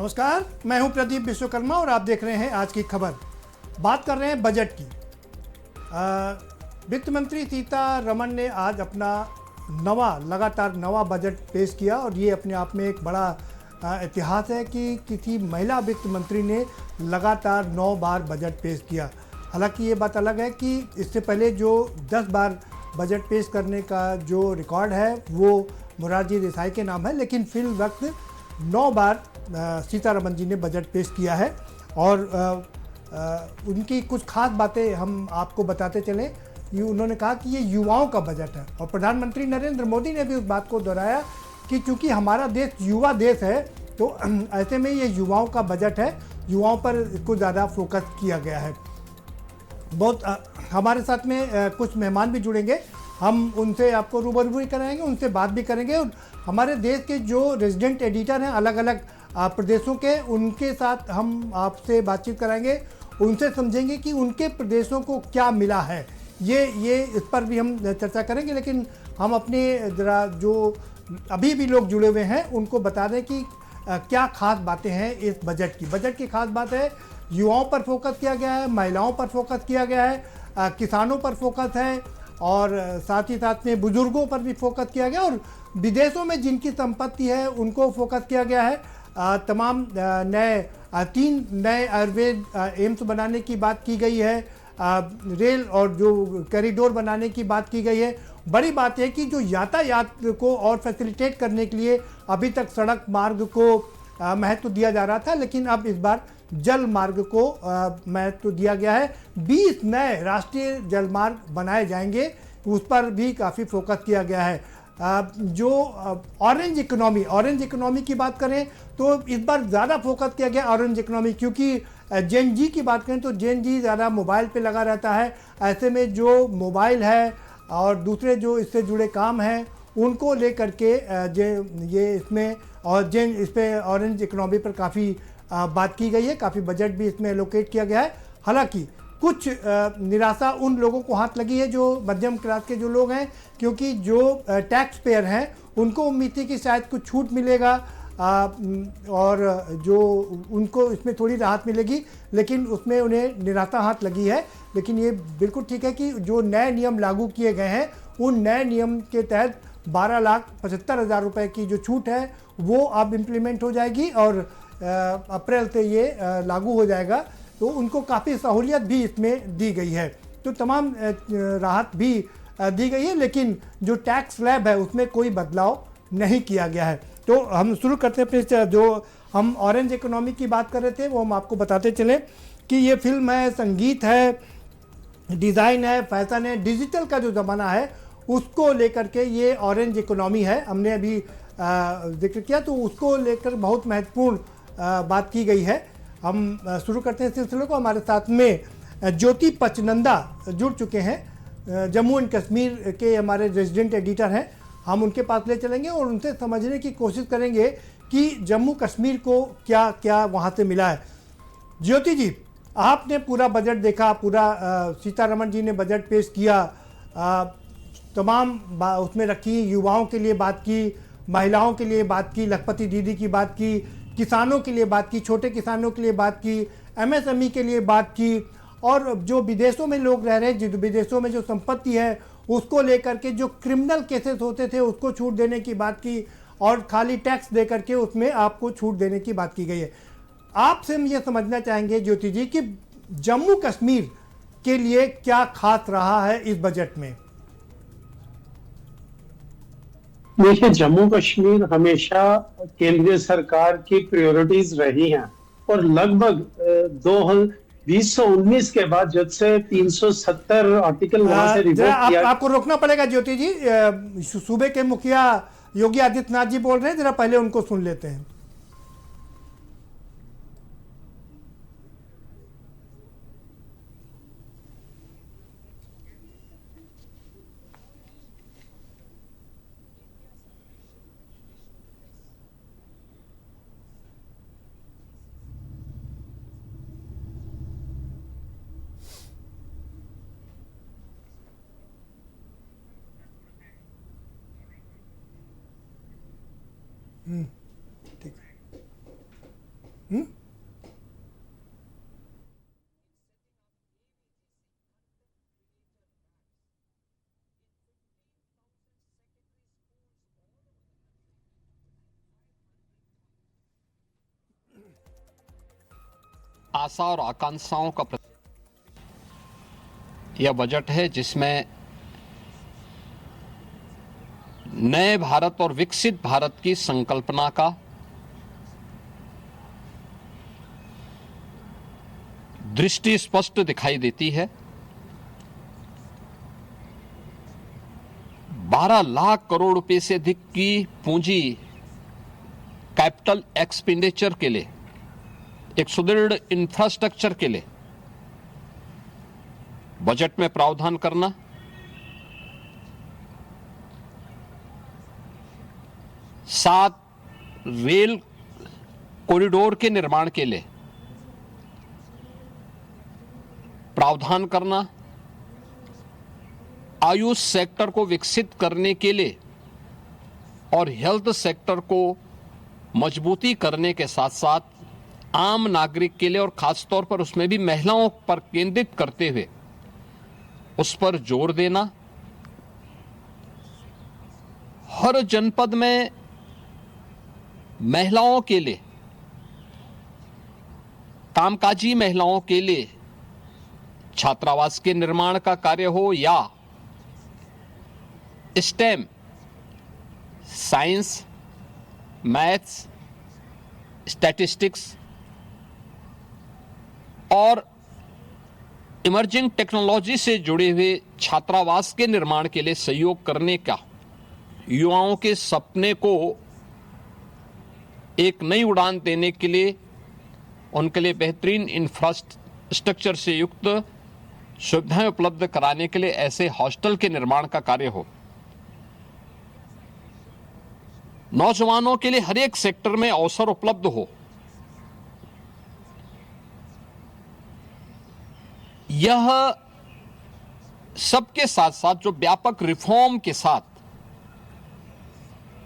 नमस्कार, मैं हूं प्रदीप विश्वकर्मा और आप देख रहे हैं आज की खबर। बात कर रहे हैं बजट की। वित्त मंत्री सीतारमण ने आज अपना लगातार नवा बजट पेश किया और ये अपने आप में एक बड़ा इतिहास है कि किसी महिला वित्त मंत्री ने लगातार 9 बार बजट पेश किया। हालांकि ये बात अलग है कि इससे पहले जो 10 बार बजट पेश करने का जो रिकॉर्ड है वो मोरारजी देसाई के नाम है, लेकिन फिल वक्त 9 बार सीतारमण जी ने बजट पेश किया है। और उनकी कुछ खास बातें हम आपको बताते चलें। ये उन्होंने कहा कि ये युवाओं का बजट है और प्रधानमंत्री नरेंद्र मोदी ने भी उस बात को दोहराया कि चूंकि हमारा देश युवा देश है तो ऐसे में ये युवाओं का बजट है, युवाओं पर इसको ज़्यादा फोकस किया गया है। बहुत हमारे साथ में कुछ मेहमान भी जुड़ेंगे, हम उनसे आपको रूबरू भी कराएंगे, उनसे बात भी करेंगे और हमारे देश के जो रेजिडेंट एडिटर हैं अलग अलग प्रदेशों के, उनके साथ हम आपसे बातचीत कराएंगे, उनसे समझेंगे कि उनके प्रदेशों को क्या मिला है। ये इस पर भी हम चर्चा करेंगे, लेकिन हम अपने ज़रा जो अभी भी लोग जुड़े हुए हैं उनको बता दें कि क्या खास बातें हैं इस बजट की। बजट की खास बात है, युवाओं पर फोकस किया गया है, महिलाओं पर फोकस किया गया है, किसानों पर फोकस है और साथ ही साथ में बुजुर्गों पर भी फोकस किया गया और विदेशों में जिनकी संपत्ति है उनको फोकस किया गया है। तमाम 3 नए आयुर्वेद एम्स बनाने की बात की गई है, रेल और जो कॉरिडोर बनाने की बात की गई है। बड़ी बात है कि जो यातायात को और फैसिलिटेट करने के लिए अभी तक सड़क मार्ग को महत्व दिया जा रहा था, लेकिन अब इस बार जल मार्ग को महत्व दिया गया है। 20 नए राष्ट्रीय जल मार्ग बनाए जाएंगे, उस पर भी काफ़ी फोकस किया गया है। जो ऑरेंज इकोनॉमी की बात करें तो इस बार ज़्यादा फोकस किया गया ऑरेंज इकोनॉमी, क्योंकि जेन जी की बात करें तो जेन जी ज़्यादा मोबाइल पे लगा रहता है। ऐसे में जो मोबाइल है और दूसरे जो इससे जुड़े काम हैं उनको लेकर के ये इसमें और जेन इस पर ऑरेंज इकोनॉमी पर काफ़ी बात की गई है, काफ़ी बजट भी इसमें एलोकेट किया गया है। हालांकि कुछ निराशा उन लोगों को हाथ लगी है जो मध्यम क्लास के जो लोग हैं, क्योंकि जो टैक्स पेयर हैं उनको उम्मीद थी कि शायद कुछ छूट मिलेगा और जो उनको इसमें थोड़ी राहत मिलेगी, लेकिन उसमें उन्हें निराशा हाथ लगी है। लेकिन ये बिल्कुल ठीक है कि जो नए नियम लागू किए गए हैं उन नए नियम के तहत 12,75,000 रुपये की जो छूट है वो अब इम्प्लीमेंट हो जाएगी और अप्रैल से ये लागू हो जाएगा, तो उनको काफ़ी सहूलियत भी इसमें दी गई है। तो तमाम राहत भी दी गई है, लेकिन जो टैक्स स्लैब है उसमें कोई बदलाव नहीं किया गया है। तो हम शुरू करते हैं फिर जो हम ऑरेंज इकोनॉमी की बात कर रहे थे वो हम आपको बताते चले कि ये फिल्म है, संगीत है, डिज़ाइन है, फैशन है, डिजिटल का जो ज़माना है उसको लेकर के ये ऑरेंज इकोनॉमी है। हमने अभी जिक्र किया तो उसको लेकर बहुत महत्वपूर्ण बात की गई है। हम शुरू करते हैं सिलसिले को। हमारे साथ में ज्योति पचनंदा जुड़ चुके हैं, जम्मू एंड कश्मीर के हमारे रेजिडेंट एडिटर हैं। हम उनके पास ले चलेंगे और उनसे समझने की कोशिश करेंगे कि जम्मू कश्मीर को क्या क्या वहाँ से मिला है। ज्योति जी, आपने पूरा बजट देखा, पूरा सीतारमण जी ने बजट पेश किया, तमाम उसमें रखी, युवाओं के लिए बात की, महिलाओं के लिए बात की, लखपति दीदी की बात की, किसानों के लिए बात की, छोटे किसानों के लिए बात की, एमएसएमई के लिए बात की और जो विदेशों में लोग रह रहे हैं, जो विदेशों में जो संपत्ति है उसको लेकर के जो क्रिमिनल केसेस होते थे उसको छूट देने की बात की और खाली टैक्स दे करके उसमें आपको छूट देने की बात की गई है। आपसे हम ये समझना चाहेंगे ज्योति जी कि जम्मू कश्मीर के लिए क्या खास रहा है इस बजट में। देखिए, जम्मू कश्मीर हमेशा केंद्रीय सरकार की प्रायोरिटीज रही हैं और लगभग 2019 के बाद जब से 370 आर्टिकल वहां से रिवोक किया। आपको रोकना पड़ेगा ज्योति जी, सूबे के मुखिया योगी आदित्यनाथ जी बोल रहे हैं, जरा पहले उनको सुन लेते हैं। ठीक है। आशा और आकांक्षाओं का यह बजट है जिसमें नए भारत और विकसित भारत की संकल्पना का दृष्टि स्पष्ट दिखाई देती है। 12 लाख करोड़ रुपए से अधिक की पूंजी कैपिटल एक्सपेंडिचर के लिए, एक सुदृढ़ इंफ्रास्ट्रक्चर के लिए बजट में प्रावधान करना, सात रेल कॉरिडोर के निर्माण के लिए प्रावधान करना, आयुष सेक्टर को विकसित करने के लिए और हेल्थ सेक्टर को मजबूती करने के साथ साथ आम नागरिक के लिए और खासतौर पर उसमें भी महिलाओं पर केंद्रित करते हुए उस पर जोर देना, हर जनपद में महिलाओं के लिए, कामकाजी महिलाओं के लिए छात्रावास के निर्माण का कार्य हो या स्टेम, साइंस, मैथ्स, स्टैटिस्टिक्स और इमर्जिंग टेक्नोलॉजी से जुड़े हुए छात्रावास के निर्माण के लिए सहयोग करने का, युवाओं के सपने को एक नई उड़ान देने के लिए उनके लिए बेहतरीन इंफ्रास्ट्रक्चर से युक्त सुविधाएं उपलब्ध कराने के लिए ऐसे हॉस्टल के निर्माण का कार्य हो, नौजवानों के लिए हर एक सेक्टर में अवसर उपलब्ध हो, यह सबके साथ साथ जो व्यापक रिफॉर्म के साथ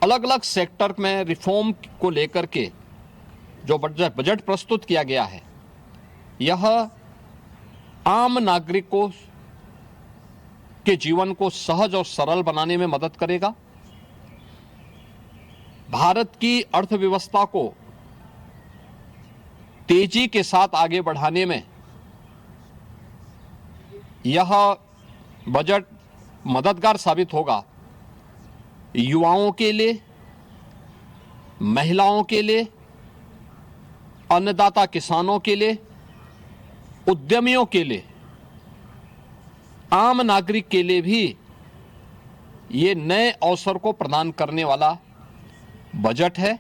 अलग अलग सेक्टर में रिफॉर्म को लेकर के जो बजट प्रस्तुत किया गया है, यह आम नागरिकों के जीवन को सहज और सरल बनाने में मदद करेगा, भारत की अर्थव्यवस्था को तेजी के साथ आगे बढ़ाने में यह बजट मददगार साबित होगा। युवाओं के लिए, महिलाओं के लिए, अन्नदाता किसानों के लिए, उद्यमियों के लिए, आम नागरिक के लिए भी ये नए अवसर को प्रदान करने वाला बजट है।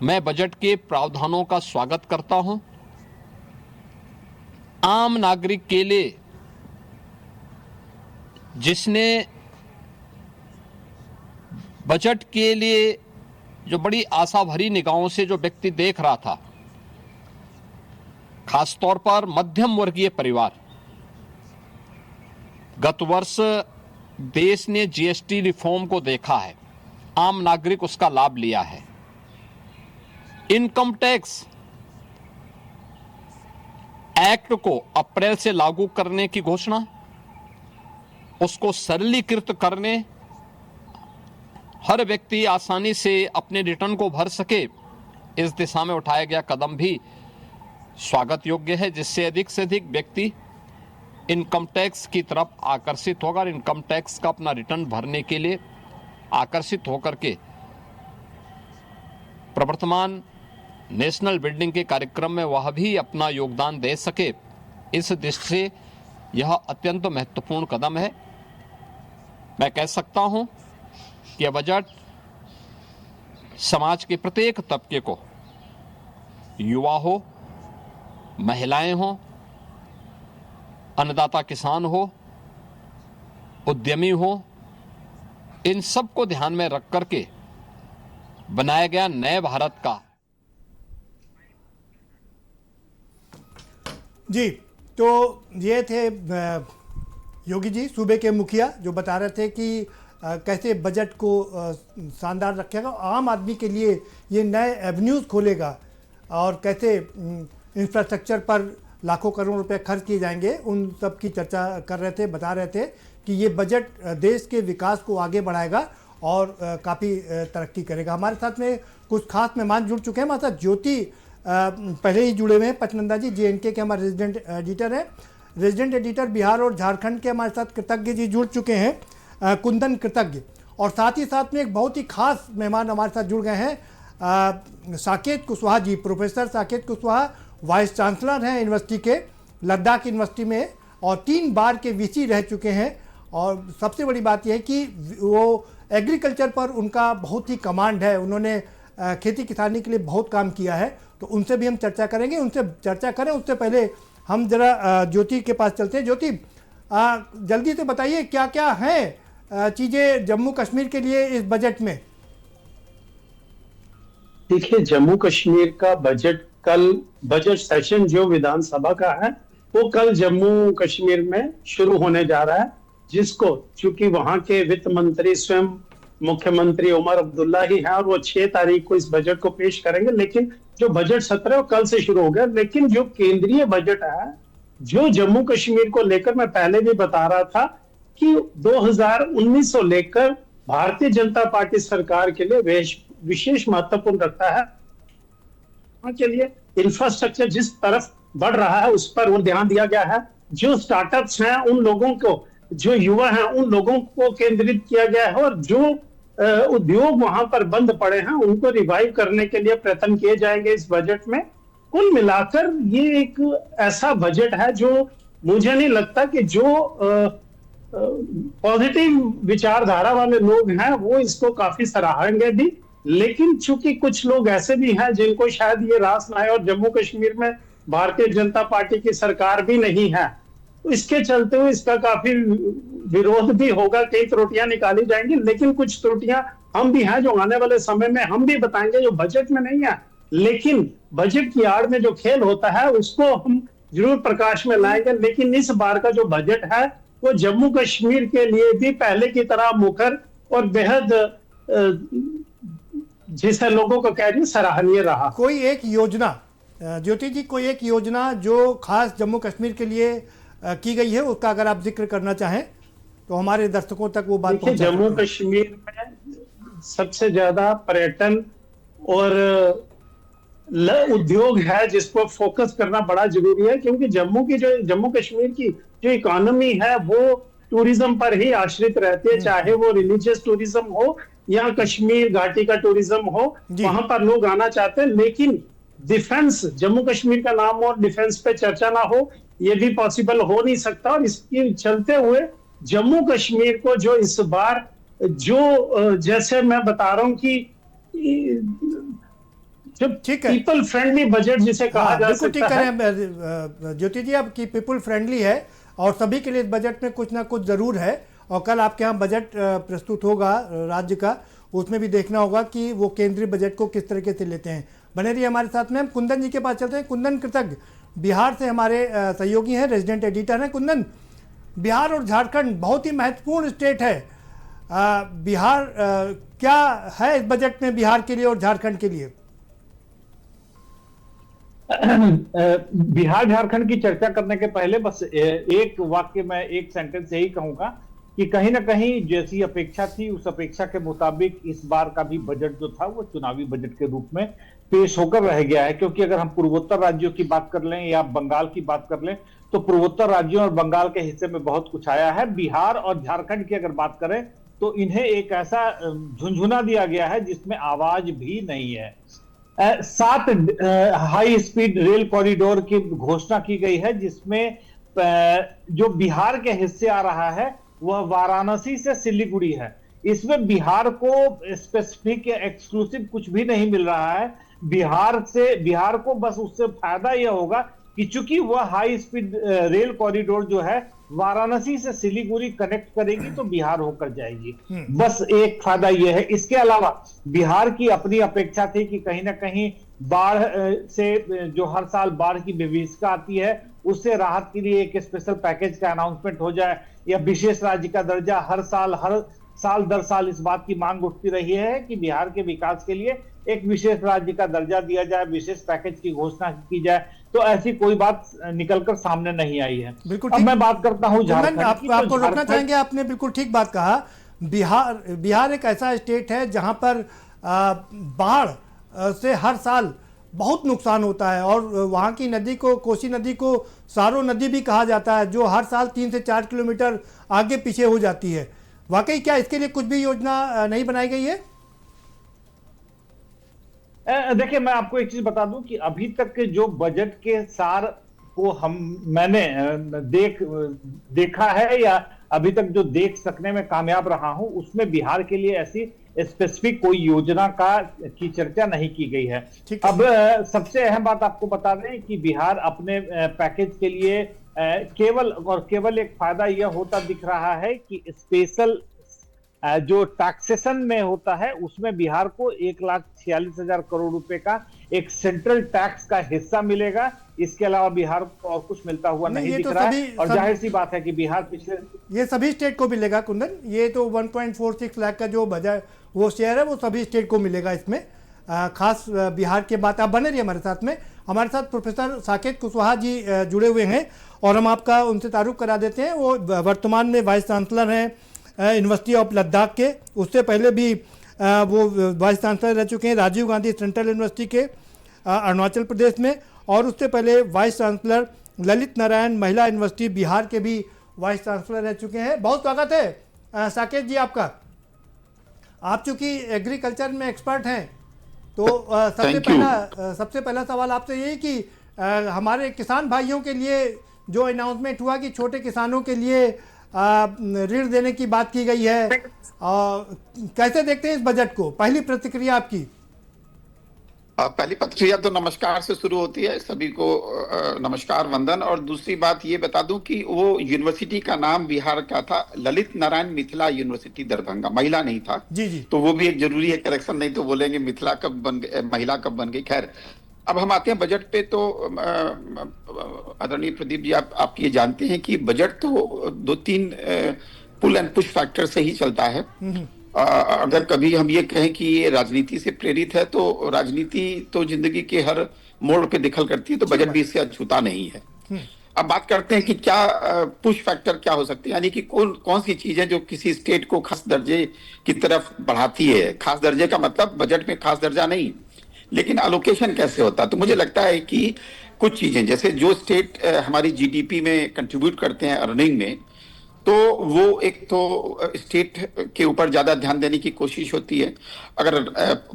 मैं बजट के प्रावधानों का स्वागत करता हूं। आम नागरिक के लिए जिसने बजट के लिए जो बड़ी आशा भरी निगाहों से जो व्यक्ति देख रहा था, खासतौर पर मध्यम वर्गीय परिवार, गत वर्ष देश ने जीएसटी रिफॉर्म को देखा है, आम नागरिक उसका लाभ लिया है। इनकम टैक्स एक्ट को अप्रैल से लागू करने की घोषणा, उसको सरलीकृत करने, हर व्यक्ति आसानी से अपने रिटर्न को भर सके, इस दिशा में उठाया गया कदम भी स्वागत योग्य है, जिससे अधिक से अधिक व्यक्ति इनकम टैक्स की तरफ आकर्षित होगा और इनकम टैक्स का अपना रिटर्न भरने के लिए आकर्षित होकर के प्रवर्तमान नेशनल बिल्डिंग के कार्यक्रम में वह भी अपना योगदान दे सके। इस दृष्टि से यह अत्यंत महत्वपूर्ण कदम है। मैं कह सकता हूं कि यह बजट समाज के प्रत्येक तबके को, युवा हो, महिलाएं हो, अन्नदाता किसान हो, उद्यमी हो, इन सब को ध्यान में रख करके बनाया गया नए भारत का। जी, तो ये थे योगी जी, सूबे के मुखिया, जो बता रहे थे कि कैसे बजट को शानदार रखेगा, आम आदमी के लिए ये नए एवेन्यूज़ खोलेगा और कैसे इंफ्रास्ट्रक्चर पर लाखों करोड़ रुपए खर्च किए जाएंगे, उन सब की चर्चा कर रहे थे, बता रहे थे कि ये बजट देश के विकास को आगे बढ़ाएगा और काफ़ी तरक्की करेगा। हमारे साथ में कुछ खास मेहमान जुड़ चुके हैं। हमारे साथ ज्योति पहले ही जुड़े हुए हैं पचनंदा जी, JNK के हमारे रेजिडेंट एडिटर हैं। रेजिडेंट एडिटर बिहार और झारखंड के हमारे साथ कृतज्ञ जी जुड़ चुके हैं, कुंदन कृतज्ञ, और साथ ही साथ में एक बहुत ही खास मेहमान हमारे साथ जुड़ गए हैं, Saket Kushwaha ji. Professor Saket Kushwaha vice chancellor हैं यूनिवर्सिटी के, लद्दाख यूनिवर्सिटी में, और 3 बार के VC रह चुके हैं। और सबसे बड़ी बात यह है कि वो एग्रीकल्चर पर उनका बहुत ही कमांड है, उन्होंने खेती किसानी के लिए बहुत काम किया है। तो उनसे भी हम चर्चा करेंगे। उनसे चर्चा करें उससे पहले हम जरा ज्योति के पास चलते हैं। ज्योति, जल्दी से बताइए क्या क्या हैं चीज़ें जम्मू कश्मीर के लिए इस बजट में। देखिए, जम्मू कश्मीर का बजट कल, बजट सेशन जो विधानसभा का है वो कल जम्मू कश्मीर में शुरू होने जा रहा है, जिसको चूंकि वहां के वित्त मंत्री स्वयं मुख्यमंत्री उमर अब्दुल्ला ही हैं और वो 6 तारीख को इस बजट को पेश करेंगे। लेकिन जो बजट सत्र है वो कल से शुरू हो गया। लेकिन जो केंद्रीय बजट है जो जम्मू कश्मीर को लेकर, मैं पहले भी बता रहा था कि 2019 से लेकर भारतीय जनता पार्टी सरकार के लिए विशेष महत्वपूर्ण रखता है। के लिए इंफ्रास्ट्रक्चर जिस तरफ बढ़ रहा है उस पर वो ध्यान दिया गया है। जो स्टार्टअप्स हैं उन लोगों को, जो युवा हैं उन लोगों को केंद्रित किया गया है, और जो उद्योग वहां पर बंद पड़े हैं उनको रिवाइव करने के लिए प्रयत्न किए जाएंगे इस बजट में। कुल मिलाकर ये एक ऐसा बजट है जो मुझे नहीं लगता कि जो पॉजिटिव विचारधारा वाले लोग हैं वो इसको काफी सराहेंगे भी। लेकिन चूंकि कुछ लोग ऐसे भी हैं जिनको शायद ये रास ना आए, और जम्मू कश्मीर में भारतीय जनता पार्टी की सरकार भी नहीं है, तो इसके चलते हुए इसका काफी विरोध भी होगा, कई त्रुटियां निकाली जाएंगी। लेकिन कुछ त्रुटियां हम भी हैं जो आने वाले समय में हम भी बताएंगे, जो बजट में नहीं है, लेकिन बजट की आड़ में जो खेल होता है उसको हम जरूर प्रकाश में लाएंगे। लेकिन इस बार का जो बजट है वो जम्मू कश्मीर के लिए भी पहले की तरह मुखर और बेहद जिसे लोगों को कह रही सराहनीय रहा। कोई एक योजना ज्योति जी, कोई एक योजना जो खास जम्मू कश्मीर के लिए की गई है उसका अगर आप जिक्र करना चाहें तो हमारे दर्शकों तक वो बात पहुंचा। जम्मू कश्मीर में सबसे ज्यादा पर्यटन और उद्योग है जिस पर फोकस करना बड़ा जरूरी है, क्योंकि जम्मू कश्मीर की जो इकोनॉमी है वो टूरिज्म पर ही आश्रित रहती है, चाहे वो रिलीजियस टूरिज्म हो या कश्मीर घाटी का टूरिज्म हो, वहां पर लोग आना चाहते हैं। लेकिन डिफेंस, जम्मू कश्मीर का नाम और डिफेंस पे चर्चा ना हो ये भी पॉसिबल हो नहीं सकता। और इसके चलते हुए जम्मू कश्मीर को जो इस बार जो जैसे मैं बता रहा हूं कि ठीक है, पीपल फ्रेंडली बजट जिसे कहा जा सकता है। ज्योति जी, आपकी पीपल फ्रेंडली है और सभी के लिए इस बजट में कुछ ना कुछ जरूर है। और कल आपके यहाँ बजट प्रस्तुत होगा राज्य का, उसमें भी देखना होगा कि वो केंद्रीय बजट को किस तरीके से लेते हैं। बने रहिए हमारे साथ में। हम कुंदन जी के पास चलते हैं। कुंदन कृतज्ञ बिहार से हमारे सहयोगी हैं, रेजिडेंट एडिटर हैं। कुंदन, बिहार और झारखंड बहुत ही महत्वपूर्ण स्टेट है। बिहार क्या है इस बजट में बिहार के लिए और झारखंड के लिए? बिहार झारखंड की चर्चा करने के पहले बस एक वाक्य में, एक सेंटेंस यही कहूंगा कि कहीं ना कहीं जैसी अपेक्षा थी उस अपेक्षा के मुताबिक इस बार का भी बजट जो था वो चुनावी बजट के रूप में पेश होकर रह गया है। क्योंकि अगर हम पूर्वोत्तर राज्यों की बात कर लें या बंगाल की बात कर लें तो पूर्वोत्तर राज्यों और बंगाल के हिस्से में बहुत कुछ आया है। बिहार और झारखंड की अगर बात करें तो इन्हें एक ऐसा झुंझुना दिया गया है जिसमें आवाज भी नहीं है। 7 हाई स्पीड रेल कॉरिडोर की घोषणा की गई है, जिसमें जो बिहार के हिस्से आ रहा है वह वाराणसी से सिलीगुड़ी है। इसमें बिहार को स्पेसिफिक या एक्सक्लूसिव कुछ भी नहीं मिल रहा है। बिहार को बस उससे फायदा यह होगा कि चूंकि वह हाई स्पीड रेल कॉरिडोर जो है वाराणसी से सिलीगुड़ी कनेक्ट करेगी तो बिहार होकर जाएगी, बस एक फायदा यह है। इसके अलावा बिहार की अपनी अपेक्षा थी कि कहीं ना कहीं बाढ़ से, जो हर साल बाढ़ की विभीषिका आती है, उससे राहत के लिए एक स्पेशल पैकेज का अनाउंसमेंट हो जाए, या विशेष राज्य का दर्जा। हर साल दर साल इस बात की मांग उठती रही है कि बिहार के विकास के लिए एक विशेष राज्य का दर्जा दिया जाए, विशेष पैकेज की घोषणा की जाए। तो ऐसी कोई बात निकलकर सामने नहीं आई है। बिल्कुल। अब मैं बात करता हूं झारखंड की। आपको रोकना चाहेंगे, आपने बिल्कुल ठीक बात कहा। बिहार एक ऐसा स्टेट है जहां पर बाढ़ से हर साल बहुत नुकसान होता है। और वहाँ की नदी को, कोसी नदी को सारो नदी भी कहा जाता है, जो हर साल 3 से 4 किलोमीटर आगे पीछे हो जाती है। वाकई क्या इसके लिए कुछ भी योजना नहीं बनाई गई है? देखिए, मैं आपको एक चीज बता दूं कि अभी तक के जो बजट के सार को मैंने देखा है या अभी तक जो देख सकने में कामयाब रहा हूं, उसमें बिहार के लिए ऐसी स्पेसिफिक कोई योजना की चर्चा नहीं की गई है। अब सबसे अहम बात आपको बता दें कि बिहार अपने पैकेज के लिए केवल एक फायदा यह होता दिख रहा है कि स्पेशल जो टैक्सेशन में होता है उसमें बिहार को 1,46,000 करोड़ रुपए का एक सेंट्रल टैक्स का हिस्सा मिलेगा। इसके अलावा बिहार को और कुछ मिलता हुआ नहीं दिख रहा है। और जाहिर सी बात है कि बिहार पिछले, ये सभी स्टेट को मिलेगा कुंदन। ये तो 1.46 लाख का जो बजट वो शेयर है वो सभी स्टेट को मिलेगा इसमें। खास बिहार के बात, आप बने रहिए हमारे साथ में। हमारे साथ प्रोफेसर साकेत कुशवाहा जी जुड़े हुए हैं और हम आपका उनसे तारुफ करा देते हैं। वो वर्तमान में वाइस चांसलर हैं यूनिवर्सिटी ऑफ लद्दाख के। उससे पहले भी वो वाइस चांसलर रह चुके हैं राजीव गांधी सेंट्रल यूनिवर्सिटी के अरुणाचल प्रदेश में। और उससे पहले वाइस चांसलर ललित नारायण महिला यूनिवर्सिटी बिहार के भी वाइस चांसलर रह चुके हैं। बहुत स्वागत है साकेत जी आपका। आप चूँकि एग्रीकल्चर में एक्सपर्ट हैं तो सबसे पहला सवाल आपसे यही कि हमारे किसान भाइयों के लिए जो अनाउंसमेंट हुआ कि छोटे किसानों के लिए ऋण देने की बात की गई है, कैसे देखते हैं इस बजट को? पहली प्रतिक्रिया आपकी। पहली प्रतिक्रिया तो नमस्कार से शुरू होती है। सभी को नमस्कार, वंदन। और दूसरी बात ये बता दूं कि वो यूनिवर्सिटी का नाम बिहार का था ललित नारायण मिथिला यूनिवर्सिटी दरभंगा, महिला नहीं था। जी जी। तो वो भी एक जरूरी है करेक्शन, नहीं तो बोलेंगे मिथिला कब बन गई, महिला कब बन गई। खैर, अब हम आते हैं बजट पे। तो आदरणीय प्रदीप जी, आप ये जानते हैं कि बजट तो 2-3 पुल एंड पुश फैक्टर से ही चलता है। अगर कभी हम ये कहें कि ये राजनीति से प्रेरित है तो राजनीति तो जिंदगी के हर मोड़ पे दखल करती है, तो बजट भी इससे अछूता नहीं है। अब बात करते हैं कि क्या पुश फैक्टर क्या हो सकते हैं, यानी कि कौन सी चीजें जो किसी स्टेट को खास दर्जे की तरफ बढ़ाती है। खास दर्जे का मतलब बजट में खास दर्जा नहीं, लेकिन अलोकेशन कैसे होता है। तो मुझे लगता है कि कुछ चीजें, जैसे जो स्टेट हमारी जीडीपी में कंट्रीब्यूट करते हैं अर्निंग में, तो वो एक तो स्टेट के ऊपर ज्यादा ध्यान देने की कोशिश होती है। अगर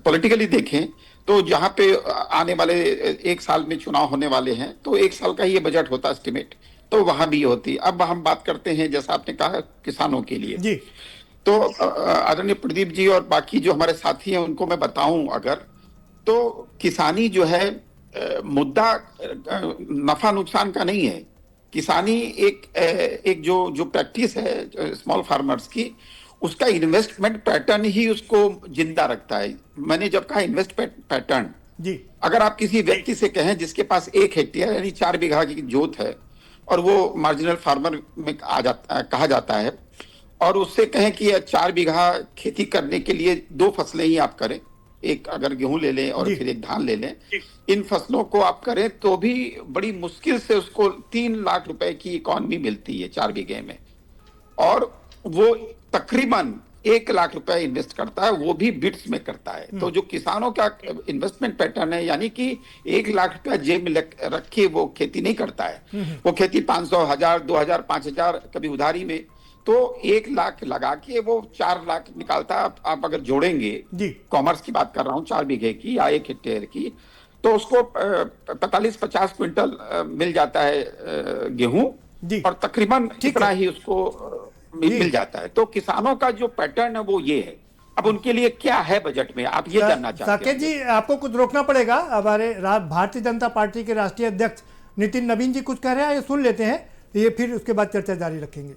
पॉलिटिकली देखें तो जहां पे आने वाले 1 साल में चुनाव होने वाले हैं, तो 1 साल का ही ये बजट होता है एस्टिमेट, तो वहां भी होती है। अब हम बात करते हैं, जैसा आपने कहा, किसानों के लिए जी। तो आदरणीय प्रदीप जी और बाकी जो हमारे साथी हैं उनको मैं बताऊं अगर, तो किसानी जो है मुद्दा नफा नुकसान का नहीं है। किसानी एक जो प्रैक्टिस है स्मॉल फार्मर्स की, उसका इन्वेस्टमेंट पैटर्न ही उसको जिंदा रखता है। मैंने जब कहा इन्वेस्ट पैटर्न जी, अगर आप किसी व्यक्ति से कहें जिसके पास 1 हेक्टेयर यानी 4 बीघा की जोत है और वो मार्जिनल फार्मर में कहा जाता है, और उससे कहें कि 4 बीघा खेती करने के लिए 2 फसलें ही आप करें, एक अगर गेहूं ले लें और फिर एक धान ले लें, इन फसलों को आप करें तो भी बड़ी मुश्किल से उसको 3 लाख रुपए की इकॉनमी मिलती है 4 बीघे में। और वो तकरीबन 1 लाख रुपए इन्वेस्ट करता है, वो भी बिट्स में करता है। तो जो किसानों का इन्वेस्टमेंट पैटर्न है, यानी कि 1 लाख रुपया जेब में रख के वो खेती नहीं करता है। वो खेती 500, 1000, 2000, 5000 कभी उधारी में, तो 1 लाख लगा के वो 4 लाख निकालता है। आप अगर जोड़ेंगे, कॉमर्स की बात कर रहा हूँ, 4 बीघे की या 1 हेक्टेयर की, तो उसको 45-50 क्विंटल मिल जाता है गेहूं, और तकरीबन इतना ही उसको मिल जाता है। तो किसानों का जो पैटर्न है वो ये है। अब उनके लिए क्या है बजट में, आप ये जानना चाहते हैं? साकेत जी, आपको कुछ रोकना पड़ेगा। हमारे भारतीय जनता पार्टी के राष्ट्रीय अध्यक्ष नितिन नवीन जी कुछ कह रहे हैं, ये सुन लेते हैं, ये फिर उसके बाद चर्चा जारी रखेंगे।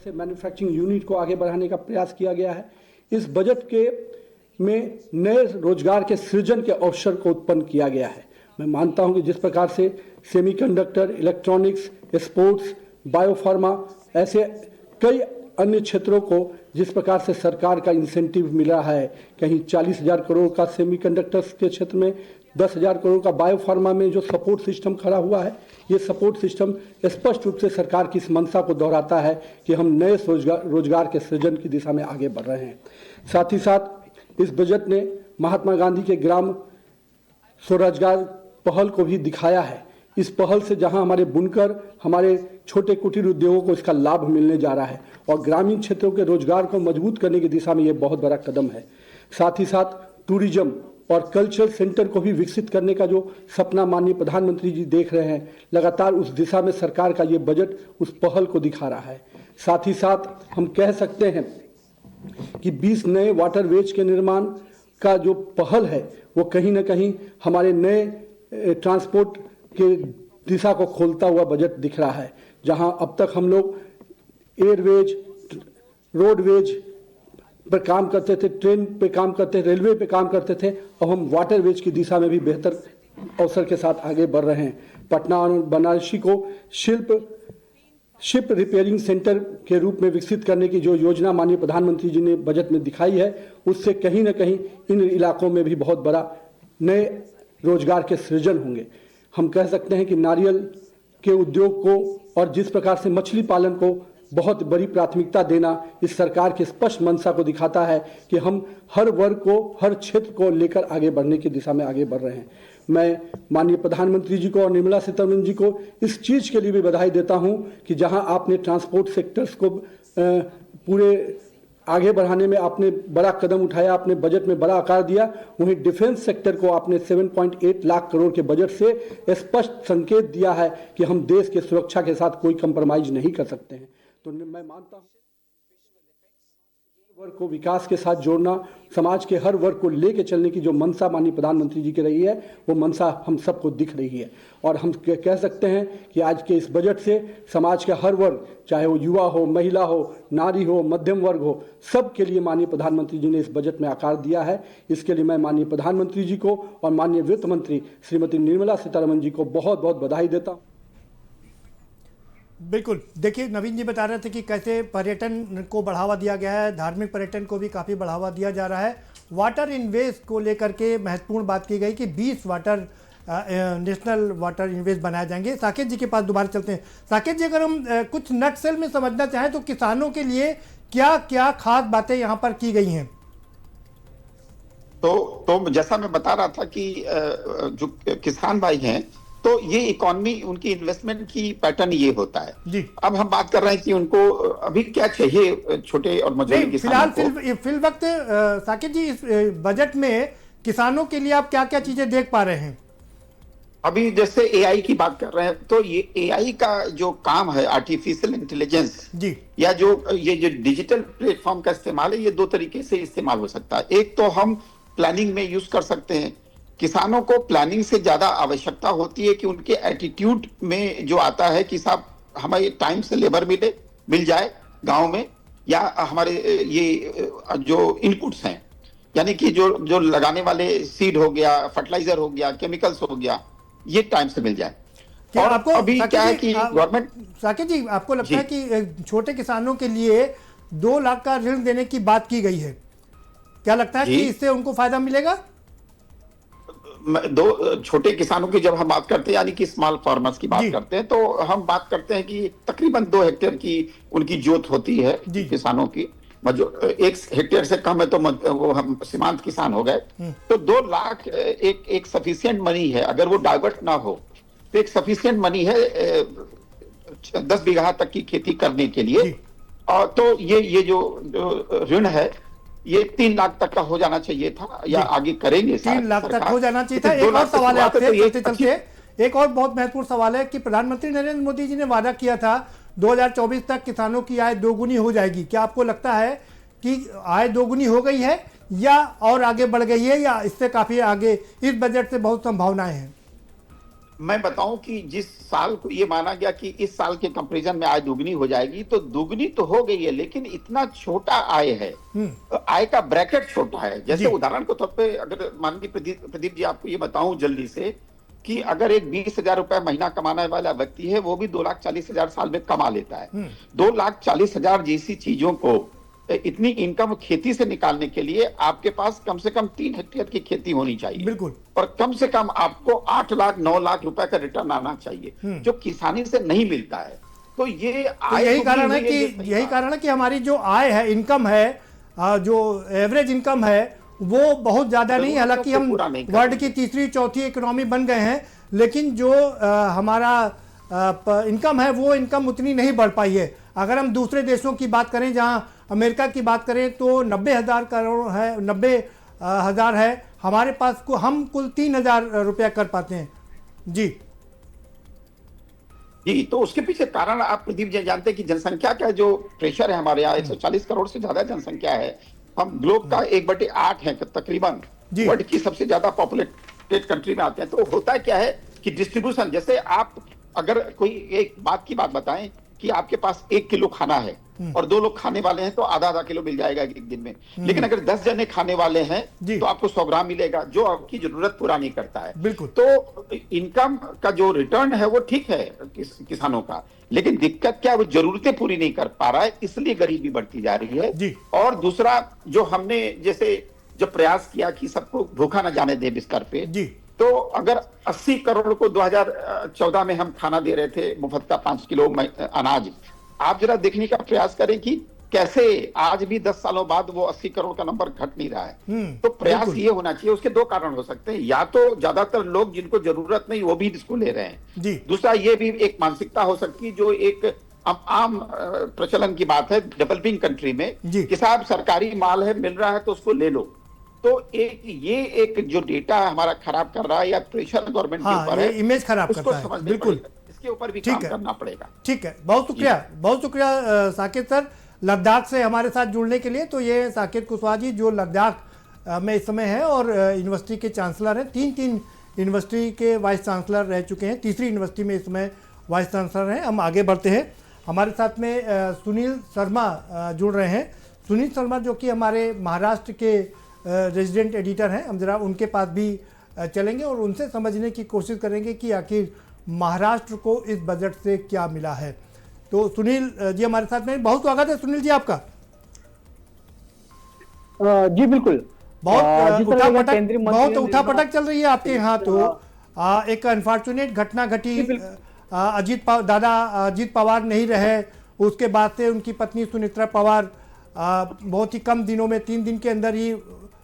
मैन्युफैक्चरिंग यूनिट को आगे बढ़ाने का प्रयास किया गया है। इस बजट के में नए रोजगार के सृजन के अवसर को उत्पन्न किया गया है। मैं मानता हूं कि जिस प्रकार से सेमीकंडक्टर, इलेक्ट्रॉनिक्स, स्पोर्ट्स, बायोफार्मा, ऐसे कई अन्य क्षेत्रों को जिस प्रकार से सरकार का इंसेंटिव मिल रहा है, कहीं 40,000 करोड़ का सेमीकंडक्टर्स के क्षेत्र में, 10,000 करोड़ का बायोफार्मा में जो सपोर्ट सिस्टम खड़ा हुआ है, ये सपोर्ट सिस्टम स्पष्ट रूप से सरकार की इस मंशा को दोहराता है कि हम नए रोजगार के सृजन की दिशा में आगे बढ़ रहे हैं। साथ ही साथ इस बजट ने महात्मा गांधी के ग्राम स्वरोजगार पहल को भी दिखाया है। इस पहल से जहां हमारे बुनकर, हमारे छोटे कुटीर उद्योगों को इसका लाभ मिलने जा रहा है और ग्रामीण क्षेत्रों के रोजगार को मजबूत करने की दिशा में ये बहुत बड़ा कदम है। साथ ही साथ टूरिज्म और कल्चरल सेंटर को भी विकसित करने का जो सपना माननीय प्रधानमंत्री जी देख रहे हैं, लगातार उस दिशा में सरकार का ये बजट उस पहल को दिखा रहा है। साथ ही साथ हम कह सकते हैं कि 20 नए वाटरवेज के निर्माण का जो पहल है वो कहीं ना कहीं हमारे नए ट्रांसपोर्ट के दिशा को खोलता हुआ बजट दिख रहा है, जहां अब तक हम लोग एयरवेज, रोडवेज पर काम करते थे, ट्रेन पे काम करते थे, रेलवे पे काम करते थे, अब हम वाटरवेज की दिशा में भी बेहतर अवसर के साथ आगे बढ़ रहे हैं। पटना और बनारसी को शिप रिपेयरिंग सेंटर के रूप में विकसित करने की जो योजना माननीय प्रधानमंत्री जी ने बजट में दिखाई है, उससे कहीं ना कहीं इन इलाकों में भी बहुत बड़ा नए रोजगार के सृजन होंगे। हम कह सकते हैं कि नारियल के उद्योग को और जिस प्रकार से मछली पालन को बहुत बड़ी प्राथमिकता देना इस सरकार की स्पष्ट मंशा को दिखाता है कि हम हर वर्ग को, हर क्षेत्र को लेकर आगे बढ़ने की दिशा में आगे बढ़ रहे हैं। मैं माननीय प्रधानमंत्री जी को और निर्मला सीतारमण जी को इस चीज़ के लिए भी बधाई देता हूं कि जहां आपने ट्रांसपोर्ट सेक्टर्स को पूरे आगे बढ़ाने में आपने बड़ा कदम उठाया, आपने बजट में बड़ा आकार दिया, वहीं डिफेंस सेक्टर को आपने 7.8 लाख करोड़ के बजट से स्पष्ट संकेत दिया है कि हम देश के सुरक्षा के साथ कोई कंप्रोमाइज नहीं कर सकते हैं। तो मैं मानता हूं वर्ग को विकास के साथ जोड़ना, समाज के हर वर्ग को लेकर चलने की जो मंशा माननीय प्रधानमंत्री जी की रही है, वो मंशा हम सबको दिख रही है। और हम कह सकते हैं कि आज के इस बजट से समाज के हर वर्ग, चाहे वो युवा हो, महिला हो, नारी हो, मध्यम वर्ग हो, सब के लिए माननीय प्रधानमंत्री जी ने इस बजट में आकार दिया है। इसके लिए मैं माननीय प्रधानमंत्री जी को और माननीय वित्त मंत्री श्रीमती निर्मला सीतारमण जी को बहुत बहुत बधाई देता हूँ। बिल्कुल, देखिए नवीन जी बता रहे थे कि कैसे पर्यटन को बढ़ावा दिया गया है, धार्मिक पर्यटन को भी काफ़ी बढ़ावा दिया जा रहा है। वाटर इन्वेस्ट को लेकर के महत्वपूर्ण बात की गई कि 20 नेशनल वाटर इन्वेस्ट बनाए जाएंगे। साकेत जी के पास दोबारा चलते हैं। साकेत जी, अगर हम कुछ नटसेल में समझना चाहें तो किसानों के लिए क्या क्या खास बातें यहाँ पर की गई हैं? तो जैसा मैं बता रहा था कि जो किसान भाई हैं, तो ये इकोनॉमी, उनकी इन्वेस्टमेंट की पैटर्न ये होता है जी। अब हम बात कर रहे हैं कि उनको अभी क्या चाहिए छोटे और मझोले किसानों को। फिल वक्त साकेत जी, इस बजट में किसानों के लिए आप क्या क्या चीजें देख पा रहे हैं? अभी जैसे एआई की बात कर रहे हैं, तो ये एआई का जो काम है, आर्टिफिशियल इंटेलिजेंस जी, या जो डिजिटल प्लेटफॉर्म का इस्तेमाल है, ये दो तरीके से इस्तेमाल हो सकता है। एक तो हम प्लानिंग में यूज कर सकते हैं। किसानों को प्लानिंग से ज्यादा आवश्यकता होती है कि उनके एटीट्यूड में जो आता है कि साहब हमें टाइम से लेबर मिल जाए गांव में, या हमारे ये जो इनपुट्स हैं, यानी कि जो लगाने वाले सीड हो गया, फर्टिलाइजर हो गया, केमिकल्स हो गया, ये टाइम से मिल जाए। और आपको अभी क्या है कि गवर्नमेंट, साकेत जी, आपको लगता है कि छोटे किसानों के लिए 2 लाख का ऋण देने की बात की गई है, क्या लगता है कि इससे उनको फायदा मिलेगा? दो छोटे किसानों की जब हम बात करते हैं, यानी कि स्मॉल फार्मर्स की बात करते हैं, तो हम बात करते हैं कि तकरीबन 2 हेक्टेयर की उनकी जोत होती है किसानों की। 1 हेक्टेयर से कम है तो वो हम सीमांत किसान हो गए। तो 2 लाख एक सफिशिएंट मनी है। अगर वो डाइवर्ट ना हो तो एक सफिशिएंट मनी है 10 बीघा तक की खेती करने के लिए। और तो ये जो ऋण है, ये 3 लाख तक का हो जाना चाहिए था, या आगे करेंगे 3 लाख तक हो जाना चाहिए था। एक और सवाल है आपसे चलते, एक और बहुत महत्वपूर्ण सवाल है कि प्रधानमंत्री नरेंद्र मोदी जी ने वादा किया था 2024 तक किसानों की आय दोगुनी हो जाएगी। क्या आपको लगता है कि आय दोगुनी हो गई है या और आगे बढ़ गई है, या इससे काफी आगे इस बजट से बहुत संभावनाएं हैं? मैं बताऊं कि जिस साल को ये माना गया कि इस साल के कंपैरिजन में आय दुगनी हो जाएगी, तो दुगनी तो हो गई है, लेकिन इतना छोटा आय है, आय का ब्रैकेट छोटा है। जैसे उदाहरण के तौर पे अगर माननीय प्रदीप जी आपको ये बताऊं जल्दी से कि अगर एक 20,000 रुपए महीना कमाने वाला व्यक्ति है, वो भी 2,40,000 साल में कमा लेता है। 2,40,000 जैसी चीजों को इतनी इनकम खेती से निकालने के लिए आपके पास कम से कम 3 हेक्टेयर की खेती होनी चाहिए। बिल्कुल। और कम से कम आपको 8 लाख 9 लाख रुपए का रिटर्न आना चाहिए, जो किसानी से नहीं मिलता है। तो ये तो यही कारण है कि हमारी जो आय है, इनकम है, जो एवरेज इनकम है वो बहुत ज्यादा नहीं। हालांकि हम वर्ल्ड की तीसरी चौथी इकोनॉमी बन गए हैं, लेकिन जो हमारा इनकम है वो इनकम उतनी नहीं बढ़ पाई है। अगर हम दूसरे देशों की बात करें, जहां अमेरिका की बात करें तो 90,000 करोड़ है, 90,000 है, हमारे पास हम कुल 3,000 रुपया कर पाते हैं। जी जी, तो उसके पीछे कारण आप प्रदीप जी जानते हैं कि जनसंख्या का जो प्रेशर है हमारे यहाँ 140 करोड़ से ज्यादा जनसंख्या है। हम ग्लोब का 1/8 है तकरीबन, वर्ल्ड की सबसे ज्यादा पॉपुलेटेड कंट्री में आते हैं। तो होता क्या है कि डिस्ट्रीब्यूशन, जैसे आप अगर कोई एक बात की बात बताएं कि आपके पास 1 किलो खाना है और 2 लोग खाने वाले हैं तो आधा किलो मिल जाएगा एक दिन में। लेकिन अगर 10 जने खाने वाले हैं तो आपको 100 ग्राम मिलेगा, जो आपकी जरूरत पूरा नहीं करता है। बिल्कुल। तो इनकम का जो रिटर्न है वो ठीक है किसानों का, लेकिन दिक्कत क्या, वो जरूरतें पूरी नहीं कर पा रहा है, इसलिए गरीबी बढ़ती जा रही है। और दूसरा, जो हमने जैसे जब प्रयास किया कि सबको भूखा न जाने दे बिस्तर पे, तो अगर 80 करोड़ को 2014 में हम खाना दे रहे थे मुफ्त का 5 किलो अनाज, आप जरा देखने का प्रयास करें कि कैसे आज भी 10 सालों बाद वो 80 करोड़ का नंबर घट नहीं रहा है। तो प्रयास ये होना चाहिए। उसके 2 कारण हो सकते हैं, या तो ज्यादातर लोग जिनको जरूरत नहीं वो भी इसको ले रहे हैं। दूसरा, ये भी एक मानसिकता हो सकती है जो एक आम प्रचलन की बात है डेवलपिंग कंट्री में कि साहब सरकारी माल है, मिल रहा है तो उसको ले लो। तो एक जो डेटा हमारा खराब कर रहा है या प्रेशर गवर्नमेंट के ऊपर है, इमेज खराब करता है। बिल्कुल, इसके ऊपर भी काम करना पड़ेगा। ठीक है, बहुत शुक्रिया साकिब सर लद्दाख से हमारे साथ जुड़ने के लिए। तो ये साकिब कुशवाहा जी जो लद्दाख में इस समय है और यूनिवर्सिटी के चांसलर हैं, 3 यूनिवर्सिटी के वाइस चांसलर रह चुके हैं, तीसरी यूनिवर्सिटी में इस समय वाइस चांसलर हैं। हम आगे बढ़ते हैं, हमारे साथ में सुनील शर्मा जुड़ रहे हैं। सुनील शर्मा जो कि हमारे महाराष्ट्र के रेजिडेंट एडिटर हैं, हम जरा उनके पास भी चलेंगे और उनसे समझने की कोशिश करेंगे कि आखिर महाराष्ट्र को इस बजट से क्या मिला है। तो सुनील जी हमारे साथ में, बहुत स्वागत है सुनील जी आपका। जी बिल्कुल, बहुत उठापटक चल रही है आपके यहाँ। तो एक अनफॉर्चुनेट घटना घटी, अजीत पवार नहीं रहे, उसके बाद से उनकी पत्नी सुनेत्रा पवार बहुत ही कम दिनों में 3 दिन के अंदर ही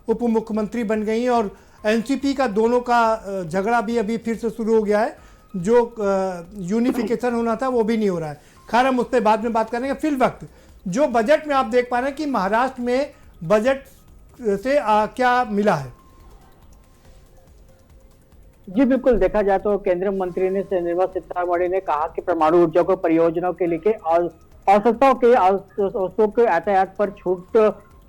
उप मुख्यमंत्री बन गई और एनसीपी का दोनों का झगड़ा भी अभी फिर से शुरू हो गया है। जो यूनिफिकेशन होना था वो भी नहीं हो रहा है। खैर हम उस पर बाद में बात करेंगे। फिल वक्त जो बजट में आप देख पा रहे हैं कि महाराष्ट्र में बजट से क्या मिला है। जी बिल्कुल, देखा जाए तो केंद्रीय मंत्री ने निर्मला सीतारमण ने कहा कि परमाणु ऊर्जा को परियोजनाओं के लिए आवश्यकताओं के वस्तुओं के यातायात पर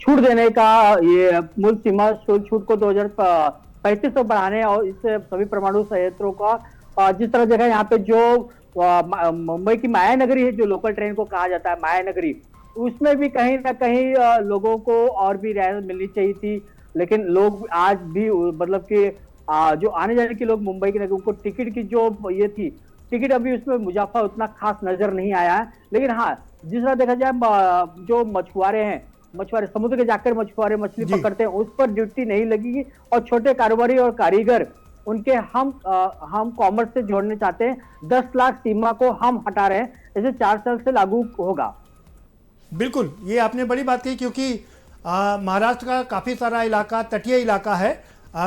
छूट देने का ये मूल सीमा छूट को 2035 तक बढ़ाने और इस सभी परमाणु संयंत्रों का जिस तरह जगह यहाँ पे जो मुंबई की माया नगरी है, जो लोकल ट्रेन को कहा जाता है माया नगरी, उसमें भी कहीं ना कहीं लोगों को और भी रियायत मिलनी चाहिए थी। लेकिन लोग आज भी मतलब कि जो आने जाने के लोग मुंबई के उनको टिकट की जो ये थी, टिकट अभी उसमें मुनाफा उतना खास नजर नहीं आया है। लेकिन हाँ, जिस तरह देखा जाए जो मछुआरे समुद्र के जाकर मछुआरे मछली पकड़ते हैं, उस पर ड्यूटी नहीं लगेगी और छोटे कारोबारी और कारीगर उनके हम कॉमर्स से जोड़ने चाहते हैं। 10 लाख सीमा को हम हटा रहे हैं, इसे 4 साल से लागू होगा। बिल्कुल, ये आपने बड़ी बात कही क्योंकि महाराष्ट्र का काफ़ी सारा इलाका तटीय इलाका है,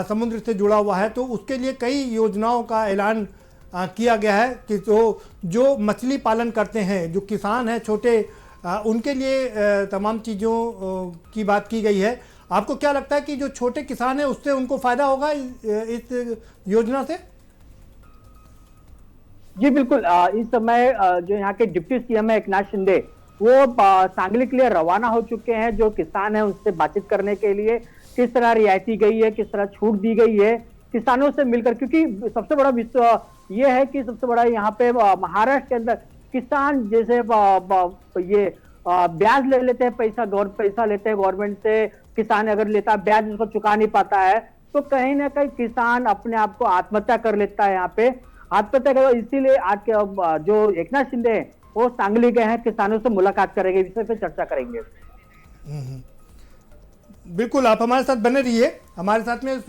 समुद्र से जुड़ा हुआ है, तो उसके लिए कई योजनाओं का ऐलान किया गया है कि तो जो मछली पालन करते हैं, जो किसान हैं छोटे, उनके लिए तमाम चीज़ों की बात की गई है। आपको क्या लगता है कि जो छोटे किसान हैं उससे उनको फायदा होगा इस योजना से? जी बिल्कुल, इस समय जो यहाँ के डिप्टी सीएम है एकनाथ शिंदे, वो सांगली के लिए रवाना हो चुके हैं। जो किसान है उससे बातचीत करने के लिए किस तरह रियायती गई है, किस तरह छूट दी गई है किसानों से मिलकर, क्योंकि सबसे बड़ा विषय ये है कि सबसे बड़ा यहाँ पे महाराष्ट्र के अंदर किसान जैसे ये ब्याज ले लेते हैं, पैसा लेते हैं गवर्नमेंट से। किसान अगर लेता है ब्याज उसको चुका नहीं पाता है, तो कहीं ना कहीं किसान अपने आप को आत्महत्या कर लेता है। यहाँ पे आत्महत्या कर, इसीलिए आज के जो एकनाथ शिंदे हैं वो सांगली गए हैं, किसानों से मुलाकात करेंगे, विषय पे चर्चा करेंगे। बिल्कुल, आप हमारे साथ बने रहिए। हमारे साथ में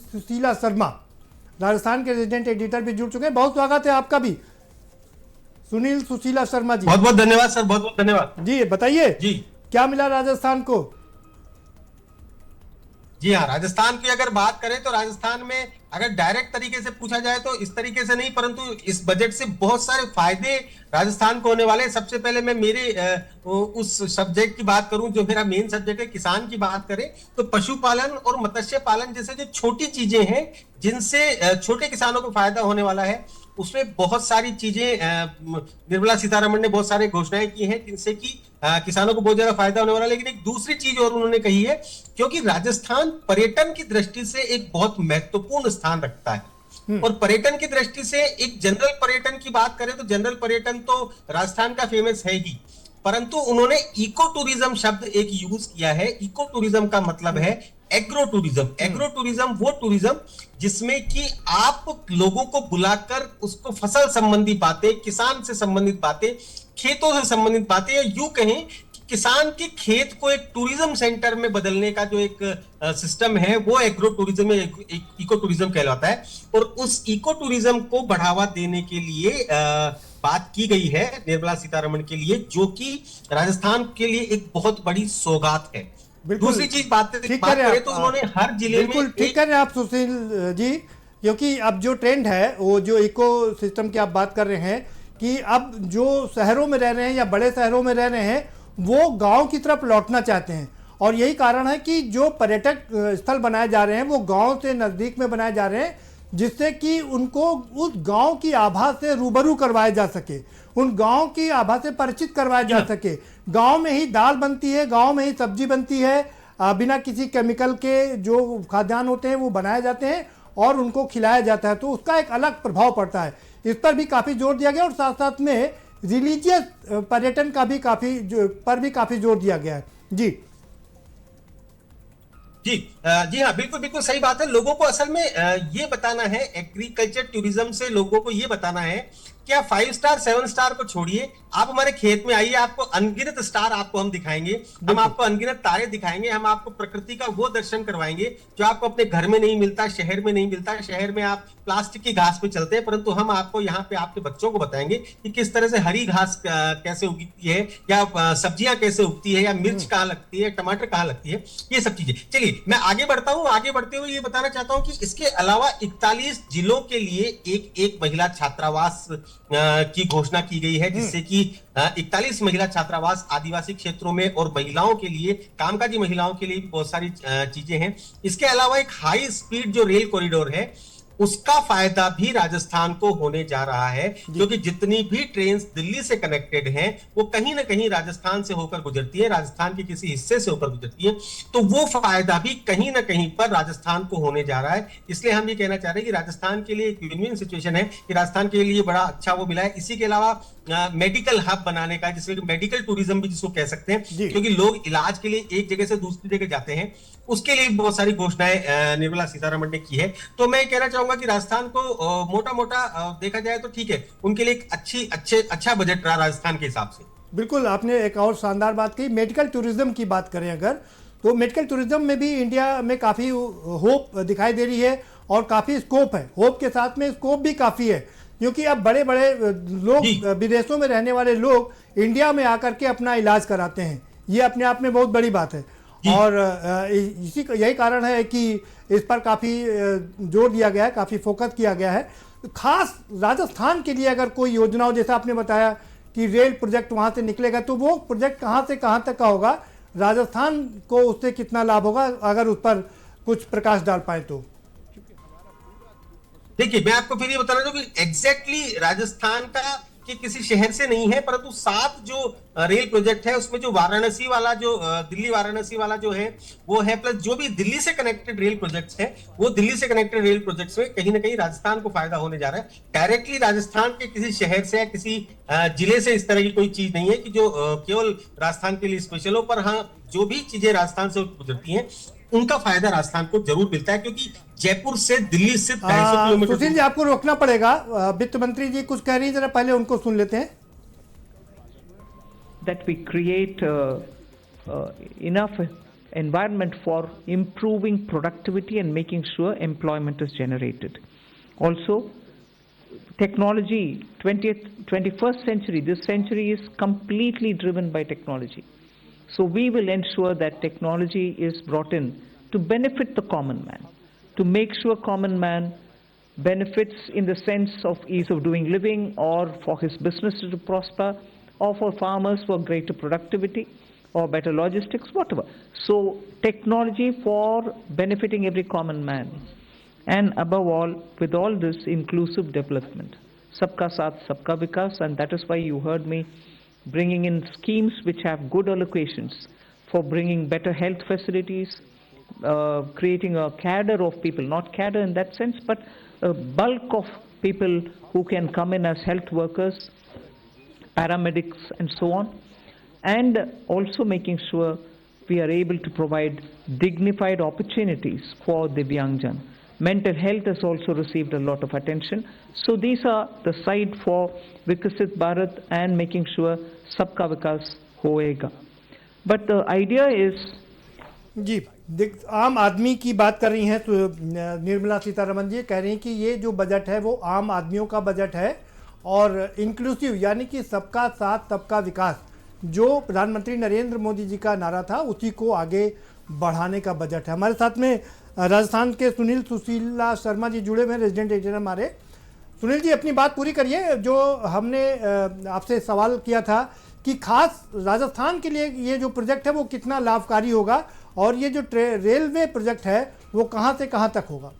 सुशीला शर्मा, राजस्थान के रेजिडेंट एडिटर भी जुड़ चुके हैं। बहुत स्वागत है आपका भी सुशीला शर्मा जी। बहुत बहुत धन्यवाद सर, बहुत बहुत धन्यवाद जी बताइए जी। क्या मिला राजस्थान को? जी हाँ, राजस्थान की अगर बात करें तो राजस्थान में अगर डायरेक्ट तरीके से पूछा जाए तो इस तरीके से नहीं, परंतु इस बजट से बहुत सारे फायदे राजस्थान को होने वाले हैं। सबसे पहले मैं मेरे उस सब्जेक्ट की बात करूं जो मेरा मेन सब्जेक्ट है, किसान की बात करें तो पशुपालन और मत्स्य पालन जैसे जो छोटी चीजें हैं जिनसे छोटे किसानों को फायदा होने वाला है, उसमें बहुत सारी चीजें निर्मला सीतारमण ने बहुत सारी घोषणाएं की हैं जिनसे कि किसानों को बहुत ज्यादा फायदा होने वाला है। लेकिन एक दूसरी चीज और उन्होंने कही है, क्योंकि राजस्थान पर्यटन की दृष्टि से एक बहुत महत्वपूर्ण स्थान रखता है और पर्यटन की दृष्टि से एक जनरल पर्यटन की बात करें तो जनरल पर्यटन तो राजस्थान का फेमस है ही, परंतु उन्होंने इको टूरिज्म शब्द एक यूज किया है। इको टूरिज्म का मतलब है एग्रो टूरिज्म। एग्रो टूरिज्म वो टूरिज्म जिसमें कि आप लोगों को बुलाकर उसको फसल संबंधी बातें, किसान से संबंधित बातें, खेतों से संबंधित बातें, या यूं कहें कि किसान के खेत को एक टूरिज्म सेंटर में बदलने का जो एक सिस्टम है वो एग्रो टूरिज्म में इको टूरिज्म कहलाता है। और उस इको टूरिज्म को बढ़ावा देने के लिए बात की गई है निर्मला सीतारमण के लिए, जो कि राजस्थान के लिए एक बहुत बड़ी सौगात है। दूसरी चीज बात करें तो उन्होंने हर जिले में ठीक कर रहे हैं आप सुशील जी, क्योंकि अब जो ट्रेंड है वो जो इको सिस्टम की आप बात कर रहे हैं कि अब जो शहरों में रह रहे हैं या बड़े शहरों में रह रहे हैं वो गांव की तरफ लौटना चाहते हैं, और यही कारण है कि जो पर्यटक स्थल बनाए जा रहे हैं वो गांव से नज़दीक में बनाए जा रहे हैं, जिससे कि उनको उस गांव की आभा से रूबरू करवाया जा सके, उन गांव की आभा से परिचित करवाया जा सके। गांव में ही दाल बनती है, गांव में ही सब्जी बनती है, बिना किसी केमिकल के जो खाद्यान्न होते हैं वो बनाए जाते हैं और उनको खिलाया जाता है, तो उसका एक अलग प्रभाव पड़ता है। इस पर भी काफ़ी जोर दिया गया और साथ साथ में रिलीजियस पर्यटन का भी काफ़ी जोर दिया गया है। जी जी जी हाँ, बिल्कुल बिल्कुल सही बात है। लोगों को असल में ये बताना है, एग्रीकल्चर टूरिज्म से लोगों को ये बताना है कि आप 5 स्टार 7 स्टार को छोड़िए, आप हमारे खेत में आइए, आपको अनगिनत स्टार आपको हम दिखाएंगे, हम आपको अनगिनत तारे दिखाएंगे, हम आपको प्रकृति का वो दर्शन करवाएंगे जो आपको अपने घर में नहीं मिलता, शहर में नहीं मिलता। शहर में आप प्लास्टिक की घास पे चलते हैं, परंतु हम आपको यहाँ पे आपके बच्चों को बताएंगे कि किस तरह से हरी घास कैसे उगती है, या सब्जियां कैसे उगती है, या मिर्च कहाँ लगती है, टमाटर कहाँ लगती है, ये सब चीजें। चलिए मैं आगे बढ़ता हूँ। आगे बढ़ते हुए ये बताना चाहता हूँ कि इसके अलावा 41 जिलों के लिए एक महिला छात्रावास की घोषणा की गई है, जिससे कि 41 महिला छात्रावास आदिवासी क्षेत्रों में और महिलाओं के लिए, कामकाजी महिलाओं के लिए बहुत सारी चीजें हैं। इसके अलावा एक हाई स्पीड जो रेल कॉरिडोर है उसका फायदा भी राजस्थान को होने जा रहा है, क्योंकि जितनी भी ट्रेन दिल्ली से कनेक्टेड हैं वो कहीं ना कहीं राजस्थान से होकर गुजरती है, राजस्थान के किसी हिस्से से होकर गुजरती है, तो वो फायदा भी कहीं ना कहीं पर राजस्थान को होने जा रहा है। इसलिए हम ये कहना चाह रहे हैं कि राजस्थान के लिए एक विन विन सिचुएशन है, कि राजस्थान के लिए बड़ा अच्छा वो मिला है। इसी के अलावा मेडिकल हब बनाने का, जिसमें मेडिकल टूरिज्म भी जिसको कह सकते हैं, क्योंकि लोग इलाज के लिए एक जगह से दूसरी जगह जाते हैं, उसके लिए बहुत सारी घोषणाएं निर्मला सीतारमण ने की है। तो मैं कहना चाहूंगा कि राजस्थान को मोटा मोटा देखा जाए तो ठीक है, उनके लिए एक अच्छा बजट रहा राजस्थान के हिसाब से। बिल्कुल, आपने एक और शानदार बात की। मेडिकल टूरिज्म की बात करें अगर, तो मेडिकल टूरिज्म में भी इंडिया में काफ़ी होप दिखाई दे रही है और काफ़ी स्कोप है। होप के साथ में स्कोप भी काफ़ी है, क्योंकि अब बड़े बड़े लोग, विदेशों में रहने वाले लोग इंडिया में आकर के अपना इलाज कराते हैं। ये अपने आप में बहुत बड़ी बात है, और यही कारण है कि इस पर काफ़ी जोर दिया गया है, काफ़ी फोकस किया गया है। खास राजस्थान के लिए अगर कोई योजना हो, जैसा आपने बताया कि रेल प्रोजेक्ट वहाँ से निकलेगा, तो वो प्रोजेक्ट कहाँ से कहाँ तक का होगा, राजस्थान को उससे कितना लाभ होगा, अगर उस पर कुछ प्रकाश डाल पाए तो। देखिए मैं आपको फिर ये बताना चाहूँ कि एग्जैक्टली राजस्थान का कि किसी शहर से नहीं है, परंतु 7 जो रेल प्रोजेक्ट है उसमें जो वाराणसी वाला, जो दिल्ली वाराणसी वाला जो है वो है, प्लस जो भी दिल्ली से कनेक्टेड रेल प्रोजेक्ट्स हैं, वो दिल्ली से कनेक्टेड रेल प्रोजेक्ट्स में कहीं ना कहीं राजस्थान को फायदा होने जा रहा है। डायरेक्टली राजस्थान के किसी शहर से या किसी जिले से इस तरह की कोई चीज नहीं है कि जो केवल राजस्थान के लिए स्पेशल हो, पर हाँ जो भी चीजें राजस्थान से गुजरती हैं उनका फायदा राजस्थान को जरूर मिलता है, क्योंकि जयपुर से दिल्ली से 250 किलोमीटर। सुशील जी, आपको रोकना पड़ेगा, वित्त मंत्री जी कुछ कह रही है, जरा पहले उनको सुन लेते हैं। that we create enough environment for improving productivity and making sure employment is generated. Also, technology, 21st century, this century is completely driven by technology. So we will ensure that technology is brought in to benefit the common man, to make sure common man benefits in the sense of ease of doing living, or for his business to prosper, or for farmers for greater productivity or better logistics, whatever. So technology for benefiting every common man. And above all, with all this, inclusive development. Sabka Saath, Sabka Vikas, and that is why you heard me bringing in schemes which have good allocations for bringing better health facilities, creating a cadre of people, not cadre in that sense, but a bulk of people who can come in as health workers, paramedics, and so on, and also making sure we are able to provide dignified opportunities for Divyangjan. Mental health has also received a lot of attention. So these are the side for Vikasit Bharat and making sure Sabka Vikas hoega. But the idea is जी आम आदमी की बात कर रही हैं तो निर्मला सीतारमण जी कह रही हैं कि ये जो बजट है वो आम आदमियों का बजट है और इंक्लूसिव यानी कि सबका साथ सबका विकास जो प्रधानमंत्री नरेंद्र मोदी जी का नारा था उसी को आगे बढ़ाने का बजट है। हमारे साथ में राजस्थान के सुनील सुशीला शर्मा जी जुड़े हुए हैं, रेजिडेंट एडिटर हमारे। सुनील जी अपनी बात पूरी करिए। जो हमने आपसे सवाल किया था कि खास राजस्थान के लिए ये जो प्रोजेक्ट है वो कितना लाभकारी होगा और ये जो रेलवे प्रोजेक्ट है वो कहां से कहां तक होगा।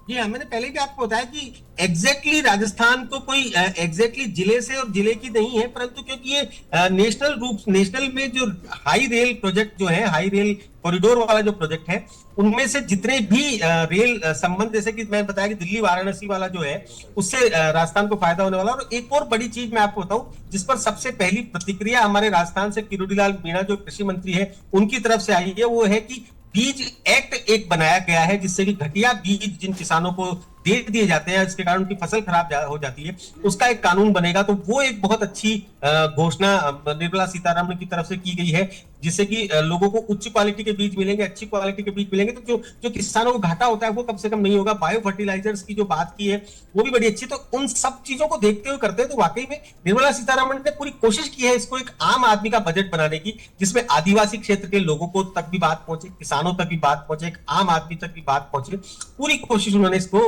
जी हाँ, मैंने पहले भी आपको बताया कि एग्जैक्टली राजस्थान को कोई एग्जैक्टली जिले से और जिले की नहीं है, परंतु क्योंकि ये नेशनल में जो हाई रेल प्रोजेक्ट जो है, हाई रेल कॉरिडोर वाला जो प्रोजेक्ट है, उनमें से जितने भी रेल संबंध, जैसे कि मैंने बताया कि दिल्ली वाराणसी वाला जो है उससे राजस्थान को फायदा होने वाला। और एक और बड़ी चीज मैं आपको बताऊं जिस पर सबसे पहली प्रतिक्रिया हमारे राजस्थान से किरोड़ीलाल मीणा जो कृषि मंत्री है उनकी तरफ से आई है, वो है कि बीज एक्ट एक बनाया गया है जिससे कि घटिया बीज जिन किसानों को दे दिए जाते हैं जिसके कारण उनकी फसल खराब हो जाती है उसका एक कानून बनेगा। तो वो एक बहुत अच्छी घोषणा निर्मला सीतारमण की तरफ से की गई है जिससे कि लोगों को उच्च क्वालिटी के बीज मिलेंगे, अच्छी क्वालिटी के बीज मिलेंगे। तो जो किसानों को घाटा होता है वो कम से कम नहीं होगा। बायो फर्टिलाइजर्स की जो बात की है वो भी बड़ी अच्छी। तो उन सब चीजों को देखते हुए करते हैं तो वाकई में निर्मला सीतारमण ने पूरी कोशिश की है इसको एक आम आदमी का बजट बनाने की, जिसमें आदिवासी क्षेत्र के लोगों को तक भी बात पहुंचे, किसानों तक भी बात पहुंचे, एक आम आदमी तक भी बात पहुंचे। पूरी कोशिश उन्होंने इसको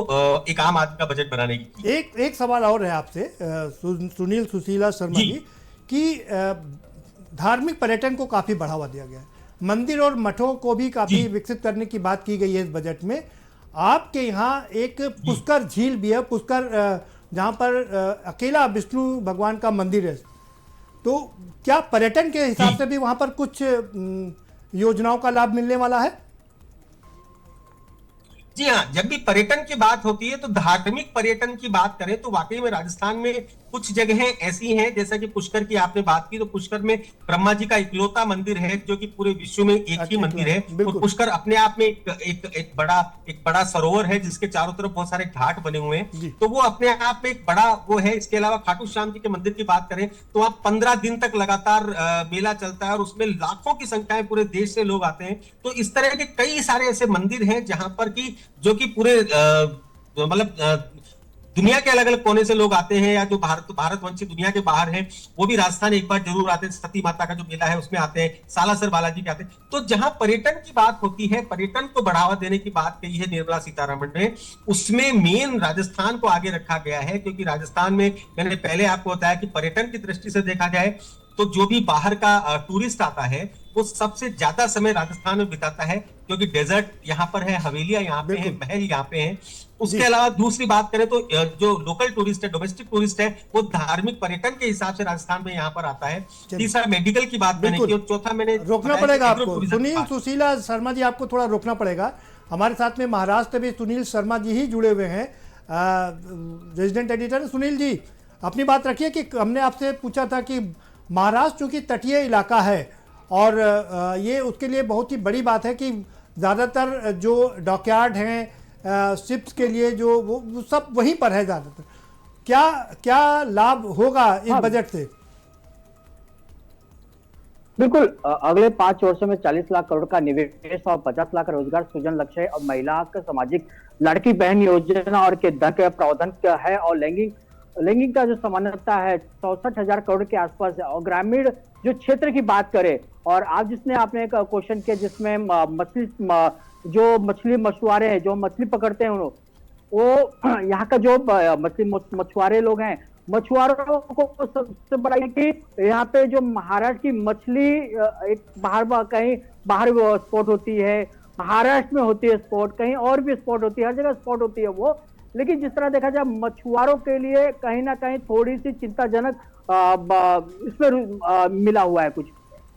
एक आम आदमी का बजट बनाने की। एक सवाल और है आपसे सुनील सुशीला शर्मा जी कि धार्मिक पर्यटन को काफी बढ़ावा दिया गया है, मंदिर और मठों को भी काफी विकसित करने की बात की गई है इस बजट में। आपके यहाँ एक पुष्कर झील भी है, पुष्कर जहाँ पर अकेला विष्णु भगवान का मंदिर है। तो क्या पर्यटन के हिसाब से भी वहाँ पर कुछ योजनाओं का लाभ मिलने वाला है? जी हाँ, जब भी पर्यटन की बात होती है तो धार्मिक पर्यटन की बात करें तो वाकई में राजस्थान में कुछ जगहें ऐसी हैं, जैसा कि पुष्कर की आपने बात की तो पुष्कर में ब्रह्मा जी का इकलौता मंदिर है जो कि पूरे विश्व में एक ही मंदिर है। तो पुष्कर अपने आप में एक बड़ा सरोवर है जिसके चारों तरफ बहुत सारे घाट बने हुए हैं, तो वो अपने आप में एक बड़ा वो है। इसके अलावा खाटू श्याम जी के मंदिर की बात करें तो वहां 15 दिन तक लगातार मेला चलता है और उसमें लाखों की संख्या में पूरे देश से लोग आते हैं। तो इस तरह के कई सारे ऐसे मंदिर हैं जहां पर की जो कि पूरे मतलब दुनिया के अलग अलग कोने से लोग आते हैं, या जो भारतवंशी दुनिया के बाहर हैं वो भी राजस्थान एक बार जरूर आते हैं। सती माता का जो मेला है उसमें आते हैं, सालासर बालाजी के आते हैं। तो जहां पर्यटन की बात होती है, पर्यटन को बढ़ावा देने की बात कही है निर्मला सीतारमण ने, उसमें मेन राजस्थान को आगे रखा गया है। क्योंकि राजस्थान में मैंने पहले आपको बताया कि पर्यटन की दृष्टि से देखा जाए तो जो भी बाहर का टूरिस्ट आता है वो सबसे ज्यादा समय राजस्थान में बिताता है, क्योंकि डेजर्ट यहाँ पर है, हवेलियां यहाँ पे हैं, महल यहाँ पे हैं। उसके अलावा दूसरी बात करें तो जो लोकल टूरिस्ट है, डोमेस्टिक टूरिस्ट है, वो धार्मिक पर्यटन के हिसाब से राजस्थान में यहाँ पर आता है। तीसरा मेडिकल की बात मैंने की और चौथा मैंने रोकना पड़ेगा आपको। सुनील सुशीला शर्मा जी आपको थोड़ा रोकना पड़ेगा। हमारे साथ में महाराष्ट्र में सुनील शर्मा जी ही जुड़े हुए हैं, रेजिडेंट एडिटर। सुनील जी अपनी बात रखिए कि हमने आपसे पूछा था कि महाराष्ट्र चूंकि तटीय इलाका है और ये उसके लिए बहुत ही बड़ी बात है कि ज़्यादातर जो डॉकयार्ड हैं शिप्स के लिए जो वो सब वहीं पर है ज़्यादातर। क्या लाभ होगा इस बजट से? बिल्कुल अगले 5 वर्षों में 40 लाख करोड़ का निवेश और 50 लाख रोजगार सृजन लक्ष्य है और महिला का सामाजिक लड़की बहन योजना और के धन का प्रावधान है और लैंगिक का जो समानता है 64,000 करोड़ के आसपास है। और ग्रामीण जो क्षेत्र की बात करें और आप जिसने आपने एक क्वेश्चन किया जिसमें जो मछली मछुआरे हैं जो मछली पकड़ते हैं वो यहाँ का जो मछुआरे लोग हैं मछुआरों को सबसे बड़ा है कि यहाँ पे जो महाराष्ट्र की मछली एक कहीं बाहर स्पॉट होती है, महाराष्ट्र में होती है स्पॉट, कहीं और भी स्पॉट होती है, हर जगह स्पॉट होती है वो। लेकिन जिस तरह देखा जाए मछुआरों के लिए कहीं ना कहीं थोड़ी सी चिंताजनक इसमें मिला हुआ है कुछ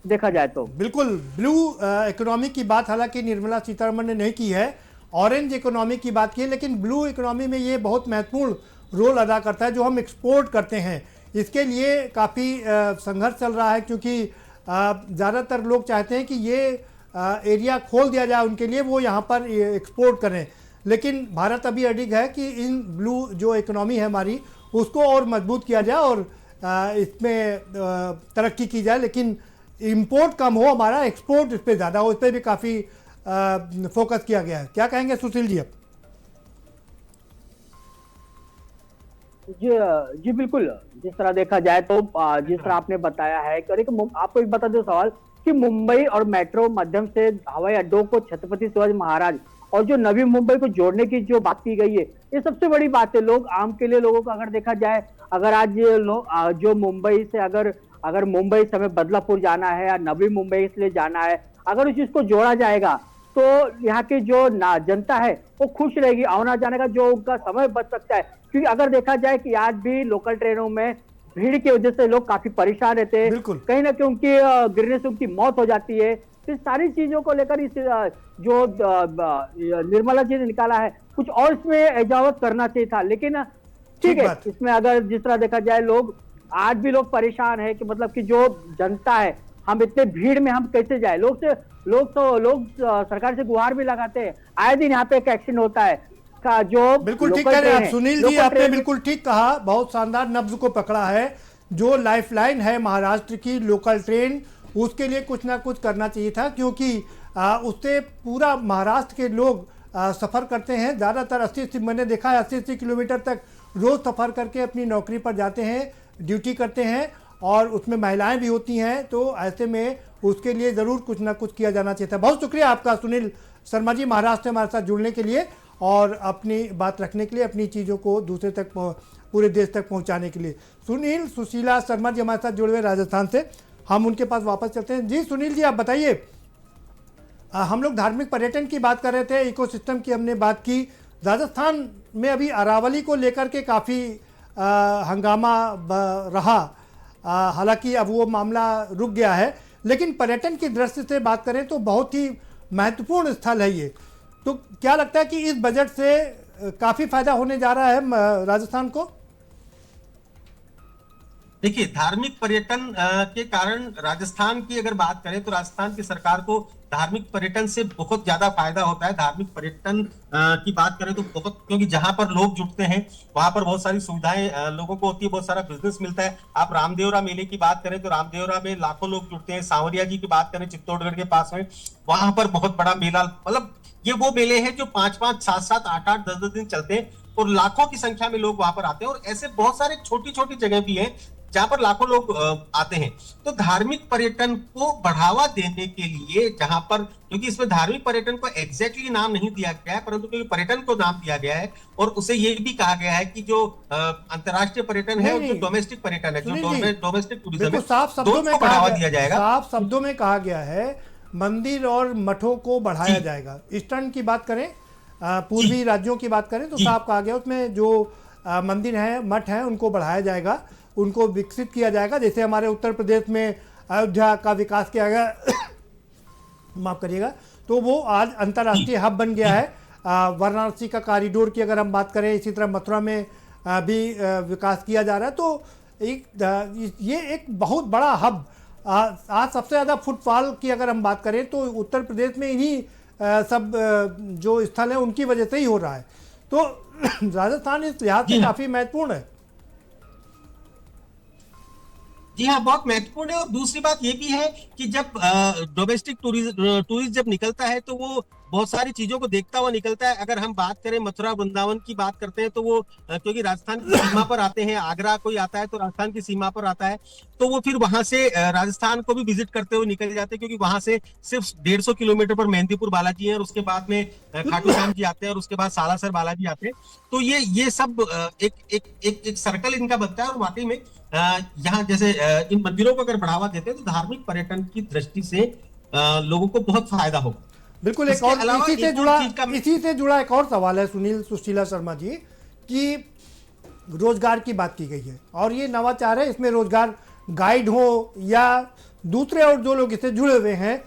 देखा जाए तो। बिल्कुल ब्लू इकोनॉमी की बात हालांकि निर्मला सीतारमण ने नहीं की है, ऑरेंज इकोनॉमी की बात की है, लेकिन ब्लू इकोनॉमी में ये बहुत महत्वपूर्ण रोल अदा करता है जो हम एक्सपोर्ट करते हैं। इसके लिए काफ़ी संघर्ष चल रहा है क्योंकि ज़्यादातर लोग चाहते हैं कि ये एरिया खोल दिया जाए उनके लिए, वो यहाँ पर एक्सपोर्ट करें। लेकिन भारत अभी अडिग है कि इन ब्लू जो इकोनॉमी है हमारी उसको और मजबूत किया जाए और इसमें तरक्की की जाए, लेकिन इंपोर्ट कम हो, हमारा एक्सपोर्ट इस पर ज़्यादा हो। इस पर भी काफ़ी फोकस किया गया है। क्या कहेंगे सुशील जी? अब जी बिल्कुल, जिस तरह देखा जाए तो जिस तरह आपने बताया है कि आपको एक बता दो सवाल कि मुंबई और मेट्रो माध्यम से हवाई अड्डों को छत्रपति शिवाजी महाराज और जो नवी मुंबई को जोड़ने की जो बात की गई है ये सबसे बड़ी बात है। लोग आम के लिए लोगों को अगर देखा जाए, अगर आज जो मुंबई से अगर मुंबई से हमें बदलापुर जाना है या नवी मुंबई के लिए जाना है, अगर उस चीज को जोड़ा जाएगा तो यहाँ की जो जनता है वो खुश रहेगी, आना जाने का जो उनका समय बच सकता है। क्योंकि अगर देखा जाए कि आज भी लोकल ट्रेनों में भीड़ की वजह से लोग काफी परेशान रहते हैं, कहीं ना कहीं उनकी गिरने से उनकी मौत हो जाती है। इस सारी चीजों को लेकर इस जो निर्मला जी ने निकाला है कुछ और इसमें एजावत करना चाहिए था, लेकिन ठीक है इसमें अगर जिस तरह देखा जाए लोग आज भी लोग परेशान है कि मतलब कि जो जनता है हम इतने भीड़ में हम कैसे जाए। लोग सरकार से गुहार भी लगाते हैं, आए दिन यहाँ पे एक एक्शन होता है का जो बिल्कुल ठीक कह रहे हैं आप सुनील जी, आपने बिल्कुल ठीक कहा, बहुत शानदार नब्ज को पकड़ा है। जो लाइफलाइन है महाराष्ट्र की लोकल ट्रेन, उसके लिए कुछ ना कुछ करना चाहिए था क्योंकि उससे पूरा महाराष्ट्र के लोग सफ़र करते हैं। ज़्यादातर 80 मैंने देखा है 80 किलोमीटर तक रोज़ सफ़र करके अपनी नौकरी पर जाते हैं, ड्यूटी करते हैं और उसमें महिलाएं भी होती हैं। तो ऐसे में उसके लिए ज़रूर कुछ ना कुछ किया जाना चाहिए था। बहुत शुक्रिया आपका सुनील शर्मा जी, महाराष्ट्र से हमारे साथ जुड़ने के लिए और अपनी बात रखने के लिए, अपनी चीज़ों को दूसरे तक पूरे देश तक पहुंचाने के लिए। सुशीला शर्मा जी हमारे साथ जुड़े हुए राजस्थान से, हम उनके पास वापस चलते हैं। जी सुनील जी, आप बताइए, हम लोग धार्मिक पर्यटन की बात कर रहे थे, इकोसिस्टम की हमने बात की। राजस्थान में अभी अरावली को लेकर के काफ़ी हंगामा रहा, हालांकि अब वो मामला रुक गया है, लेकिन पर्यटन की दृष्टि से बात करें तो बहुत ही महत्वपूर्ण स्थल है ये। तो क्या लगता है कि इस बजट से काफ़ी फायदा होने जा रहा है राजस्थान को? देखिए, धार्मिक पर्यटन के कारण राजस्थान की अगर बात करें तो राजस्थान की सरकार को धार्मिक पर्यटन से बहुत ज्यादा फायदा होता है। धार्मिक पर्यटन की बात करें तो बहुत, क्योंकि जहां पर लोग जुटते हैं वहां पर बहुत सारी सुविधाएं लोगों को होती है, बहुत सारा बिजनेस मिलता है। आप रामदेवरा मेले की बात करें तो रामदेवरा में लाखों लोग जुटते हैं। सांवरिया जी की बात करें चित्तौड़गढ़ के पास में, वहां पर बहुत बड़ा मेला, मतलब ये वो मेले हैं जो 5-5, 7-7, 8-8, 10-10 दिन चलते हैं और लाखों की संख्या में लोग वहां पर आते हैं। और ऐसे बहुत सारे छोटी छोटी जगह भी हैं जहां पर लाखों लोग आते हैं। तो धार्मिक पर्यटन को बढ़ावा देने के लिए, जहां पर, क्योंकि इसमें धार्मिक पर्यटन को एग्जैक्टली नाम नहीं दिया गया है, परंतु क्योंकि पर्यटन को नाम दिया गया है और उसे ये भी कहा गया है कि जो अंतर्राष्ट्रीय पर्यटन है और जो डोमेस्टिक पर्यटन है, जो डोमेस्टिक टूरिज्म है, साफ शब्दों में बढ़ावा दिया जाएगा। साफ शब्दों में कहा गया है मंदिर और मठों को बढ़ाया जाएगा। ईस्टर्न की बात करें, पूर्वी राज्यों की बात करें तो साफ कहा गया उसमें जो मंदिर हैं, मठ हैं, उनको बढ़ाया जाएगा, उनको विकसित किया जाएगा। जैसे हमारे उत्तर प्रदेश में अयोध्या का विकास किया गया माफ करिएगा, तो वो आज अंतर्राष्ट्रीय हब बन गया है। वाराणसी का कॉरिडोर की अगर हम बात करें, इसी तरह मथुरा में भी विकास किया जा रहा है। तो ये एक बहुत बड़ा हब, आज सबसे ज़्यादा फुटफॉल की अगर हम बात करें तो उत्तर प्रदेश में इन्हीं सब जो स्थल हैं उनकी वजह से ही हो रहा है। तो राजस्थान इस लिहाज से काफ़ी महत्वपूर्ण है। जी हाँ, बहुत महत्वपूर्ण है। और दूसरी बात ये भी है कि जब डोमेस्टिक टूरिस्ट जब निकलता है तो वो बहुत सारी चीजों को देखता हुआ निकलता है। अगर हम बात करें मथुरा वृंदावन की बात करते हैं तो वो क्योंकि राजस्थान की सीमा पर आते हैं, आगरा कोई आता है तो राजस्थान की सीमा पर आता है, तो वो फिर वहां से राजस्थान को भी विजिट करते हुए निकल जाते हैं, क्योंकि वहां से सिर्फ 150 किलोमीटर पर मेहंदीपुर बालाजी है, और उसके बाद में खाटू श्याम जी आते हैं, और उसके बाद सालासर बालाजी आते हैं। तो ये सब एक एक एक एक सर्कल इनका बनता है। और वाकई में यहाँ जैसे इन मंदिरों को अगर बढ़ावा देते हैं तो धार्मिक पर्यटन की दृष्टि से लोगों को बहुत फायदा होगा। बिल्कुल। एक और इसी से जुड़ा एक और सवाल है सुनील सुशीला शर्मा जी, कि रोजगार की बात की गई है और ये नवाचार है, इसमें रोजगार गाइड हो या दूसरे और जो लोग इससे जुड़े हुए हैं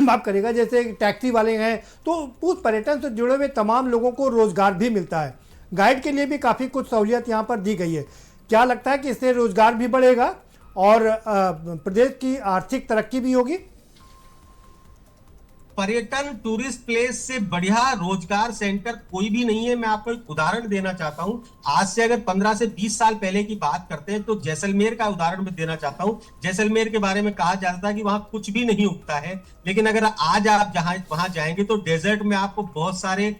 माफ करिएगा, जैसे टैक्सी वाले हैं, तो उस पर्यटन से जुड़े हुए तमाम लोगों को रोजगार भी मिलता है। गाइड के लिए भी काफ़ी कुछ सहूलियत यहाँ पर दी गई है। क्या लगता है कि इससे रोजगार भी बढ़ेगा और प्रदेश की आर्थिक तरक्की भी होगी? पर्यटन टूरिस्ट प्लेस से बढ़िया रोजगार सेंटर कोई भी नहीं है। मैं आपको एक उदाहरण देना चाहता हूं। आज से अगर 15 से 20 साल पहले की बात करते हैं तो जैसलमेर का उदाहरण मैं देना चाहता हूं। जैसलमेर के बारे में कहा जाता है कि वहां कुछ भी नहीं उगता है, लेकिन अगर आज आप वहां जाएंगे तो डेजर्ट में आपको बहुत सारे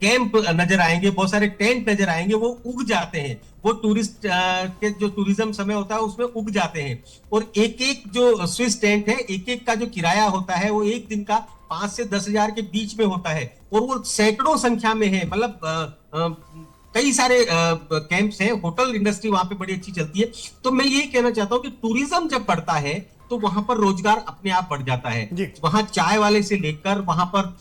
कैंप नजर आएंगे, बहुत सारे टेंट नजर आएंगे, वो उग जाते हैं। वो टूरिस्ट के जो टूरिज्म समय होता है उसमें उग जाते हैं। और एक एक जो स्विस टेंट है, एक एक का जो किराया होता है वो एक दिन का 5 से 10 हजार के बीच में होता है, और वो सैकड़ों संख्या में है। मतलब कई सारे कैंप्स हैं, होटल इंडस्ट्री वहां पे बड़ी अच्छी चलती है। तो मैं यही कहना चाहता हूँ कि टूरिज्म जब बढ़ता है तो वहां पर रोजगार अपने आप बढ़ जाता है। वहां चाय वाले से लेकर वहां पर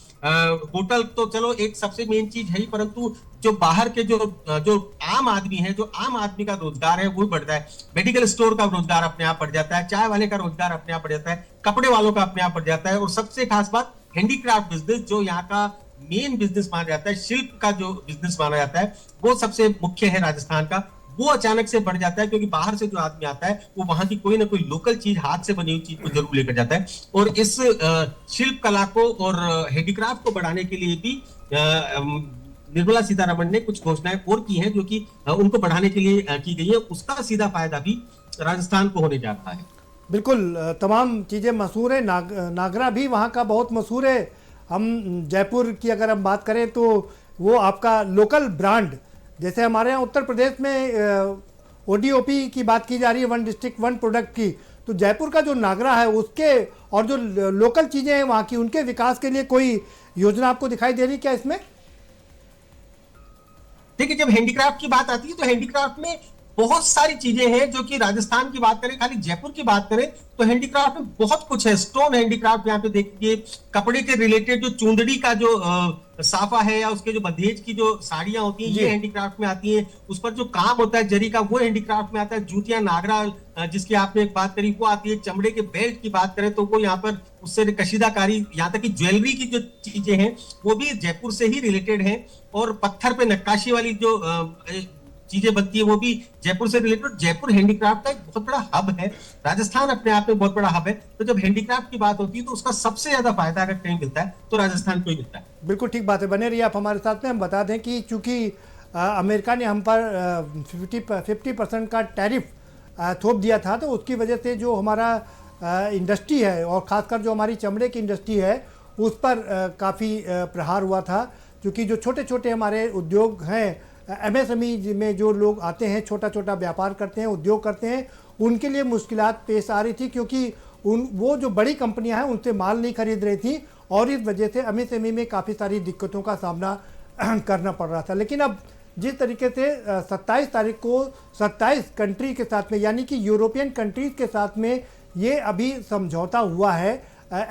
होटल तो चलो एक सबसे मेन चीज है ही, परंतु जो बाहर के जो आम आदमी है, जो आम आदमी का रोजगार है वो बढ़ता है। मेडिकल स्टोर का रोजगार अपने आप बढ़ जाता है, चाय वाले का रोजगार अपने आप बढ़ जाता है, कपड़े वालों का अपने आप बढ़ जाता है। और सबसे खास बात हैंडीक्राफ्ट बिजनेस, जो यहाँ का मेन बिजनेस माना जाता है, शिल्प का जो बिजनेस माना जाता है, वो सबसे मुख्य है राजस्थान का, वो अचानक से बढ़ जाता है। क्योंकि बाहर से जो आदमी आता है वो वहां की कोई ना कोई लोकल चीज, हाथ से बनी हुई चीज को जरूर लेकर जाता है। और इस शिल्प कला को और हैंडीक्राफ्ट को बढ़ाने के लिए भी निर्मला सीतारमण ने कुछ घोषणाएं और की हैं, जो कि उनको बढ़ाने के लिए की गई है। उसका सीधा फायदा भी राजस्थान को होने जा रहा है। बिल्कुल, तमाम चीज़ें मशहूर है। नागरा भी वहाँ का बहुत मशहूर है। हम जयपुर की अगर हम बात करें तो वो आपका लोकल ब्रांड, जैसे हमारे यहाँ उत्तर प्रदेश में ODOP की बात की जा रही है, 1 डिस्ट्रिक्ट 1 प्रोडक्ट की, तो जयपुर का जो नागरा है उसके और जो लोकल चीज़ें हैं वहाँ की, उनके विकास के लिए कोई योजना आपको दिखाई दे रही क्या इसमें? देखिए, जब हैंडीक्राफ्ट की बात आती है तो हैंडीक्राफ्ट में बहुत सारी चीजें हैं। जो कि राजस्थान की बात करें, खाली जयपुर की बात करें तो हैंडीक्राफ्ट में बहुत कुछ है। स्टोन हैंडीक्राफ्ट यहाँ पे देखिए, कपड़े के रिलेटेड जो चुंदड़ी का जो साफा है या उसके जो बंधेज की जो साड़ियां होती हैं, ये हैंडीक्राफ्ट में आती हैं। उस पर जो काम होता है जरी का, वो हैंडीक्राफ्ट में आता है। जूतियां नागरा जिसकी आपने एक बात करी, वो आती है। चमड़े के बेल्ट की बात करें तो वो यहाँ पर उससे कशीदाकारी, यहाँ तक कि ज्वेलरी की जो चीजें हैं वो भी जयपुर से ही रिलेटेड है। और पत्थर पे नक्काशी वाली जो चीजें बनती है वो भी जयपुर से रिलेटेड। जयपुर हैंडीक्राफ्ट का एक बहुत बड़ा हब है। राजस्थान अपने आप में बहुत बड़ा हब है। तो जब हैंडीक्राफ्ट की बात होती है तो उसका सबसे ज्यादा फायदा अगर कहीं मिलता है तो राजस्थान को ही मिलता है। बिल्कुल ठीक बात है। बने रहिए आप हमारे साथ में। हम बता दें कि चूंकि अमेरिका ने हम पर 50% का टैरिफ थोप दिया था, तो उसकी वजह से जो हमारा इंडस्ट्री है और ख़ासकर जो हमारी चमड़े की इंडस्ट्री है उस पर काफ़ी प्रहार हुआ था। क्योंकि जो छोटे छोटे हमारे उद्योग हैं, MSME में जो लोग आते हैं, छोटा छोटा व्यापार करते हैं, उद्योग करते हैं, उनके लिए मुश्किलात पेश आ रही थी। क्योंकि वो जो बड़ी कंपनियां हैं उनसे माल नहीं खरीद रही थी और इस वजह से MSME में काफ़ी सारी दिक्कतों का सामना करना पड़ रहा था। लेकिन अब जिस तरीके से 27 तारीख को 27 कंट्री के साथ में, यानी कि यूरोपियन कंट्रीज़ के साथ में ये अभी समझौता हुआ है,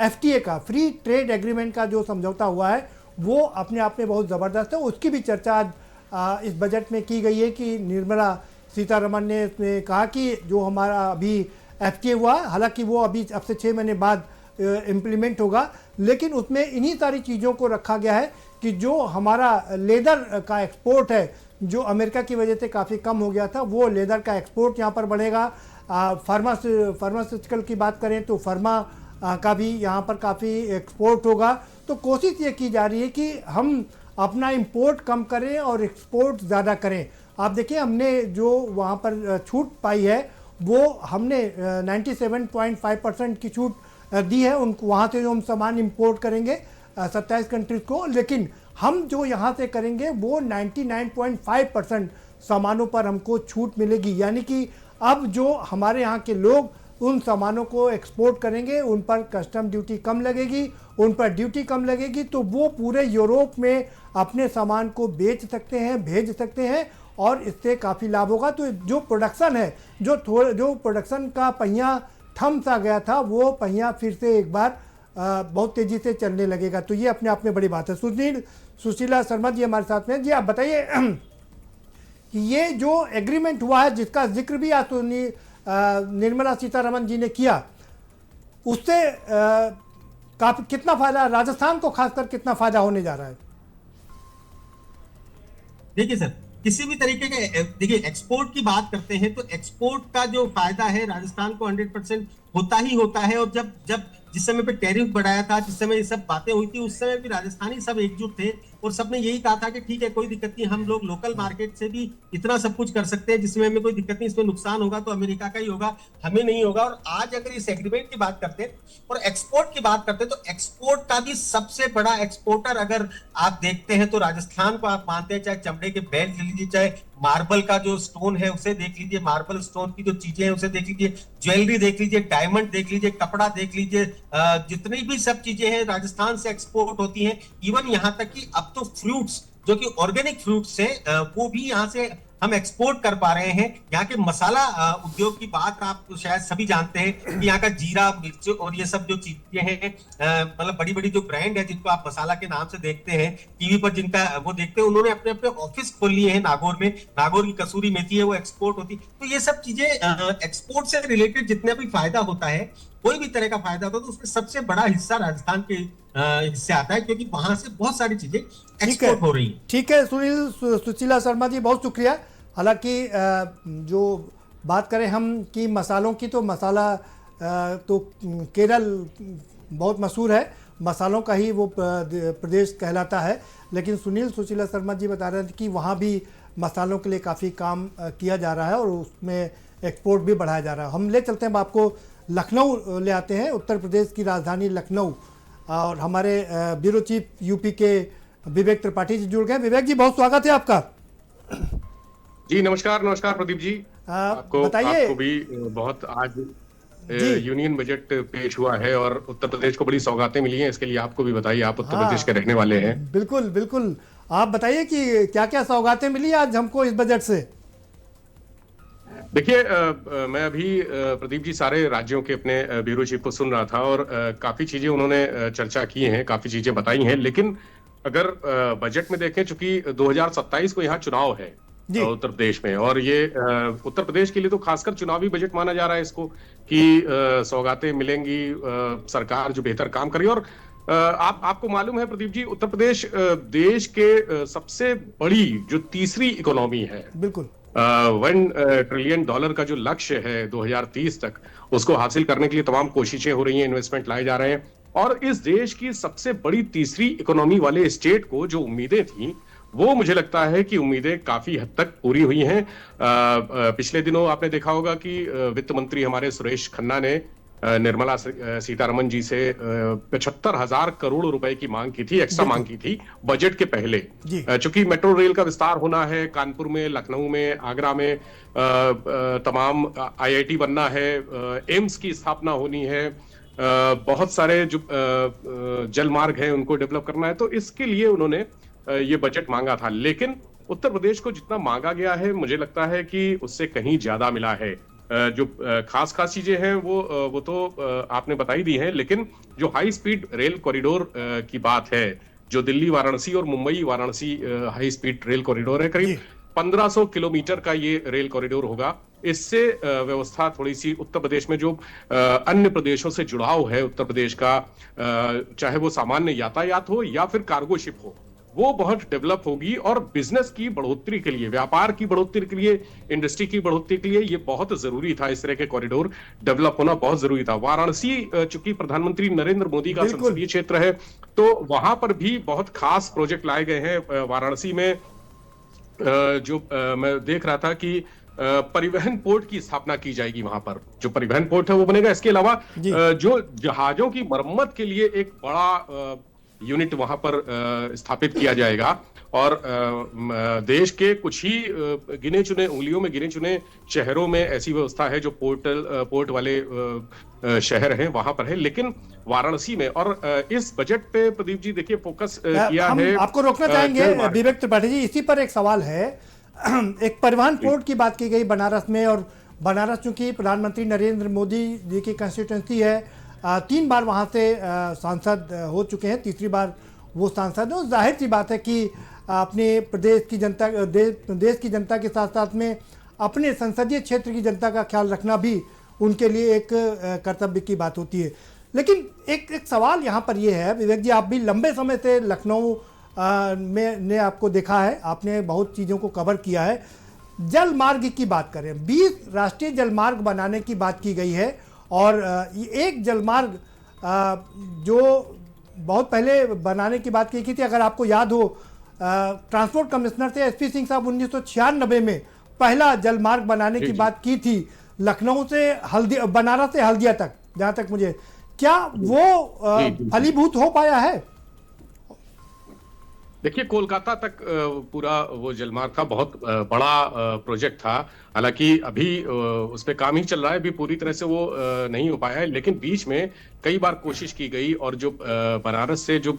FTA का, फ्री ट्रेड एग्रीमेंट का जो समझौता हुआ है, वो अपने आप में बहुत ज़बरदस्त है। उसकी भी चर्चा आज इस बजट में की गई है कि निर्मला सीतारमण ने इसमें कहा कि जो हमारा अभी FTA हुआ, हालांकि वो अभी अब से 6 महीने बाद इम्प्लीमेंट होगा, लेकिन उसमें इन्हीं सारी चीज़ों को रखा गया है कि जो हमारा लेदर का एक्सपोर्ट है, जो अमेरिका की वजह से काफ़ी कम हो गया था, वो लेदर का एक्सपोर्ट यहाँ पर बढ़ेगा। फार्मास्यूटिकल की बात करें तो फार्मा का भी यहाँ पर काफ़ी एक्सपोर्ट होगा। तो कोशिश ये की जा रही है कि हम अपना इंपोर्ट कम करें और एक्सपोर्ट ज़्यादा करें। आप देखिए, हमने जो वहाँ पर छूट पाई है वो हमने 97.5% की छूट दी है उनको, वहाँ से जो हम सामान इंपोर्ट करेंगे 27 कंट्रीज को, लेकिन हम जो यहाँ से करेंगे वो 99.5% सामानों पर हमको छूट मिलेगी। यानी कि अब जो हमारे यहाँ के लोग उन सामानों को एक्सपोर्ट करेंगे उन पर कस्टम ड्यूटी कम लगेगी, उन पर ड्यूटी कम लगेगी, तो वो पूरे यूरोप में अपने सामान को बेच सकते हैं, भेज सकते हैं और इससे काफ़ी लाभ होगा। तो जो प्रोडक्शन है, जो प्रोडक्शन का पहिया थम सा गया था, वो पहिया फिर से एक बार बहुत तेज़ी से चलने लगेगा। तो ये अपने आप में बड़ी बात है। सुशीला शर्मा जी हमारे साथ में। जी आप बताइए कि ये जो एग्रीमेंट हुआ है जिसका जिक्र भी आज निर्मला सीतारमण जी ने किया, उससे काफी कितना फायदा राजस्थान को खासकर कितना फायदा होने जा रहा है? देखिए सर, किसी भी तरीके के, देखिए एक्सपोर्ट की बात करते हैं तो एक्सपोर्ट का जो फायदा है राजस्थान को 100% होता ही होता है। और जब जिस समय पे टैरिफ बढ़ाया था, जिस समय ये सब बातें हुई थी, उस समय भी राजस्थानी सब एकजुट थे और सबने यही कहा था कि ठीक है कोई दिक्कत नहीं, हम लोग लोकल मार्केट से भी इतना सब कुछ कर सकते हैं जिसमें हमें कोई दिक्कत नहीं, इसमें नुकसान होगा तो अमेरिका का ही होगा, हमें नहीं होगा। और आज अगर इस एग्रीमेंट की बात करते हैं और एक्सपोर्ट की बात करते हैं तो एक्सपोर्ट का भी सबसे बड़ा एक्सपोर्टर अगर आप देखते हैं तो राजस्थान को आप मानते हैं। चाहे चमड़े के बैग ले लीजिए, चाहे मार्बल का जो स्टोन है उसे देख लीजिए, मार्बल स्टोन की जो चीजें हैं उसे देख लीजिए, ज्वेलरी देख लीजिए, डायमंड देख लीजिए, कपड़ा देख लीजिए, जितनी भी सब चीजें हैं राजस्थान से एक्सपोर्ट होती हैं। इवन यहाँ तक कि अब तो फ्रूट्स जो कि ऑर्गेनिक फ्रूट्स हैं वो भी यहाँ से हम एक्सपोर्ट कर पा रहे हैं। यहाँ के मसाला उद्योग की बात आप तो शायद सभी जानते हैं कि यहाँ का जीरा, मिर्च और ये सब जो चीजें हैं, मतलब बड़ी बड़ी जो ब्रांड है जिनको आप मसाला के नाम से देखते हैं टीवी पर, जिनका वो देखते हैं, उन्होंने अपने अपने ऑफिस खोल लिए हैं नागौर में। नागौर की कसूरी मेथी है वो एक्सपोर्ट होती। तो ये सब चीजें एक्सपोर्ट से रिलेटेड जितना भी फायदा होता है, कोई भी तरह का फायदा होता है, तो उसमें सबसे बड़ा हिस्सा राजस्थान के हिस्से आता है क्योंकि वहां से बहुत सारी चीजें एक्सपोर्ट हो रही है। ठीक है सुशीला शर्मा जी, बहुत शुक्रिया। हालांकि जो बात करें हम कि मसालों की, तो मसाला तो केरल बहुत मशहूर है, मसालों का ही वो प्रदेश कहलाता है, लेकिन सुशीला शर्मा जी बता रहे थे कि वहाँ भी मसालों के लिए काफ़ी काम किया जा रहा है और उसमें एक्सपोर्ट भी बढ़ाया जा रहा है। हम ले चलते हैं, अब आपको लखनऊ ले आते हैं, उत्तर प्रदेश की राजधानी लखनऊ, और हमारे ब्यूरो चीफ यूपी के विवेक त्रिपाठी जी जुड़ गए। विवेक जी, बहुत स्वागत है आपका। जी नमस्कार प्रदीप जी। आपको भी बहुत आज यूनियन बजट पेश हुआ है और उत्तर प्रदेश को बड़ी सौगातें मिली हैं, इसके लिए आपको भी बताइए, आप उत्तर प्रदेश के रहने वाले हैं। बिल्कुल बिल्कुल, आप बताइए कि क्या क्या सौगातें मिली आज हमको इस बजट से। देखिए, मैं अभी प्रदीप जी सारे राज्यों के अपने ब्यूरो चीफ को सुन रहा था और काफी चीजें उन्होंने चर्चा की हैं, काफी चीजें बताई हैं, लेकिन अगर बजट में देखें, चूंकि 2027 को यहाँ चुनाव है उत्तर प्रदेश में, और ये उत्तर प्रदेश के लिए तो खासकर चुनावी बजट माना जा रहा है इसको, कि सौगातें मिलेंगी, सरकार जो बेहतर काम करेगी। और आपको मालूम है प्रदीप जी, उत्तर प्रदेश देश के सबसे बड़ी जो तीसरी इकोनॉमी है, बिल्कुल $1 ट्रिलियन का जो लक्ष्य है 2030 तक, उसको हासिल करने के लिए तमाम कोशिशें हो रही हैं, इन्वेस्टमेंट लाए जा रहे हैं। और इस देश की सबसे बड़ी तीसरी इकोनॉमी वाले स्टेट को जो उम्मीदें थी, वो मुझे लगता है कि उम्मीदें काफी हद तक पूरी हुई हैं। पिछले दिनों आपने देखा होगा कि वित्त मंत्री हमारे सुरेश खन्ना ने निर्मला सीतारमण जी से 75,000 करोड़ रुपए की मांग की थी, एक्स्ट्रा मांग की थी बजट के पहले। चूंकि मेट्रो रेल का विस्तार होना है, कानपुर में, लखनऊ में, आगरा में तमाम IIT बनना है, एम्स की स्थापना होनी है, बहुत सारे जो जल मार्ग हैं उनको डेवलप करना है, तो इसके लिए उन्होंने ये बजट मांगा था। लेकिन उत्तर प्रदेश को जितना मांगा गया है, मुझे लगता है कि उससे कहीं ज्यादा मिला है। जो खास चीजें हैं वो तो आपने बताई दी हैं, लेकिन जो हाई स्पीड रेल कॉरिडोर की बात है, जो दिल्ली वाराणसी और Mumbai Varanasi high speed rail corridor है, करीब 1500 किलोमीटर का ये रेल कॉरिडोर होगा। इससे व्यवस्था थोड़ी सी उत्तर प्रदेश में जो अन्य प्रदेशों से जुड़ाव है उत्तर प्रदेश का, चाहे वो सामान्य यातायात हो या फिर कार्गो शिप हो, वो बहुत डेवलप होगी। और बिजनेस की बढ़ोतरी के लिए, व्यापार की बढ़ोतरी के लिए, इंडस्ट्री की बढ़ोतरी के लिए ये बहुत जरूरी था, इस तरह के कॉरिडोर डेवलप होना बहुत जरूरी था। वाराणसी चूंकि प्रधानमंत्री नरेंद्र मोदी का संसदीय क्षेत्र है, तो वहां पर भी बहुत खास प्रोजेक्ट लाए गए हैं। वाराणसी में जो मैं देख रहा था कि परिवहन पोर्ट की स्थापना की जाएगी वहां पर। जो परिवहन पोर्ट है वो बनेगा। इसके अलावा जो जहाजों की मरम्मत के लिए एक बड़ा यूनिट वहां पर स्थापित किया जाएगा और देश के कुछ ही गिने चुने उंगलियों में गिने चुने शहरों में ऐसी व्यवस्था है जो पोर्ट वाले शहर हैं वहां पर है। लेकिन वाराणसी में और इस बजट पे प्रदीप जी देखिए फोकस किया हम है। आपको रोकना चाहेंगे विवेक त्रिपाठी जी, इसी पर एक सवाल है। एक परिवहन पोर्ट की बात की गई बनारस में, और बनारस चूंकि प्रधानमंत्री नरेंद्र मोदी जी की कंस्टिट्यूंसी है, 3 बार वहाँ से सांसद हो चुके हैं, तीसरी बार वो सांसद है। जाहिर सी बात है कि अपने प्रदेश की जनता देश की जनता के साथ साथ में अपने संसदीय क्षेत्र की जनता का ख्याल रखना भी उनके लिए एक कर्तव्य की बात होती है। लेकिन एक सवाल यहाँ पर ये है विवेक जी, आप भी लंबे समय से लखनऊ ने आपको देखा है, आपने बहुत चीज़ों को कवर किया है। जल मार्ग की बात करें, 20 राष्ट्रीय जल मार्ग बनाने की बात की गई है, और एक जल मार्ग जो बहुत पहले बनाने की बात की थी, अगर आपको याद हो, ट्रांसपोर्ट कमिश्नर थे एसपी सिंह साहब, 1996 में पहला जल मार्ग बनाने की बात की थी, लखनऊ से बनारस से हल्दिया तक, जहां तक मुझे, क्या वो फलीभूत हो पाया है? देखिए कोलकाता तक पूरा वो जलमार्ग था, बहुत बड़ा प्रोजेक्ट था। हालांकि अभी उस पर काम ही चल रहा है, अभी पूरी तरह से वो नहीं हो पाया है। लेकिन बीच में कई बार कोशिश की गई और जो बनारस से जो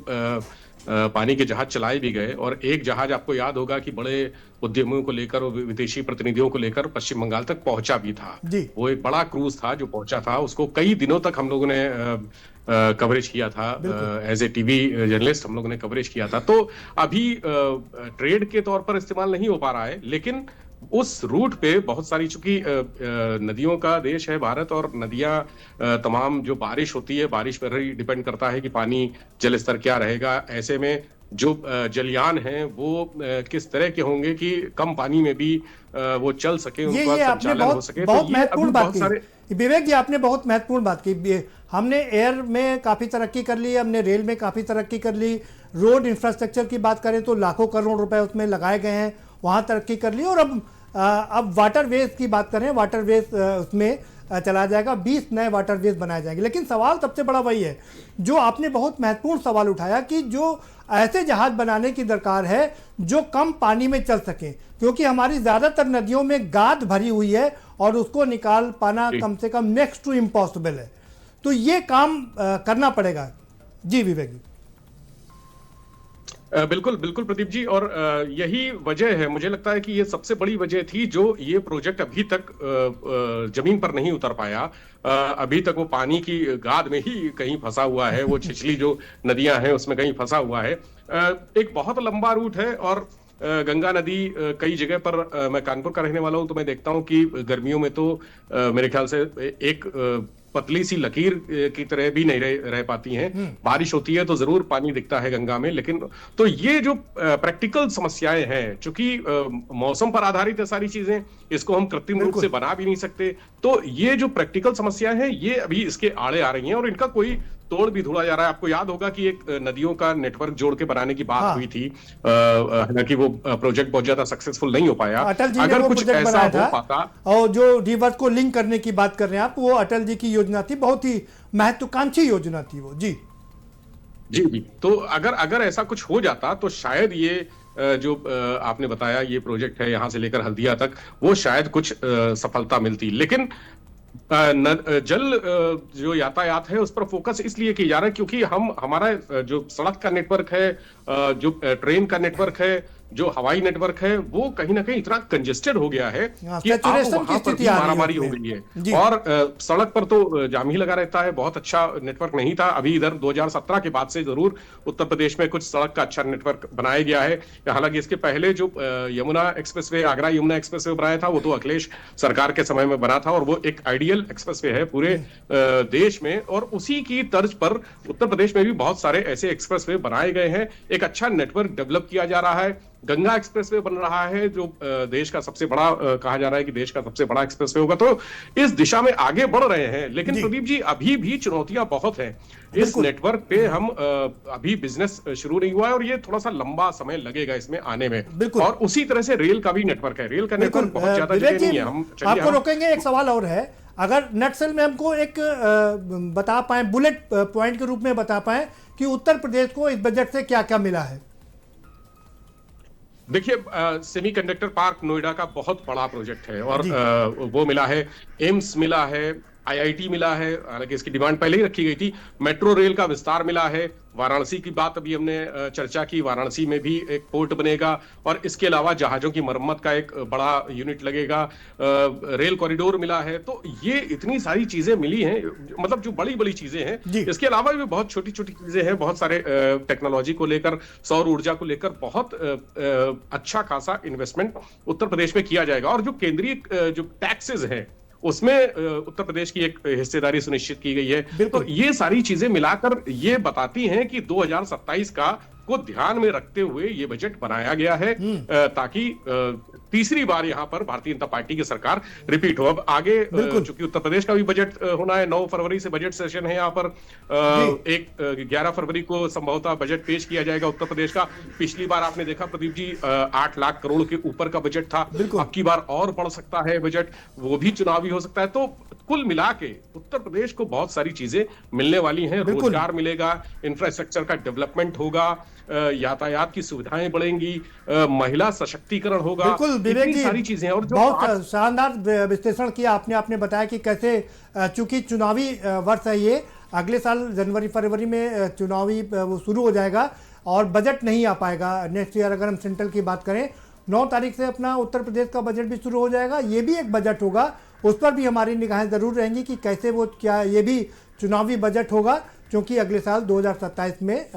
पानी के जहाज चलाए भी गए, और एक जहाज आपको याद होगा कि बड़े उद्यमियों को लेकर और विदेशी प्रतिनिधियों को लेकर पश्चिम बंगाल तक पहुंचा भी था। वो एक बड़ा क्रूज था जो पहुंचा था, उसको कई दिनों तक हम लोगों ने कवरेज किया था, एज ए टीवी जर्नलिस्ट हम लोगों ने कवरेज किया था। तो अभी ट्रेड के तौर पर इस्तेमाल नहीं हो पा रहा है, लेकिन उस रूट पे बहुत सारी, चूंकि नदियों का देश है भारत, और नदियां तमाम जो बारिश होती है, बारिश पर ही डिपेंड करता है कि पानी जल स्तर क्या रहेगा। ऐसे में जो जलयान हैं वो किस तरह के होंगे कि कम पानी में भी वो चल सके, उनका संचालन हो सके। बहुत महत्वपूर्ण बात की विवेक जी, आपने बहुत महत्वपूर्ण बात की। हमने एयर में काफ़ी तरक्की कर ली, हमने रेल में काफ़ी तरक्की कर ली, रोड इंफ्रास्ट्रक्चर की बात करें तो लाखों करोड़ रुपए उसमें लगाए गए हैं, वहाँ तरक्की कर ली। और अब वाटरवेज की बात करें, वाटरवेज उसमें चला जाएगा, 20 नए वाटरवेज बनाए जाएंगे। लेकिन सवाल सबसे बड़ा वही है जो आपने बहुत महत्वपूर्ण सवाल उठाया कि जो ऐसे जहाज बनाने की दरकार है जो कम पानी में चल सकें, क्योंकि हमारी ज़्यादातर नदियों में गाद भरी हुई है और उसको निकाल पाना कम से कम नेक्स्ट टू इम्पॉसिबल है। तो ये काम करना पड़ेगा। जी विवेक जी। बिल्कुल बिल्कुल प्रदीप जी, और यही वजह है, मुझे लगता है कि ये सबसे बड़ी वजह थी जो ये प्रोजेक्ट अभी तक जमीन पर नहीं उतर पाया। अभी तक वो पानी की गाद में ही कहीं फंसा हुआ है, वो छिछली जो नदियां हैं उसमें कहीं फंसा हुआ है। एक बहुत लंबा रूट है, और गंगा नदी कई जगह पर, मैं कानपुर का रहने वाला हूं तो मैं देखता हूं कि गर्मियों में तो मेरे ख्याल से एक पतली सी लकीर की तरह भी नहीं रह पाती हैं। बारिश होती है तो जरूर पानी दिखता है गंगा में, लेकिन तो ये जो प्रैक्टिकल समस्याएं हैं, चूंकि मौसम पर आधारित है सारी चीजें, इसको हम कृत्रिम रूप से बना भी नहीं सकते। तो ये जो प्रैक्टिकल समस्याएं हैं ये अभी इसके आड़े आ रही हैं, और इनका कोई तोड़ भी ढूंढा जा रहा है। आपको याद होगा कि एक नदियों का नेटवर्क जोड़ के बनाने की बात हुई थी, हालांकि वो प्रोजेक्ट बहुत ज्यादा सक्सेसफुल नहीं हो पाया। अटल जी अगर ने वो कुछ ऐसा हो पाता, और जो रिवर्स को लिंक करने की बात कर रहे हैं आप, वो अटल जी की योजना थी, बहुत ही महत्वाकांक्षी योजना थी वो। जी जी जी। तो अगर ऐसा कुछ हो जाता तो शायद ये जो आपने बताया ये प्रोजेक्ट है यहाँ से लेकर हल्दिया तक, वो शायद कुछ सफलता मिलती। लेकिन जल जो यातायात है उस पर फोकस इसलिए किया जा रहा है क्योंकि हमारा जो सड़क का नेटवर्क है, जो ट्रेन का नेटवर्क है, जो हवाई नेटवर्क है, वो कहीं ना कहीं इतना कंजेस्टेड हो गया है कि अब वहां पर भी मारामारी हो गई है। और सड़क पर तो जाम ही लगा रहता है, बहुत अच्छा नेटवर्क नहीं था। अभी इधर 2017 के बाद से जरूर उत्तर प्रदेश में कुछ सड़क का अच्छा नेटवर्क बनाया गया है। हालांकि इसके पहले जो यमुना एक्सप्रेसवे, आगरा यमुना एक्सप्रेसवे बनाया था, वो तो अखिलेश सरकार के समय में बना था, और वो एक आइडियल एक्सप्रेसवे है पूरे देश में। और उसी की तर्ज पर उत्तर प्रदेश में भी बहुत सारे ऐसे एक्सप्रेसवे बनाए गए हैं। एक अच्छा नेटवर्क डेवलप किया जा रहा है। गंगा एक्सप्रेसवे बन रहा है जो देश का सबसे बड़ा कहा जा रहा है कि देश का सबसे बड़ा एक्सप्रेसवे होगा, तो इस दिशा में आगे बढ़ रहे हैं। लेकिन प्रदीप जी अभी भी चुनौतियां बहुत हैं इस नेटवर्क पे। हम अभी बिजनेस शुरू नहीं हुआ है और ये थोड़ा सा लंबा समय लगेगा इसमें आने में। और उसी तरह से रेल का भी नेटवर्क है, रेल का नेटवर्क बहुत ज्यादा जगह नहीं है। हम आपको रोकेंगे, एक सवाल और है, अगर नक्सल में हमको एक बता पाए, बुलेट पॉइंट के रूप में बता पाए कि उत्तर प्रदेश को इस बजट से क्या क्या मिला है। देखिए, सेमीकंडक्टर पार्क नोएडा का बहुत बड़ा प्रोजेक्ट है और वो मिला है, एम्स मिला है, आईआईटी मिला है, हालांकि इसकी डिमांड पहले ही रखी गई थी। मेट्रो रेल का विस्तार मिला है। वाराणसी की बात अभी हमने चर्चा की, वाराणसी में भी एक पोर्ट बनेगा और इसके अलावा जहाजों की मरम्मत का एक बड़ा यूनिट लगेगा। रेल कॉरिडोर मिला है। तो ये इतनी सारी चीजें मिली हैं, मतलब जो बड़ी बड़ी चीजें हैं। इसके अलावा भी बहुत छोटी छोटी चीजें हैं, बहुत सारे टेक्नोलॉजी को लेकर, सौर ऊर्जा को लेकर बहुत अच्छा खासा इन्वेस्टमेंट उत्तर प्रदेश में किया जाएगा। और जो केंद्रीय जो टैक्सेस हैं उसमें उत्तर प्रदेश की एक हिस्सेदारी सुनिश्चित की गई है। तो ये सारी चीजें मिलाकर ये बताती हैं कि 2027 को ध्यान में रखते हुए ये बजट बनाया गया है ताकि तीसरी बार यहाँ पर भारतीय जनता पार्टी की सरकार रिपीट हो। अब आगे चूंकि उत्तर प्रदेश का भी बजट होना है, 9 फरवरी से बजट सेशन है यहाँ पर। 11 फरवरी को संभवतः बजट पेश किया जाएगा उत्तर प्रदेश का। पिछली बार आपने देखा प्रदीप जी 8 लाख करोड़ के ऊपर का बजट था। अब की बार और बढ़ सकता है बजट, वो भी चुनावी हो सकता है। तो कुल मिला के उत्तर प्रदेश को बहुत सारी चीजें मिलने वाली हैं। रोजगार मिलेगा, इंफ्रास्ट्रक्चर का डेवलपमेंट होगा, यातायात की सुविधाएं बढ़ेंगी, महिला सशक्तिकरण होगा। बिल्कुल विवेक जी, सारी चीजें। और बहुत शानदार विश्लेषण किया आपने बताया कि कैसे चूंकि चुनावी वर्ष है ये, अगले साल जनवरी फरवरी में चुनावी वो शुरू हो जाएगा और बजट नहीं आ पाएगा नेक्स्ट ईयर। अगर हम सेंट्रल की बात करें, 9 तारीख से अपना उत्तर प्रदेश का बजट भी शुरू हो जाएगा। ये भी एक बजट होगा, उस पर भी हमारी निगाहें जरूर रहेंगी कि कैसे वो क्या ये भी चुनावी बजट होगा, क्योंकि अगले साल 2027 में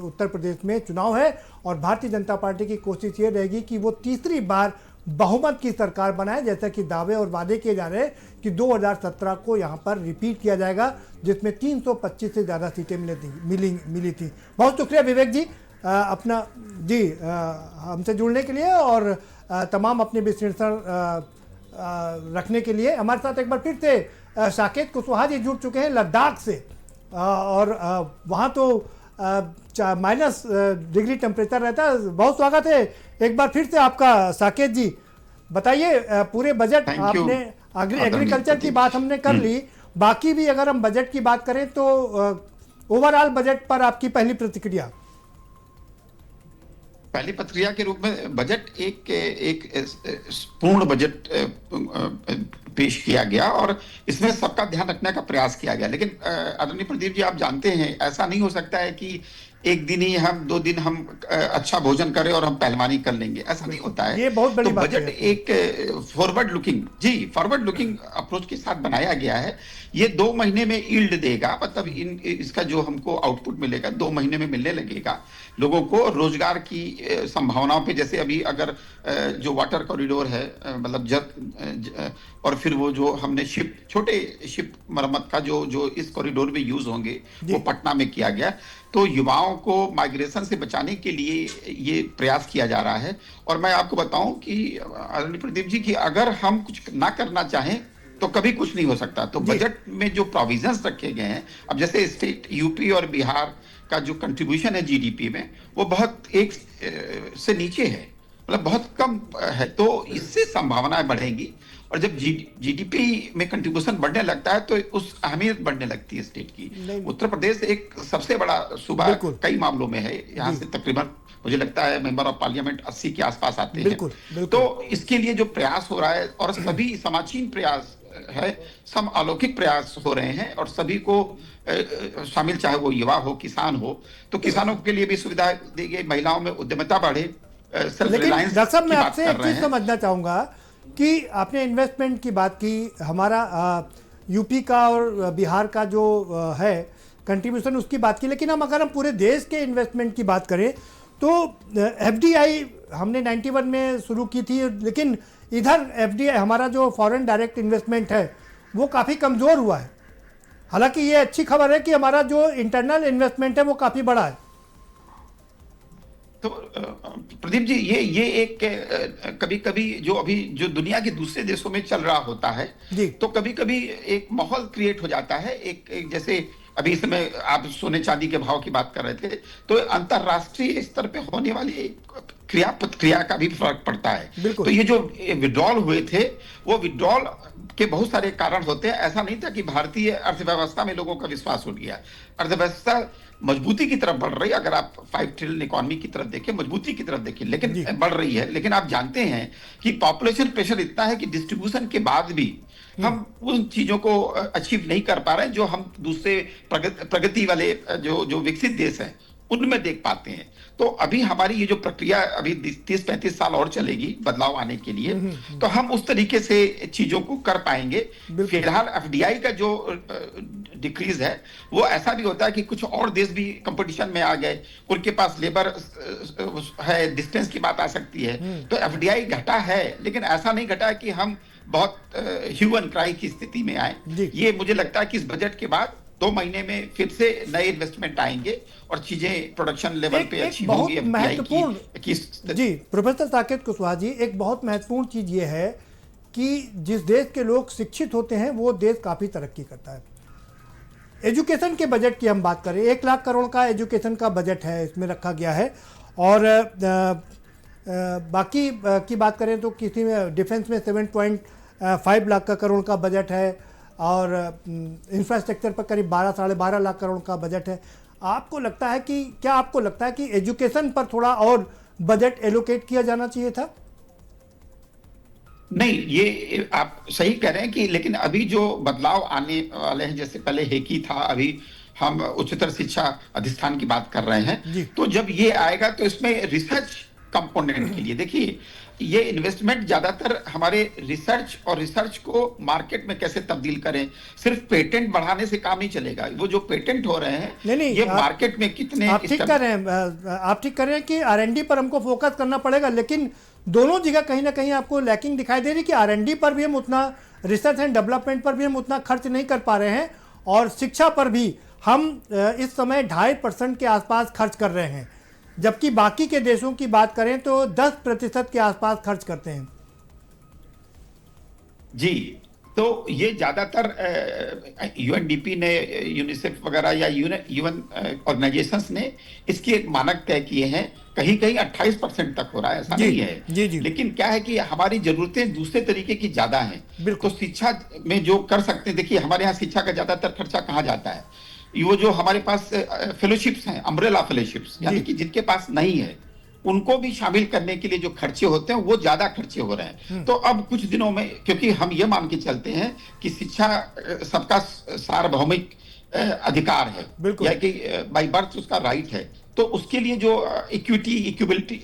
उत्तर प्रदेश में चुनाव है और भारतीय जनता पार्टी की कोशिश ये रहेगी कि वो तीसरी बार बहुमत की सरकार बनाए, जैसा कि दावे और वादे किए जा रहे हैं कि 2017 को यहाँ पर रिपीट किया जाएगा, जिसमें 325 से ज़्यादा सीटें मिली थी। बहुत शुक्रिया विवेक जी अपना जी हमसे जुड़ने के लिए और तमाम अपने विश्लेषण रखने के लिए। हमारे साथ एक बार फिर से साकेत कुशवाहा जी जुड़ चुके हैं लद्दाख से और वहाँ तो माइनस डिग्री टेम्परेचर रहता है। बहुत स्वागत है एक बार फिर से आपका साकेत जी। बताइए, पूरे बजट आपने एग्रीकल्चर की बात हमने कर ली, बाकी भी अगर हम बजट की बात करें तो ओवरऑल बजट पर आपकी पहली प्रतिक्रिया। पहली प्रतिक्रिया के रूप में बजट एक पूर्ण बजट पेश किया गया और इसमें सबका ध्यान रखने का प्रयास किया गया। लेकिन आदरणीय प्रदीप जी, आप जानते हैं ऐसा नहीं हो सकता है कि एक दिन ही हम 2 दिन हम अच्छा भोजन करें और हम पहलवानी कर लेंगे, ऐसा नहीं होता है। ये बहुत बड़ी बात बजट एक फॉरवर्ड लुकिंग अप्रोच के साथ बनाया गया है। ये 2 महीने में यील्ड देगा, मतलब इसका जो हमको आउटपुट मिलेगा 2 महीने में मिलने लगेगा। लोगों को रोजगार की संभावनाओं पे, जैसे अभी अगर जो वाटर कॉरिडोर है, मतलब और फिर वो जो हमने छोटे शिप मरम्मत का जो इस कॉरिडोर में यूज होंगे वो पटना में किया गया। तो युवाओं को माइग्रेशन से बचाने के लिए ये प्रयास किया जा रहा है। और मैं आपको बताऊं कि आदरणीय प्रदीप जी की अगर हम कुछ ना करना चाहें तो कभी कुछ नहीं हो सकता। तो बजट में जो प्रोविजंस रखे गए हैं, अब जैसे स्टेट यूपी और बिहार का जो कंट्रीब्यूशन है जीडीपी में, वो बहुत 1 से नीचे है, मतलब बहुत कम है। तो इससे संभावनाएं बढ़ेंगी और जब जीडीपी में कंट्रीब्यूशन बढ़ने लगता है तो उस अहमियत बढ़ने लगती है स्टेट की। उत्तर प्रदेश एक सबसे बड़ा सूबा कई मामलों में है। यहाँ से तकरीबन मुझे लगता है मेंबर ऑफ पार्लियामेंट 80 के आसपास आते हैं। तो इसके लिए जो प्रयास हो रहा है, और सभी समाजीन प्रयास है, सम अलौकिक प्रयास हो रहे हैं और सभी को शामिल, चाहे वो युवा हो, किसान हो, तो किसानों के लिए भी सुविधा दी गई, महिलाओं में उद्यमिता बढ़े, सेल्फ रिलायंस। डॉक्टर साहब, मैं आपसे एक चीज समझना चाहूंगा कि आपने इन्वेस्टमेंट की बात की, हमारा यूपी का और बिहार का जो है कंट्रीब्यूशन उसकी बात की, लेकिन अगर हम पूरे देश के इन्वेस्टमेंट की बात करें तो एफडीआई हमने 91 में शुरू की थी, लेकिन इधर एफडीआई हमारा जो फॉरेन डायरेक्ट इन्वेस्टमेंट है वो काफ़ी कमज़ोर हुआ है। हालांकि ये अच्छी खबर है कि हमारा जो इंटरनल इन्वेस्टमेंट है वो काफ़ी बड़ा है। तो प्रदीप जी, ये एक कभी कभी जो अभी जो दुनिया के दूसरे देशों में चल रहा होता है, जी। तो कभी कभी एक माहौल क्रिएट हो जाता है। एक जैसे अभी इस समय आप सोने चांदी के भाव की बात कर रहे थे, तो अंतरराष्ट्रीय स्तर पे होने वाली क्रिया का भी फर्क पड़ता है। बिल्कुल। तो ये जो विड्रॉल हुए थे, वो विड्रॉल के बहुत सारे कारण होते हैं। ऐसा नहीं था कि भारतीय अर्थव्यवस्था में लोगों का विश्वास उठ गया। अर्थव्यवस्था मजबूती की तरफ बढ़ रही है। अगर आप 5 ट्रिलियन इकोनॉमी की तरफ देखें, मजबूती की तरफ देखें, लेकिन बढ़ रही है। लेकिन आप जानते हैं कि पॉपुलेशन प्रेशर इतना है कि डिस्ट्रीब्यूशन के बाद भी हम उन चीजों को अचीव नहीं कर पा रहे हैं जो हम दूसरे प्रगति वाले जो विकसित देश हैं उनमें देख पाते हैं। तो अभी हमारी ये जो प्रक्रिया अभी 30-35 साल और चलेगी बदलाव आने के लिए, तो हम उस तरीके से चीजों को कर पाएंगे। फिलहाल एफडीआई का जो डिक्रीज है वो ऐसा भी होता है कि कुछ और देश भी कंपटीशन में आ गए, उनके पास लेबर है, डिस्टेंस की बात आ सकती है। तो एफडीआई घटा है, लेकिन ऐसा नहीं घटा कि हम बहुत ह्यू एंड क्राई की स्थिति में आए। ये मुझे लगता है कि इस बजट के बाद 2 महीने में फिर से नए इन्वेस्टमेंट आएंगे और चीजें प्रोडक्शन लेवल पे अच्छी होंगी। बहुत महत्वपूर्ण जी प्रोफेसर साकेत कुशवाहा जी, एक बहुत महत्वपूर्ण चीज ये है कि जिस देश के लोग शिक्षित होते हैं वो देश काफी तरक्की करता है। एजुकेशन के बजट की हम बात करें, 1 लाख करोड़ का एजुकेशन का बजट है, इसमें रखा गया है। और बाकी की बात करें तो किसी में डिफेंस में 7.5 लाख का करोड़ का बजट है और इंफ्रास्ट्रक्चर पर करीब 12-12.5 लाख करोड़ का बजट है। आपको लगता है कि क्या आपको लगता है कि एजुकेशन पर थोड़ा और बजट एलोकेट किया जाना चाहिए था? नहीं, ये आप सही कह रहे हैं कि लेकिन अभी जो बदलाव आने वाले हैं, जैसे पहले हेकी था, अभी हम उच्चतर शिक्षा अधिष्ठान की बात कर रहे हैं, तो जब ये आएगा तो इसमें रिसर्च कंपोनेंट के लिए देखिए, ये इन्वेस्टमेंट ज्यादातर हमारे रिसर्च को मार्केट में कैसे तब्दील करें। सिर्फ पेटेंट बढ़ाने से काम नहीं चलेगा। वो जो पेटेंट हो रहे हैं नहीं, ये मार्केट में कितने आप ठीक कर रहे हैं कि R&D पर हमको फोकस करना पड़ेगा, लेकिन दोनों जगह कहीं ना कहीं आपको लैकिंग दिखाई दे रही कि R&D पर भी हम उतना, रिसर्च एंड डेवलपमेंट पर भी हम उतना खर्च नहीं कर पा रहे हैं, और शिक्षा पर भी हम इस समय 2.5% के आसपास खर्च कर रहे हैं, जबकि बाकी के देशों की बात करें तो 10% के आसपास खर्च करते हैं। जी, तो ये ज्यादातर यूएनडीपी ने, यूनिसेफ वगैरह या यूएन ऑर्गेनाइजेशंस ने इसके एक मानक तय किए हैं। कहीं कहीं 28% तक हो रहा है, ऐसा नहीं है। जी। लेकिन क्या है कि हमारी जरूरतें दूसरे तरीके की ज्यादा हैं। तो शिक्षा में जो कर सकते हैं, देखिए हमारे यहाँ शिक्षा का ज्यादातर खर्चा कहाँ जाता है, वो जो हमारे पास फेलोशिप्स हैं, अम्ब्रेला फेलोशिप्स, यानी कि जिनके पास नहीं है उनको भी शामिल करने के लिए जो खर्चे होते हैं वो ज्यादा खर्चे हो रहे हैं। तो अब कुछ दिनों में, क्योंकि हम ये मान के चलते हैं कि शिक्षा सबका सार्वभौमिक अधिकार है, या कि बाय बर्थ उसका राइट है, तो उसके लिए जो इक्विटेबिलिटी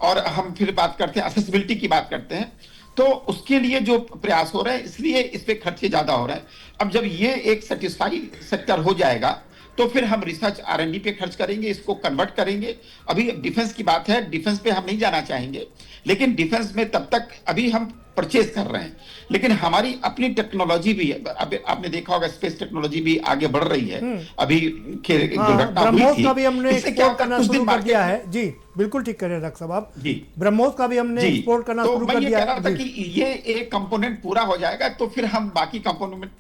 और हम फिर बात करते हैं एक्सेसिबिलिटी की बात करते हैं, तो उसके लिए जो प्रयास हो रहे हैं, इसलिए इस पे खर्चे ज्यादा हो रहे हैं। अब जब ये एक सेटिस्फाई सेक्टर हो जाएगा तो फिर हम रिसर्च R&D पे खर्च करेंगे, इसको कन्वर्ट करेंगे। अभी डिफेंस की बात है, डिफेंस पे हम नहीं जाना चाहेंगे, लेकिन डिफेंस में तब तक अभी हम परचेज कर रहे हैं, लेकिन हमारी अपनी टेक्नोलॉजी भी है। अब आपने देखा होगा स्पेस टेक्नोलॉजी भी आगे बढ़ रही है। अभी दुर्घटना हुई थी, का भी हमने एक्सपोर्ट करना शुरू कर दिया है। जी बिल्कुल ठीक कर रहे हैं डॉक्टर साहब आप। जी, ब्रह्मोस का भी हमने एक्सपोर्ट करना शुरू कर दिया है। कि ये एक कंपोनेंट पूरा हो जाएगा तो फिर हम बाकी कंपोनेंट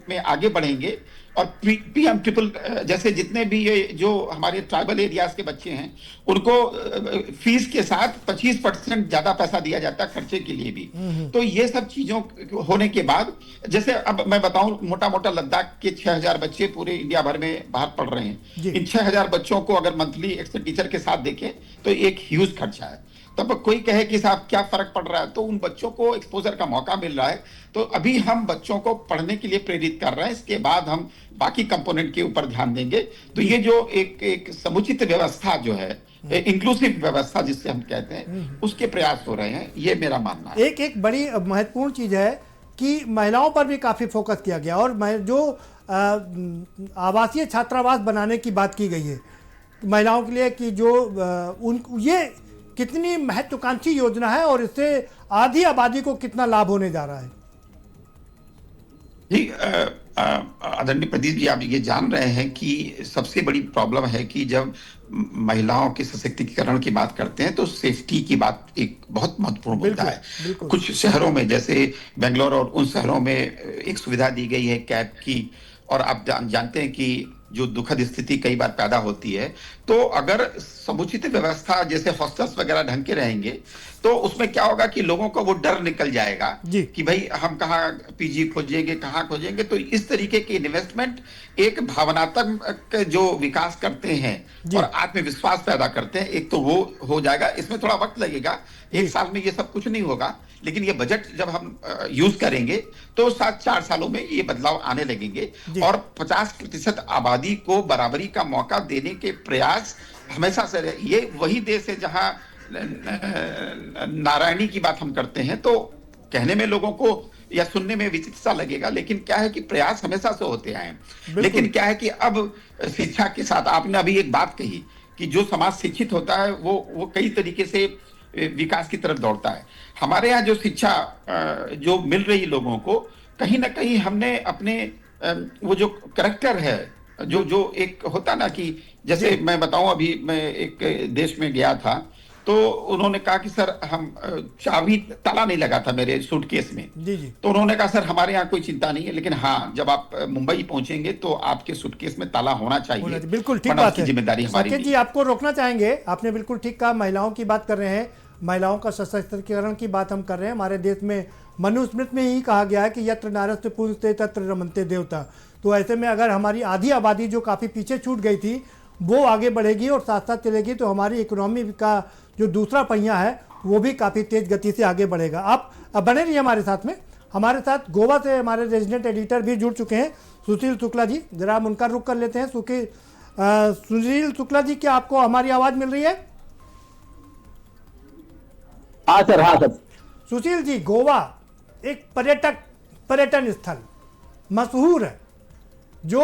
में आगे बढ़ेंगे। और PM ट्रिपल जैसे जितने भी ये जो हमारे ट्राइबल एरियाज के बच्चे हैं, उनको फीस के साथ 25% ज्यादा पैसा दिया जाता है खर्चे के लिए भी। तो ये सब चीजों होने के बाद, जैसे अब मैं बताऊं, मोटा मोटा लद्दाख के 6000 बच्चे पूरे इंडिया भर में बाहर पढ़ रहे हैं। इन 6000 बच्चों को अगर मंथली एक्सपेंडिचर के साथ देखें तो एक ह्यूज खर्चा है। तब कोई कहे कि साहब क्या फर्क पड़ रहा है, तो उन बच्चों को एक्सपोजर का मौका मिल रहा है। तो अभी हम बच्चों को पढ़ने के लिए प्रेरित कर रहे हैं, इसके बाद हम बाकी कंपोनेंट के ऊपर ध्यान देंगे। तो ये जो एक समुचित व्यवस्था जो है, इंक्लूसिव व्यवस्था जिससे हम कहते हैं, उसके प्रयास हो रहे हैं, ये मेरा मानना है। एक बड़ी महत्वपूर्ण चीज है कि महिलाओं पर भी काफी फोकस किया गया, और जो आवासीय छात्रावास बनाने की बात की गई है महिलाओं के लिए, कि जो ये कितनी महत्वाकांक्षी योजना है और इससे आधी आबादी को कितना लाभ होने जा रहा है? जी, आदरणीय प्रदीप जी, आप ये जान रहे हैं कि सबसे बड़ी प्रॉब्लम है कि जब महिलाओं के सशक्तिकरण की बात करते हैं तो सेफ्टी की बात एक बहुत महत्वपूर्ण मुद्दा है। बिल्कुल। कुछ शहरों में जैसे बेंगलोर और उन शहरों में एक सुविधा दी गई है कैब की, और आप जानते हैं कि जो दुखद स्थिति कई बार पैदा होती है, तो अगर समुचित व्यवस्था जैसे हॉस्टल्स वगैरह ढंग के रहेंगे तो उसमें क्या होगा कि लोगों को वो डर निकल जाएगा कि भाई हम कहाँ पीजी खोजेंगे, कहाँ खोजेंगे। तो इस तरीके की इन्वेस्टमेंट एक भावनात्मक जो विकास करते हैं और आत्मविश्वास पैदा करते हैं, एक तो वो हो जाएगा। इसमें थोड़ा वक्त लगेगा, एक साल में ये सब कुछ नहीं होगा, लेकिन ये बजट जब हम यूज करेंगे तो 4 सालों में ये बदलाव आने लगेंगे और 50% आबादी को बराबरी का मौका देने के प्रयास हमेशा से रहे। ये वही देश है जहां नारायणी की बात हम करते हैं तो कहने में लोगों को या सुनने में विचित्र सा लगेगा, लेकिन क्या है कि प्रयास हमेशा से होते आए हैं। लेकिन क्या है कि अब शिक्षा के साथ आपने अभी एक बात कही कि जो समाज शिक्षित होता है वो कई तरीके से विकास की तरफ दौड़ता है। हमारे यहाँ जो शिक्षा जो मिल रही लोगों को, कहीं ना कहीं हमने अपने वो जो करैक्टर है, जो एक होता ना कि जैसे मैं बताऊं, अभी मैं एक देश में गया था तो उन्होंने कहा कि सर हम चाबी ताला नहीं लगा था मेरे सूटकेस में। जी। तो उन्होंने कहा सर हमारे यहाँ कोई चिंता नहीं है, लेकिन हाँ जब आप मुंबई पहुंचेंगे तो आपके सूटकेस में ताला होना चाहिए। बिल्कुल ठीक बात है। जिम्मेदारी हमारी साकेत जी, आपको रोकना चाहेंगे, आपने बिल्कुल ठीक कहा। महिलाओं की बात कर रहे हैं, महिलाओं का सशक्तिकरण की बात हम कर रहे हैं। हमारे देश में मनुस्मृति में ही कहा गया है कि यत्र नारस्ते पूजते तत्र रमन्ते देवता। तो ऐसे में अगर हमारी आधी आबादी जो काफ़ी पीछे छूट गई थी वो आगे बढ़ेगी और साथ साथ चलेगी तो हमारी इकोनॉमी का जो दूसरा पहिया है वो भी काफ़ी तेज गति से आगे बढ़ेगा। आप अब बने रहिए हमारे साथ में। हमारे साथ गोवा से हमारे रेजिडेंट एडिटर भी जुड़ चुके हैं, सुशील शुक्ला जी। जरा हम उनका रुख कर लेते हैं। सुशील शुक्ला जी, क्या आपको हमारी आवाज़ मिल रही है? हाँ सर। सुशील जी, गोवा एक पर्यटन स्थल मशहूर है, जो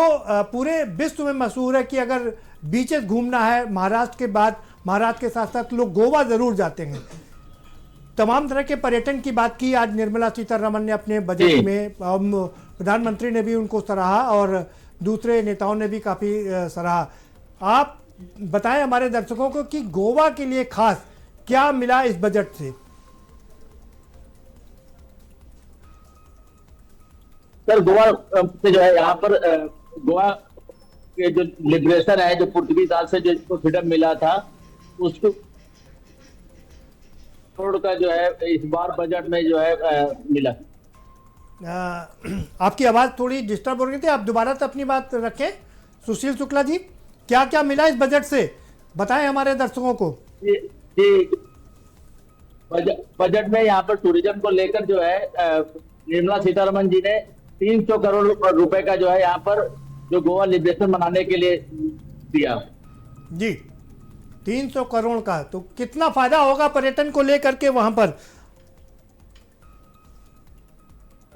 पूरे विश्व में मशहूर है कि अगर बीचेस घूमना है महाराष्ट्र के बाद, महाराष्ट्र के साथ साथ लोग गोवा ज़रूर जाते हैं। तमाम तरह के पर्यटन की बात की आज निर्मला सीतारमण ने अपने बजट में, प्रधानमंत्री ने भी उनको सराहा और दूसरे नेताओं ने भी काफ़ी सराहा। आप बताएं हमारे दर्शकों को कि गोवा के लिए खास क्या मिला इस बजट से? सर गोवा से जो है यहाँ पर गोवा के जो लिबरेशन है, जो पुर्तगाली साल से जो फ्रीडम मिला था, उसको करोड़ का जो है इस बार बजट में जो है मिला। आपकी आवाज़ थोड़ी डिस्टर्ब हो रही थी, आप दोबारा से अपनी बात रखें। सुशील शुक्ला जी, क्या क्या मिला इस बजट से, बताएं हमारे दर्शकों को। बजट में यहाँ पर टूरिज्म को लेकर जो है निर्मला सीतारमण जी ने 300 करोड़ रुपए का जो है यहाँ पर जो गोवा लिबरेशन मनाने के लिए दिया जी। 300 करोड़ का, तो कितना फायदा होगा पर्यटन को लेकर के वहां पर?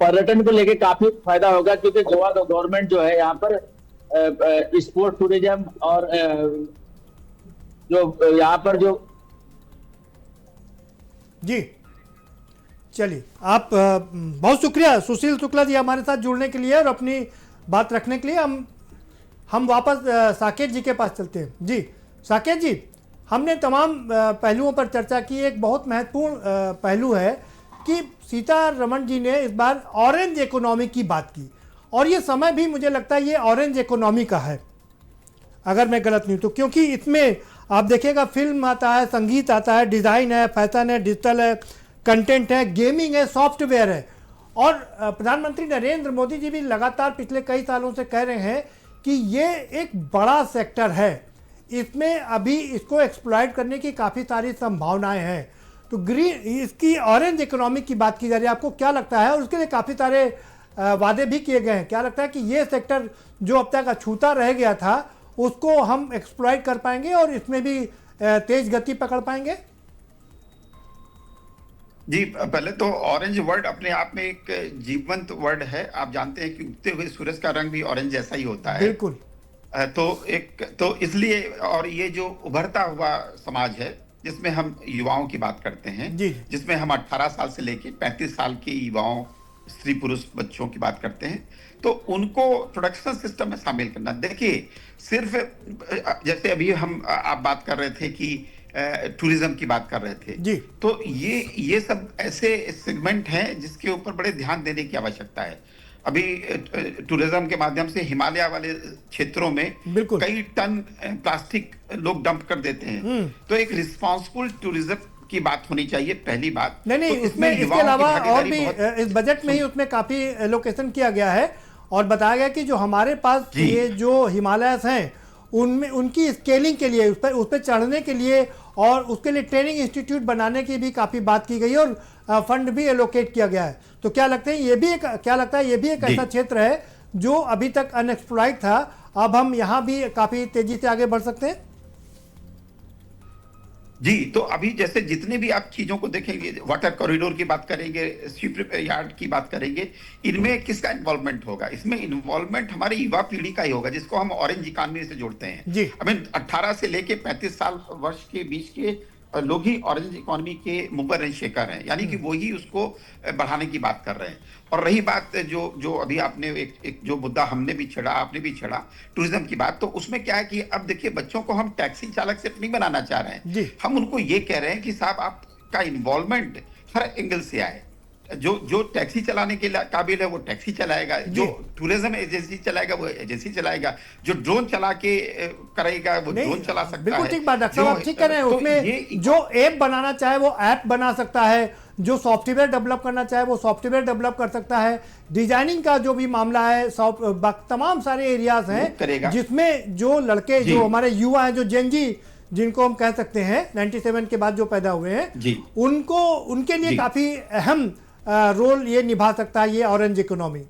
पर्यटन को लेकर काफी फायदा होगा, क्योंकि गोवा गवर्नमेंट जो है यहाँ पर स्पोर्ट्स टूरिज्म और जो यहाँ पर जो जी। चलिए, आप बहुत शुक्रिया सुशील शुक्ला जी हमारे साथ जुड़ने के लिए और अपनी बात रखने के लिए। हम वापस साकेत जी के पास चलते हैं। जी साकेत जी, हमने तमाम पहलुओं पर चर्चा की। एक बहुत महत्वपूर्ण पहलू है कि सीतारमण जी ने इस बार ऑरेंज इकोनॉमी की बात की, और ये समय भी मुझे लगता है ये ऑरेंज इकोनॉमी का है, अगर मैं गलत नहीं तो, क्योंकि इसमें आप देखिएगा फिल्म आता है, संगीत आता है, डिज़ाइन है, फैशन है, डिजिटल है, कंटेंट है, गेमिंग है, सॉफ्टवेयर है। और प्रधानमंत्री नरेंद्र मोदी जी भी लगातार पिछले कई सालों से कह रहे हैं कि ये एक बड़ा सेक्टर है, इसमें अभी इसको एक्सप्लॉइट करने की काफ़ी सारी संभावनाएं हैं। तो ग्रीन, इसकी ऑरेंज इकोनॉमी की बात की जा रही है, आपको क्या लगता है? और उसके लिए काफ़ी सारे वादे भी किए गए हैं। क्या लगता है कि ये सेक्टर जो अब तक अछूता रह गया था उसको हम एक्सप्लॉइट कर पाएंगे और इसमें भी तेज गति पकड़ पाएंगे? जी, पहले तो ऑरेंज वर्ड अपने आप में एक जीवंत वर्ड है। आप जानते हैं कि उगते हुए सूरज का रंग भी ऑरेंज जैसा ही होता है। बिल्कुल। तो इसलिए, और ये जो उभरता हुआ समाज है जिसमें हम युवाओं की बात करते हैं, जिसमें हम 18 साल से लेके 35 साल के युवाओं स्त्री पुरुष बच्चों की बात करते हैं, तो उनको प्रोडक्शन सिस्टम में शामिल करना। देखिए, सिर्फ जैसे अभी आप बात कर रहे थे कि टूरिज्म की बात कर रहे थे जी, तो ये सब ऐसे सेगमेंट हैं जिसके ऊपर बड़े ध्यान देने की आवश्यकता है। अभी टूरिज्म के माध्यम से हिमालय वाले क्षेत्रों में कई टन प्लास्टिक लोग डंप कर देते हैं, तो एक रिस्पॉन्सिबल टूरिज्म की बात होनी चाहिए, पहली बात। नहीं, तो इसमें इसके अलावा और भी इस बजट में ही उसमें काफी एलोकेशन किया गया है और बताया गया कि जो हमारे पास ये जो हिमालयस हैं उनमें उनकी स्केलिंग के लिए उस पर चढ़ने के लिए और उसके लिए ट्रेनिंग इंस्टीट्यूट बनाने की भी काफी बात की गई और फंड भी एलोकेट किया गया है। तो क्या लगता है ये भी एक ऐसा क्षेत्र है जो अभी तक अनएक्सप्लॉइट था, अब हम यहाँ भी काफी तेजी से आगे बढ़ सकते हैं? जी, तो अभी जैसे जितने भी आप चीजों को देखेंगे, वाटर कॉरिडोर की बात करेंगे, शिप यार्ड की बात करेंगे, इनमें किसका इन्वॉल्वमेंट होगा? इसमें इन्वॉल्वमेंट हमारी युवा पीढ़ी का ही होगा, जिसको हम ऑरेंज इकोनॉमी से जोड़ते हैं। जी, आई मीन 18 से लेके 35 साल वर्ष के बीच के लोग ही ऑरेंज इकोनॉमी के मूवर एंड शेकर हैं, यानी कि वो ही उसको बढ़ाने की बात कर रहे हैं। और रही बात जो अभी आपने एक जो मुद्दा हमने भी छेड़ा, आपने भी छेड़ा, टूरिज्म की बात, तो उसमें क्या है कि अब देखिए बच्चों को हम टैक्सी चालक सिर्फ नहीं बनाना चाह रहे हैं, हम उनको ये कह रहे हैं कि साहब आपका इन्वॉल्वमेंट हर एंगल से आए। जो टैक्सी चलाने के काबिल है वो टैक्सी चलाएगा, जो टूरिज्म एजेंसी चलाएगा वो एजेंसी चलाएगा, जो ड्रोन चला के करेगा वो ड्रोन चला सकता है। बिल्कुल ठीक बात डॉक्टर साहब, ठीक कह रहे हैं। उसमें जो ऐप बनाना चाहे वो ऐप बना सकता है, जो सॉफ्टवेयर डेवलप करना चाहे वो सॉफ्टवेयर डेवलप कर सकता है, डिजाइनिंग का जो भी मामला है, तमाम सारे एरियाज हैं जिसमें जो लड़के जो हमारे युवा हैं, जो जेनजी जिनको हम कह सकते हैं 97 के बाद जो पैदा हुए हैं, उनके लिए काफी अहम रोल ये निभा सकता है ये ऑरेंज इकोनॉमी।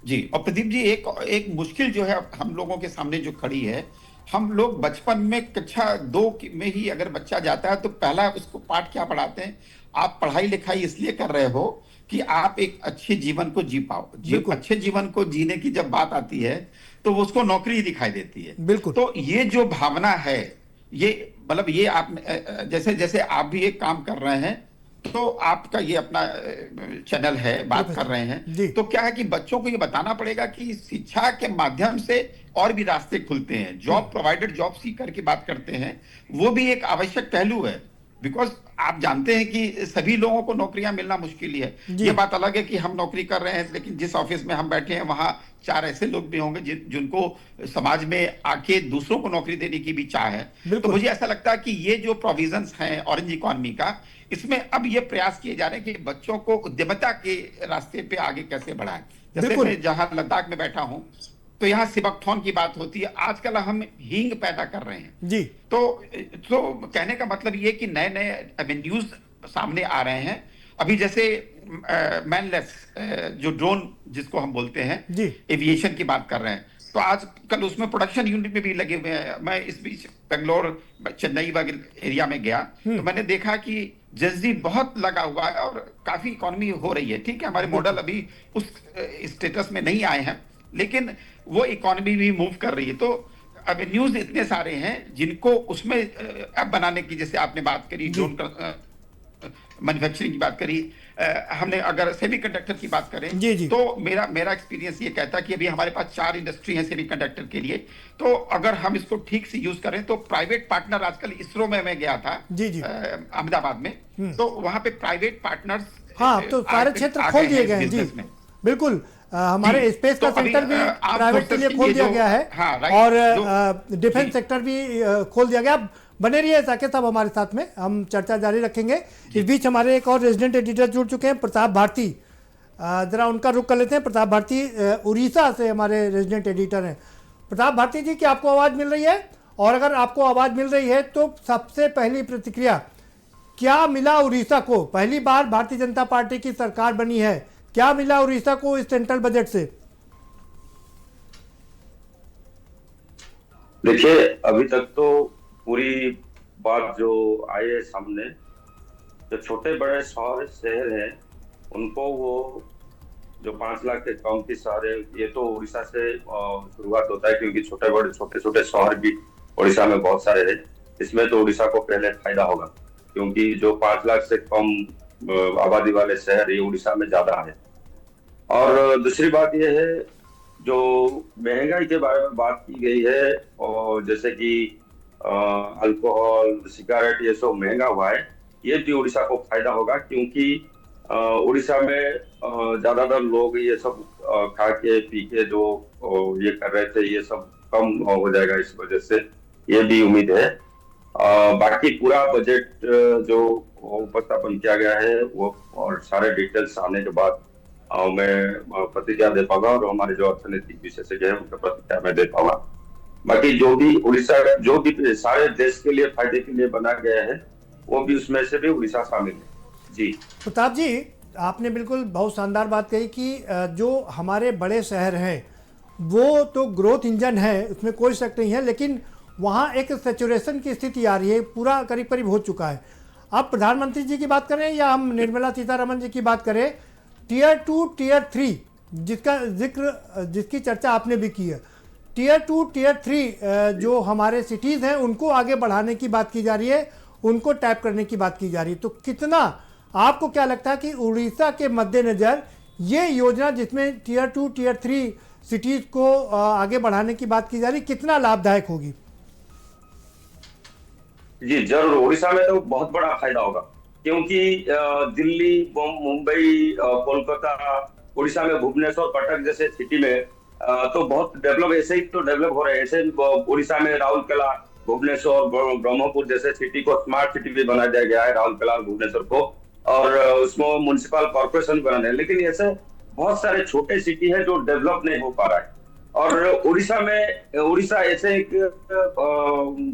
जी, और प्रदीप जी एक मुश्किल जो है हम लोगों के सामने जो खड़ी है, हम लोग बचपन में कक्षा 2 में ही अगर बच्चा जाता है तो पहला उसको पाठ क्या पढ़ाते हैं? आप पढ़ाई लिखाई इसलिए कर रहे हो कि आप एक अच्छे जीवन को जी पाओ। अच्छे जीवन को जीने की जब बात आती है तो उसको नौकरी दिखाई देती है। बिल्कुल। तो ये जो भावना है, ये मतलब ये आप जैसे जैसे आप भी एक काम कर रहे हैं तो आपका ये अपना चैनल है, बात कर रहे हैं, तो क्या है कि बच्चों को ये बताना पड़ेगा कि शिक्षा के माध्यम से और भी रास्ते खुलते हैं। जॉब प्रोवाइडेड, जॉब सीकर की बात करते हैं, वो भी एक आवश्यक पहलू है। बिकॉज आप जानते हैं कि सभी लोगों को नौकरियां मिलना मुश्किल ही है। ये बात अलग है कि हम नौकरी कर रहे हैं, लेकिन जिस ऑफिस में हम बैठे हैं वहां 4 ऐसे लोग भी होंगे जिनको समाज में आके दूसरों को नौकरी देने की भी चाह है। तो मुझे ऐसा लगता है कि ये जो प्रोविजंस हैं ऑरेंज इकोनॉमी का, इसमें अब ये प्रयास किए जा रहे हैं कि बच्चों को उद्यमिता के रास्ते पे आगे कैसे बढ़ाएं। जैसे मैं जहां लद्दाख में बैठा हूं तो यहाँ सिबकथॉर्न की बात होती है, आजकल हम हींग पैदा कर रहे हैं जी। तो कहने का मतलब ये कि नए नए एवेन्यूज सामने आ रहे हैं। अभी जैसे मैनलेस जो ड्रोन जिसको हम बोलते हैं, एविएशन की बात कर रहे हैं, तो आजकल उसमें प्रोडक्शन यूनिट में भी लगे हुए हैं। मैं इस बीच बेंगलोर, चेन्नई वगैरह एरिया में गया तो मैंने देखा कि जल्दी बहुत लगा हुआ है और काफी इकोनॉमी हो रही है। ठीक है, हमारे मॉडल अभी उस स्टेटस में नहीं आए हैं, लेकिन वो इकोनॉमी भी मूव कर रही है। तो अब न्यूज इतने सारे हैं जिनको उसमें ऐप बनाने की, जैसे आपने बात करी ड्रोन मैन्युफैक्चरिंग की बात करी, हमने अगर सेमीकंडक्टर की बात करें तो मेरा एक्सपीरियंस ये कहता है कि अभी हमारे पास 4 इंडस्ट्री हैं सेमीकंडक्टर के लिए। तो अगर हम इसको ठीक से यूज करें तो प्राइवेट पार्टनर, आजकल इसरो में मैं गया था अहमदाबाद में, तो वहां पे प्राइवेट पार्टनर्स, हाँ, तो सारे क्षेत्र खोल दिए गए हैं। जी बिल्कुल, हमारे स्पेस का सेक्टर भी प्राइवेट के लिए खोल दिया गया है और डिफेंस सेक्टर भी खोल दिया गया। बने रहिए साकेत साहब हमारे साथ में, हम चर्चा जारी रखेंगे। इस बीच हमारे एक और रेजिडेंट एडिटर जुड़ चुके हैं, प्रताप भारती। जरा उनका रुख कर लेते हैं। प्रताप भारती उड़ीसा से हमारे रेजिडेंट एडिटर हैं। प्रताप भारती जी, क्या आपको आवाज़ मिल रही है? और अगर आपको आवाज़ मिल रही है तो सबसे पहली प्रतिक्रिया, क्या मिला उड़ीसा को? पहली बार भारतीय जनता पार्टी की सरकार बनी है, क्या मिला उड़ीसा को इस सेंट्रल बजट से? देखिए, अभी तक तो पूरी बात जो आई है सामने, जो छोटे बड़े शहर हैं उनको वो जो 5 लाख के कम की शहर है, ये तो उड़ीसा से शुरुआत होता है, क्योंकि छोटे छोटे शहर भी उड़ीसा में बहुत सारे हैं। इसमें तो उड़ीसा को पहले फायदा होगा, क्योंकि जो 5 लाख से कम आबादी वाले शहर ये उड़ीसा में ज्यादा है। और दूसरी बात यह है, जो महंगाई के बारे में बात की गई है, और जैसे कि अल्कोहल, सिगरेट, ये सब महंगा हुआ है, ये भी उड़ीसा को फायदा होगा, क्योंकि उड़ीसा में ज्यादातर लोग ये सब खा के पी के जो ये कर रहे थे, ये सब कम हो जाएगा इस वजह से, ये भी उम्मीद है। बाकी पूरा बजट जो उपस्थापन किया गया है वो और सारे डिटेल्स आने के बाद मैं प्रतिक्रिया दे पाऊंगा, और हमारे जो अर्थनीतिक विशेषज्ञ है उनका प्रतिक्रिया मैं दे पाऊंगा। बाकी जो भी उड़ीसा, जो भी सारे देश के लिए फायदे के लिए बना गया है, वो भी उसमें से भी उड़ीसा शामिल है। जी प्रताप जी, आपने बिल्कुल बहुत शानदार बात कही कि जो हमारे बड़े शहर हैं वो तो ग्रोथ इंजन है, उसमें कोई शक नहीं है, लेकिन वहाँ एक सैचुरेशन की स्थिति आ रही है, पूरा करीब करीब हो चुका है। अब प्रधानमंत्री जी की बात करें या हम निर्मला सीतारमण जी की बात करें, टीयर 2, टीयर 3 जिसकी चर्चा आपने भी की है, टीयर 2, टीयर 3 जो हमारे सिटीज़ हैं उनको आगे बढ़ाने की बात की जा रही है, उनको टैप करने की बात की जा रही है। तो कितना आपको क्या लगता है कि उड़ीसा के मद्देनज़र ये योजना जिसमें टीयर 2, टीयर 3 सिटीज़ को आगे बढ़ाने की बात की जा रही, कितना लाभदायक होगी? जी जरूर, उड़ीसा में तो बहुत बड़ा फायदा होगा, क्योंकि दिल्ली, मुंबई, कोलकाता, उड़ीसा में भुवनेश्वर, कटक जैसे सिटी में तो बहुत डेवलप, ऐसे ही तो डेवलप हो रहे हैं। ऐसे उड़ीसा में राउरकेला, भुवनेश्वर, ब्रह्मपुर जैसे सिटी को स्मार्ट सिटी भी बना दिया गया है, राउरकेला और भुवनेश्वर को, और उसमें म्युनिसिपल कॉर्पोरेशन बनाने हैं। लेकिन ऐसे बहुत सारे छोटे सिटी है जो डेवलप नहीं हो पा रहा है। और उड़ीसा ऐसे एक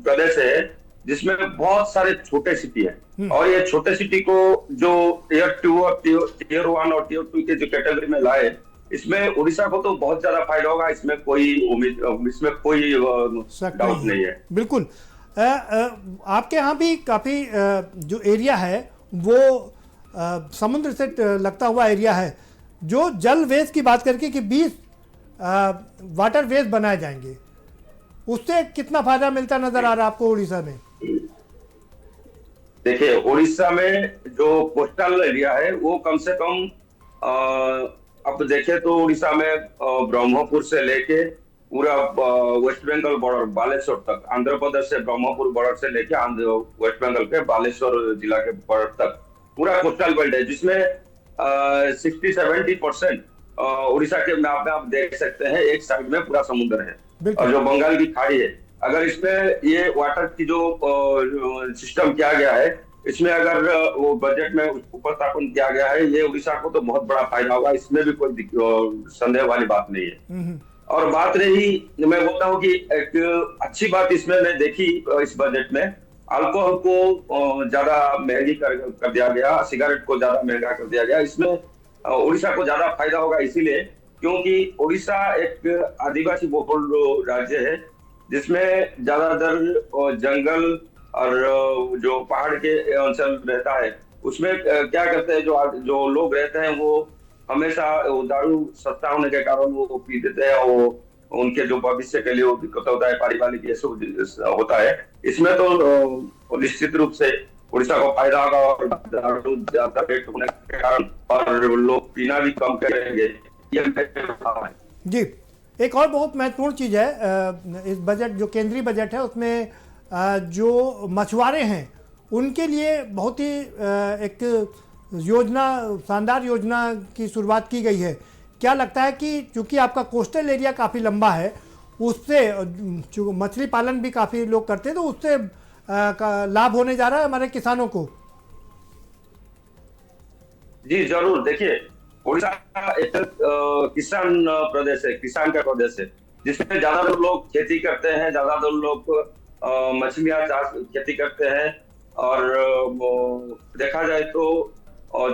प्रदेश है जिसमें बहुत सारे छोटे सिटी है, और ये छोटे सिटी को जो टीयर 2 और टीयर 1 और टीयर 2 के जो कैटेगरी में लाए, इसमें उड़ीसा को तो बहुत ज्यादा फायदा होगा, इसमें कोई उम्मीद, इसमें कोई डाउट नहीं है। बिल्कुल। आपके यहाँ भी काफ़ी जो एरिया है वो समुद्र से लगता हुआ एरिया है, जो जल वेस्ट की बात करके कि 20 वाटर वेस्ट बनाए जाएंगे, उससे कितना फायदा मिलता नजर आ रहा है आपको उड़ीसा में? देखिए, उड़ीसा में जो कोस्टल एरिया है वो कम से कम अब देखें तो उड़ीसा में ब्रह्मपुर से लेके पूरा वेस्ट बंगाल बॉर्डर बालेश्वर तक, आंध्र प्रदेश से ब्रह्मपुर बॉर्डर से लेके वेस्ट बंगाल के बालेश्वर जिला के बॉर्डर तक पूरा कोस्टल बेल्ट है, जिसमें 60-70% उड़ीसा के मैप में आप देख सकते हैं एक साइड में पूरा समुद्र है, और जो बंगाल की खाड़ी है। अगर इसमें ये वाटर की जो सिस्टम किया गया है, इसमें अगर वो बजट में उपस्थापन किया गया है, ये उड़ीसा को तो बहुत बड़ा फायदा होगा, इसमें भी कोई संदेह वाली बात नहीं है। और बात रही, मैं बोलता हूँ कि एक अच्छी बात इसमें मैं देखी इस बजट में, अल्कोहल को ज्यादा महंगी कर दिया गया, सिगरेट को ज्यादा महंगा कर दिया गया। इसमें उड़ीसा को ज्यादा फायदा होगा, इसीलिए क्योंकि उड़ीसा एक आदिवासी बहुल राज्य है, जिसमें ज्यादातर जंगल और जो पहाड़ के अंचल रहता है, उसमें क्या करते हैं, जो लोग रहते हैं वो हमेशा दारू सस्ता होने के कारण वो पी देते हैं, वो उनके जो भविष्य के लिए वो दिक्कत होता है, पारिवारिक ये सब होता है। इसमें तो निश्चित रूप से उड़ीसा को फायदा होगा, और दारू ज्यादा रेट होने के कारण और लोग पीना भी कम करेंगे, ये जी। एक और बहुत महत्वपूर्ण चीज़ है इस बजट, जो केंद्रीय बजट है उसमें जो मछुआरे हैं उनके लिए बहुत ही एक योजना, शानदार योजना की शुरुआत की गई है। क्या लगता है कि चूंकि आपका कोस्टल एरिया काफ़ी लंबा है, उससे मछली पालन भी काफ़ी लोग करते हैं, तो उससे लाभ होने जा रहा है हमारे किसानों को? जी जरूर, देखिए उड़ीसा एक किसान प्रदेश है, किसान का प्रदेश है, जिसमें ज्यादातर लोग खेती करते हैं, ज्यादातर लोग मछलियां खेती करते हैं। और देखा जाए तो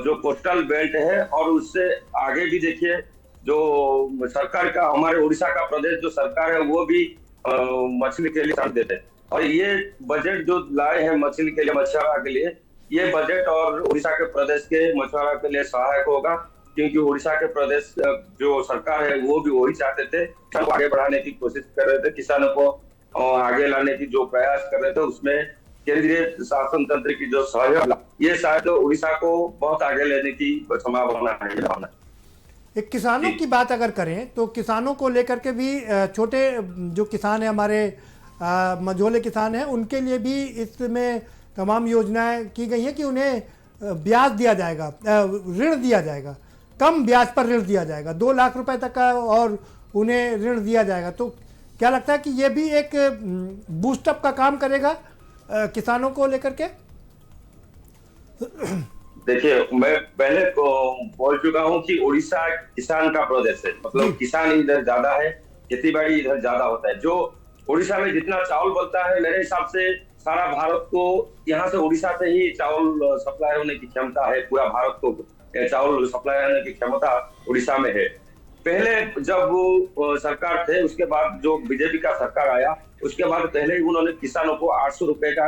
जो कोस्टल बेल्ट है और उससे आगे भी देखिए, जो सरकार का, हमारे उड़ीसा का प्रदेश जो सरकार है वो भी मछली के लिए साथ देते हैं। और ये बजट जो लाए हैं मछली के लिए, मछुआरा के लिए, ये बजट और उड़ीसा के प्रदेश के मछुआरा के लिए सहायक होगा, क्योंकि उड़ीसा के प्रदेश जो सरकार है वो भी वही चाहते थे, आगे बढ़ाने की कोशिश कर रहे थे, किसानों को आगे लाने की जो प्रयास कर रहे थे, उसमें केंद्रीय शासन तंत्र की जो सहयोग, ये शायद उड़ीसा को बहुत आगे लेने की संभावना है। एक किसानों की बात अगर करें तो किसानों को लेकर के भी छोटे जो किसान हैं हमारे मझोले किसान हैं, उनके लिए भी इसमें तमाम योजनाएं की गई हैं कि उन्हें ब्याज दिया जाएगा, ऋण दिया जाएगा, कम ब्याज पर ऋण दिया जाएगा, 2 लाख रुपए तक का और उन्हें ऋण दिया जाएगा। तो क्या लगता है कि ये भी एक बूस्टअप का काम करेगा किसानों को लेकर के? देखिए, मैं पहले को बोल चुका हूं कि उड़ीसा किसान का प्रदेश है, मतलब किसान इधर ज्यादा है, खेती बाड़ी इधर ज्यादा होता है। जो उड़ीसा में जितना चावल बनता है, मेरे हिसाब से सारा भारत को यहाँ से उड़ीसा से ही चावल सप्लाई होने की क्षमता है। पूरा भारत को चावल सप्लाई होने की क्षमता उड़ीसा में है। पहले जब वो सरकार थे, उसके बाद जो बीजेपी का सरकार आया, उसके बाद पहले ही उन्होंने किसानों को 800 रुपए का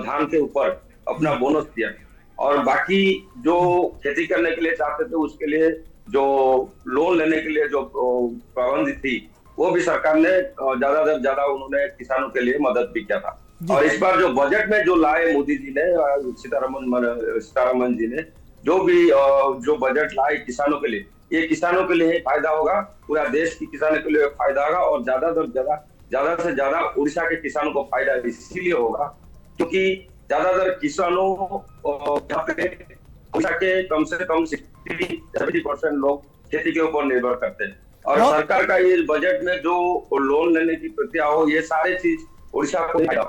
धान के ऊपर अपना बोनस दिया, और बाकी जो खेती करने के लिए चाहते थे उसके लिए जो लोन लेने के लिए जो पाबंदी थी, वो भी सरकार ने ज्यादा से ज्यादा उन्होंने किसानों के लिए मदद भी किया था। और इस बार जो बजट में जो लाए मोदी जी ने, सीतारमन जी ने जो बजट लाए किसानों के लिए, ये किसानों के लिए फायदा होगा, पूरा देश की किसानों के लिए फायदा होगा, और ज्यादा से ज्यादा उड़ीसा के किसानों को फायदा इसीलिए होगा क्योंकि ज्यादातर किसानों यहाँ पे उड़ीसा के कम से कम 60-70% लोग खेती के ऊपर निर्भर करते हैं। और सरकार का ये बजट में जो लोन लेने की प्रक्रिया हो, ये सारे चीज उड़ीसा को फायदा।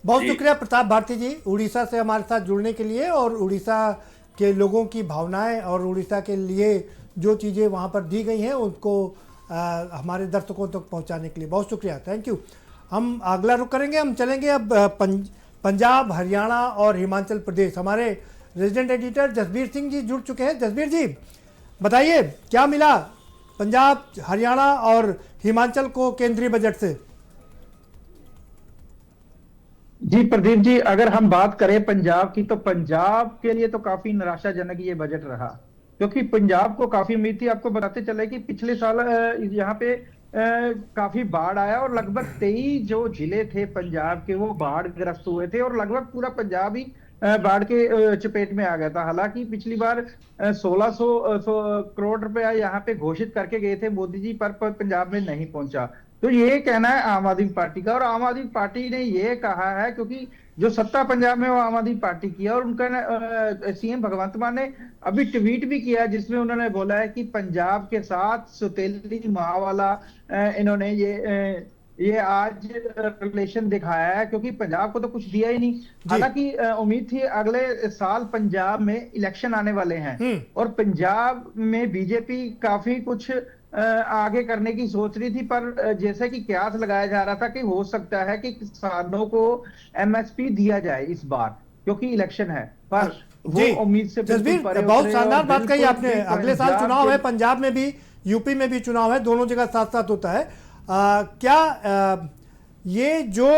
बहुत शुक्रिया प्रताप भारती जी, उड़ीसा से हमारे साथ जुड़ने के लिए और उड़ीसा के लोगों की भावनाएं और उड़ीसा के लिए जो चीज़ें वहाँ पर दी गई हैं उनको हमारे दर्शकों तक पहुँचाने के लिए बहुत शुक्रिया, थैंक यू। हम अगला रुख करेंगे, हम चलेंगे अब पंजाब, हरियाणा और हिमाचल प्रदेश। हमारे रेजिडेंट एडिटर जसबीर सिंह जी जुड़ चुके हैं। जसबीर जी बताइए, क्या मिला पंजाब, हरियाणा और हिमाचल को केंद्रीय बजट से? जी प्रदीप जी, अगर हम बात करें पंजाब की, तो पंजाब के लिए तो काफी निराशाजनक ये बजट रहा, क्योंकि पंजाब को काफी उम्मीद थी। आपको बताते चले कि पिछले साल यहाँ पे काफी बाढ़ आया और लगभग 23 जो जिले थे पंजाब के वो बाढ़ ग्रस्त हुए थे, और लगभग पूरा पंजाब ही बाढ़ के चपेट में आ गया था। हालांकि पिछली बार 1600 करोड़ रुपया यहाँ पे घोषित करके गए थे मोदी जी, पर पंजाब में नहीं पहुंचा। तो ये कहना है आम आदमी पार्टी का, और आम आदमी पार्टी ने ये कहा है, क्योंकि जो सत्ता पंजाब में वो आम आदमी पार्टी की है, और उनका सीएम भगवंत मान ने अभी ट्वीट भी किया जिसमें उन्होंने बोला है कि पंजाब के साथ सौतेली माँ वाला इन्होंने ये आज रिलेशन दिखाया है, क्योंकि पंजाब को तो कुछ दिया ही नहीं। हालांकि उम्मीद थी अगले साल पंजाब में इलेक्शन आने वाले हैं और पंजाब में बीजेपी काफी कुछ आगे करने की सोच रही थी, पर जैसे कि कयास लगाया जा रहा था कि हो सकता है कि किसानों को एमएसपी दिया जाए इस बार, क्योंकि इलेक्शन है। पर वो उम्मीद से बहुत शानदार बात कही आपने। अगले साल चुनाव है, पंजाब में भी यूपी में भी चुनाव है, दोनों जगह साथ साथ होता है। क्या ये जो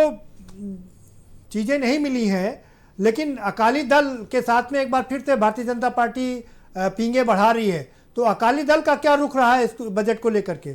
चीजें नहीं मिली हैं, लेकिन अकाली दल के साथ में एक बार फिर से भारतीय जनता पार्टी पींगे बढ़ा रही है, तो अकाली दल का क्या रुख रहा है इस बजट को लेकर के?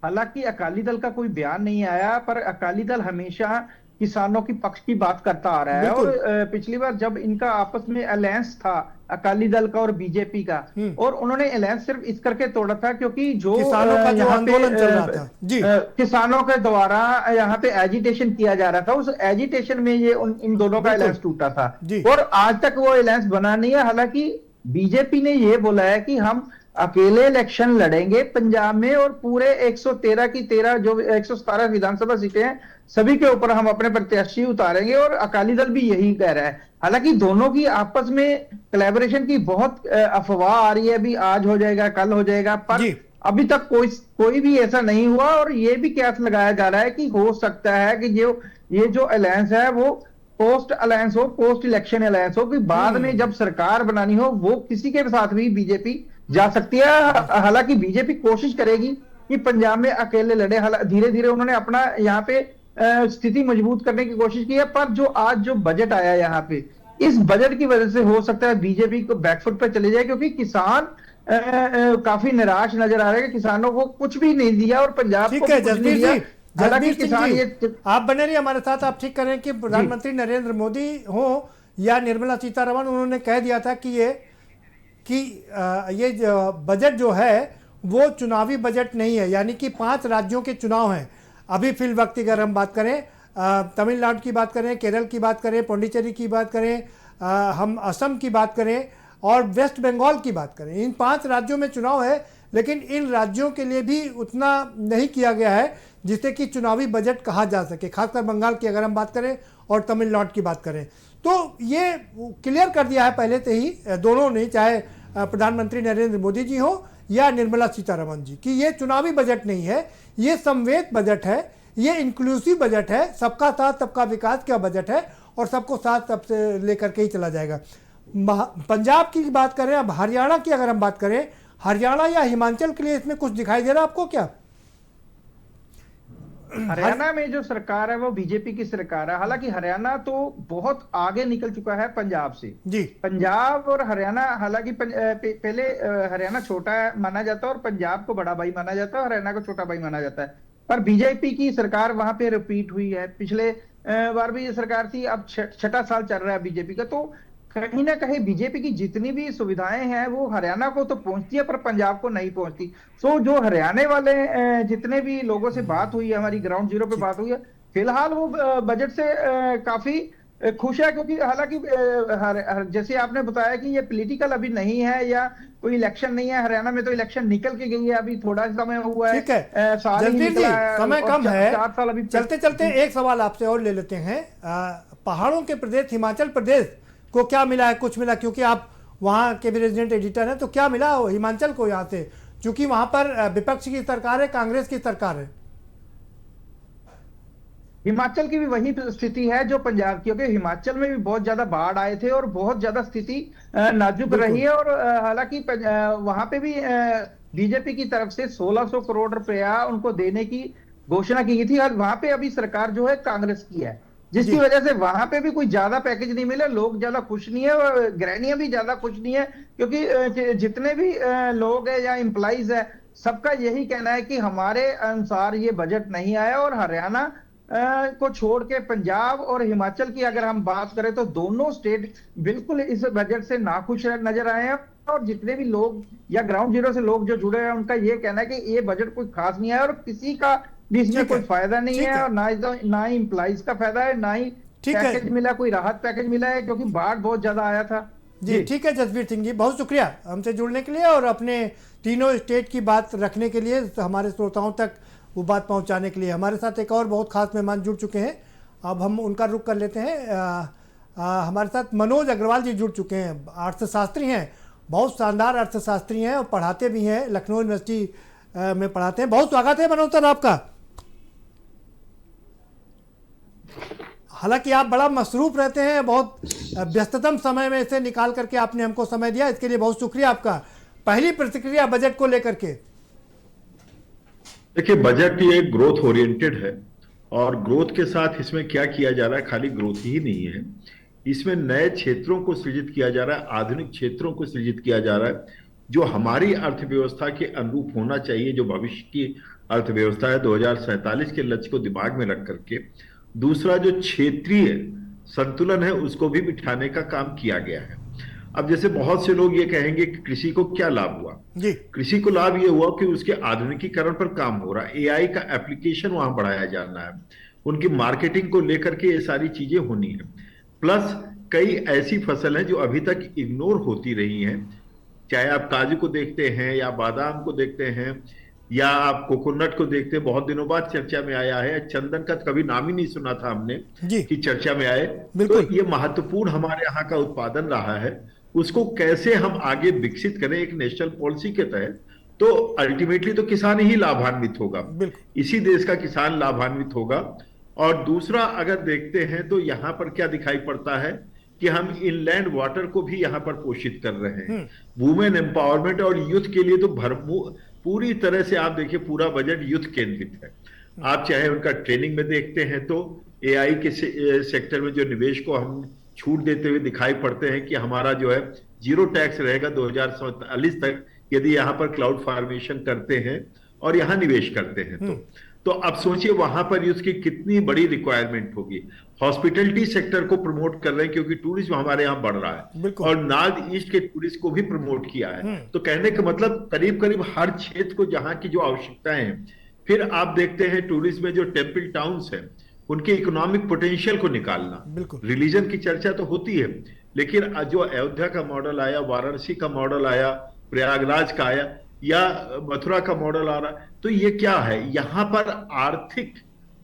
हालांकि अकाली दल का कोई बयान नहीं आया, पर अकाली दल हमेशा किसानों की पक्ष की बात करता आ रहा है। और पिछली बार जब इनका आपस में अलायंस था अकाली दल का और बीजेपी का, और उन्होंने अलायंस सिर्फ इस करके तोड़ा था क्योंकि जो किसानों का जो आंदोलन चल रहा था जी, किसानों के द्वारा यहाँ पे एजिटेशन किया जा रहा था, उस एजिटेशन में ये इन दोनों का अलायंस टूटा था, और आज तक वो अलायंस बना नहीं है। हालांकि बीजेपी ने ये बोला है कि हम अकेले इलेक्शन लड़ेंगे पंजाब में, और पूरे 113 की 13 जो 117 विधानसभा सीटें हैं सभी के ऊपर हम अपने प्रत्याशी उतारेंगे, और अकाली दल भी यही कह रहा है। हालांकि दोनों की आपस में कोलैबोरेशन की बहुत अफवाह आ रही है, अभी आज हो जाएगा कल हो जाएगा, पर अभी तक कोई भी ऐसा नहीं हुआ। और ये भी कयास लगाया जा रहा है कि हो सकता है कि ये जो अलायंस है वो पोस्ट अलायंस हो, पोस्ट इलेक्शन अलायंस हो, कि बाद में जब सरकार बनानी हो वो किसी के साथ भी बीजेपी जा सकती है। हालांकि बीजेपी कोशिश करेगी कि पंजाब में अकेले लड़े। धीरे धीरे उन्होंने अपना यहाँ पे स्थिति मजबूत करने की कोशिश की है, पर जो आज जो बजट आया यहाँ पे, इस बजट की वजह से हो सकता है बीजेपी को बैकफुट पे चले जाए, क्योंकि किसान काफी निराश नजर आ रहे हैं। किसानों को कुछ भी नहीं दिया और पंजाब को कुछ नहीं दिया। जसबीर हालांकि सिंह किसान जी, ये आप बने रहिए हमारे साथ। आप ठीक करें कि प्रधानमंत्री नरेंद्र मोदी हो या निर्मला सीतारमण, उन्होंने कह दिया था कि ये जो बजट जो है वो चुनावी बजट नहीं है, यानी कि 5 राज्यों के चुनाव हैं अभी फिल वक्त। अगर हम बात करें तमिलनाडु की बात करें, केरल की बात करें, पौंडीचेरी की बात करें, हम असम की बात करें और वेस्ट बंगाल की बात करें, इन 5 राज्यों में चुनाव है। लेकिन इन राज्यों के लिए भी उतना नहीं किया गया है जिसे कि चुनावी बजट कहा जा सके, खासकर बंगाल की अगर हम बात करें और तमिलनाडु की बात करें। तो ये क्लियर कर दिया है पहले से ही दोनों ने, चाहे प्रधानमंत्री नरेंद्र मोदी जी हो या निर्मला सीतारमण जी, कि ये चुनावी बजट नहीं है, ये समवेत बजट है, ये इंक्लूसिव बजट है, सबका साथ सबका विकास का बजट है और सबको साथ सबसे लेकर के ही चला जाएगा। पंजाब की बात करें, अब हरियाणा की अगर हम बात करें, हरियाणा या हिमाचल के लिए इसमें कुछ दिखाई दे रहा है आपको क्या? हरियाणा में जो सरकार है वो बीजेपी की सरकार है। हालांकि हरियाणा तो बहुत आगे निकल चुका है पंजाब से जी। पंजाब और हरियाणा, हालांकि पहले हरियाणा छोटा माना जाता है और पंजाब को बड़ा भाई माना जाता है, हरियाणा को छोटा भाई माना जाता है। पर बीजेपी की सरकार वहां पे रिपीट हुई है, पिछले बार भी ये सरकार थी, अब 6ठा साल चल रहा है बीजेपी का। तो कहीं ना कहीं बीजेपी की जितनी भी सुविधाएं हैं वो हरियाणा को तो पहुंचती है पर पंजाब को नहीं पहुंचती। सो जो हरियाणा वाले जितने भी लोगों से बात हुई है, हमारी ग्राउंड जीरो पे बात हुई है, फिलहाल वो बजट से काफी खुश है। क्योंकि हालांकि जैसे आपने बताया कि ये पॉलिटिकल अभी नहीं है या कोई इलेक्शन नहीं है, हरियाणा में तो इलेक्शन निकल के गई है, अभी थोड़ा समय हुआ है। ठीक है जसबीर जी, समय कम है, 4 साल अभी। चलते चलते एक सवाल आपसे और ले लेते हैं। पहाड़ों के प्रदेश हिमाचल प्रदेश को क्या मिला है? कुछ मिला, क्योंकि आप वहाँ के भी रेजिडेंट एडिटर हैं, तो क्या मिला हिमाचल को यहाँ से, क्योंकि वहाँ पर विपक्ष की सरकार है, कांग्रेस की सरकार है। हिमाचल की भी वही स्थिति है जो पंजाब की, क्योंकि हिमाचल में भी बहुत ज्यादा बाढ़ आए थे और बहुत ज्यादा स्थिति नाजुक रही है। और हालांकि वहां पे भी बीजेपी की तरफ से 1600 करोड़ रुपया उनको देने की घोषणा की गई थी। और वहां पे अभी सरकार जो है कांग्रेस की है, जिसकी वजह से वहां पे भी कोई ज्यादा पैकेज नहीं मिला, लोग ज्यादा खुश नहीं है और गृहणियां भी ज्यादा खुश नहीं है। क्योंकि जितने भी लोग है या एम्प्लॉइज है, सबका यही कहना है कि हमारे अनुसार ये बजट नहीं आया। और हरियाणा को छोड़ के पंजाब और हिमाचल की अगर हम बात करें तो दोनों स्टेट बिल्कुल इस बजट से नाखुश नजर आए हैं। और जितने भी लोग या ग्राउंड जीरो से लोग जो जुड़े हैं, उनका ये कहना है कि ये बजट कोई खास नहीं है और किसी का भी इसमें कोई फायदा नहीं है। और ना ही एम्प्लॉइज का फायदा है, ना ही पैकेज मिला, कोई राहत पैकेज मिला है, क्योंकि बाढ़ बहुत ज्यादा आया था। जी ठीक है जसबीर सिंह जी, बहुत शुक्रिया हमसे जुड़ने के लिए और अपने तीनों स्टेट की बात रखने के लिए, हमारे श्रोताओं तक वो बात पहुंचाने के लिए। हमारे साथ एक और बहुत खास मेहमान जुड़ चुके हैं, अब हम उनका रुख कर लेते हैं। हमारे साथ मनोज अग्रवाल जी जुड़ चुके हैं, अर्थशास्त्री हैं, बहुत शानदार अर्थशास्त्री हैं और पढ़ाते भी हैं, लखनऊ यूनिवर्सिटी में पढ़ाते हैं। बहुत स्वागत है मनोज सर आपका। हालांकि आप बड़ा मसरूफ रहते हैं, बहुत व्यस्ततम समय में से निकाल करके आपने हमको समय दिया, इसके लिए बहुत शुक्रिया आपका। पहली प्रतिक्रिया बजट को लेकर के। देखिए, बजट ये ग्रोथ ओरिएंटेड है और ग्रोथ के साथ इसमें क्या किया जा रहा है, खाली ग्रोथ ही नहीं है, इसमें नए क्षेत्रों को सृजित किया जा रहा है, आधुनिक क्षेत्रों को सृजित किया जा रहा है जो हमारी अर्थव्यवस्था के अनुरूप होना चाहिए, जो भविष्य की अर्थव्यवस्था है 2047 के लक्ष्य को दिमाग में रख करके। दूसरा जो क्षेत्रीय संतुलन है उसको भी बिठाने का काम किया गया है। अब जैसे बहुत से लोग ये कहेंगे कि कृषि को क्या लाभ हुआ जी। कृषि को लाभ ये हुआ कि उसके आधुनिकीकरण पर काम हो रहा है, एआई का एप्लीकेशन वहां बढ़ाया जाना है, उनकी मार्केटिंग को लेकर के ये सारी चीजें होनी है। प्लस कई ऐसी फसल हैं जो अभी तक इग्नोर होती रही हैं, चाहे आप काजू को देखते हैं या बादाम को देखते हैं या आप कोकोनट को देखते हैं, बहुत दिनों बाद चर्चा में आया है। चंदन का कभी नाम ही नहीं सुना था हमने कि चर्चा में आए। तो ये महत्वपूर्ण हमारे यहाँ का उत्पादन रहा है, उसको कैसे हम आगे विकसित करें एक नेशनल पॉलिसी के तहत, तो अल्टीमेटली तो किसान ही लाभान्वित होगा, इसी देश का किसान लाभान्वित होगा। और दूसरा अगर देखते हैं तो यहाँ पर क्या दिखाई पड़ता है कि हम इनलैंड वाटर को भी यहाँ पर पोषित कर रहे हैं, वुमेन एम्पावरमेंट और यूथ के लिए तो पूरी तरह से आप देखिए पूरा बजट यूथ केंद्रित है। आप चाहे उनका ट्रेनिंग में देखते हैं तो एआई के सेक्टर में जो निवेश को हम छूट देते हुए दिखाई पड़ते हैं कि हमारा जो है 0 टैक्स रहेगा 2047 तक, यदि यहाँ पर क्लाउड फॉर्मेशन करते हैं और यहाँ निवेश करते हैं तो अब सोचिए वहां पर उसकी कितनी बड़ी रिक्वायरमेंट होगी। हॉस्पिटलिटी सेक्टर को प्रमोट कर रहे हैं क्योंकि टूरिज्म हमारे यहाँ बढ़ रहा है और नॉर्थ ईस्ट के टूरिस्ट को भी प्रमोट किया है। तो कहने का मतलब करीब करीब हर क्षेत्र को जहां की जो आवश्यकताएं हैं। फिर आप देखते हैं टूरिज्म में जो टेम्पल टाउन्स है उनके इकोनॉमिक पोटेंशियल को निकालना। रिलीजन की चर्चा तो होती है, लेकिन जो अयोध्या का मॉडल आया, वाराणसी का मॉडल आया, प्रयागराज का आया या मथुरा का मॉडल आ रहा है, तो ये क्या है, यहाँ पर आर्थिक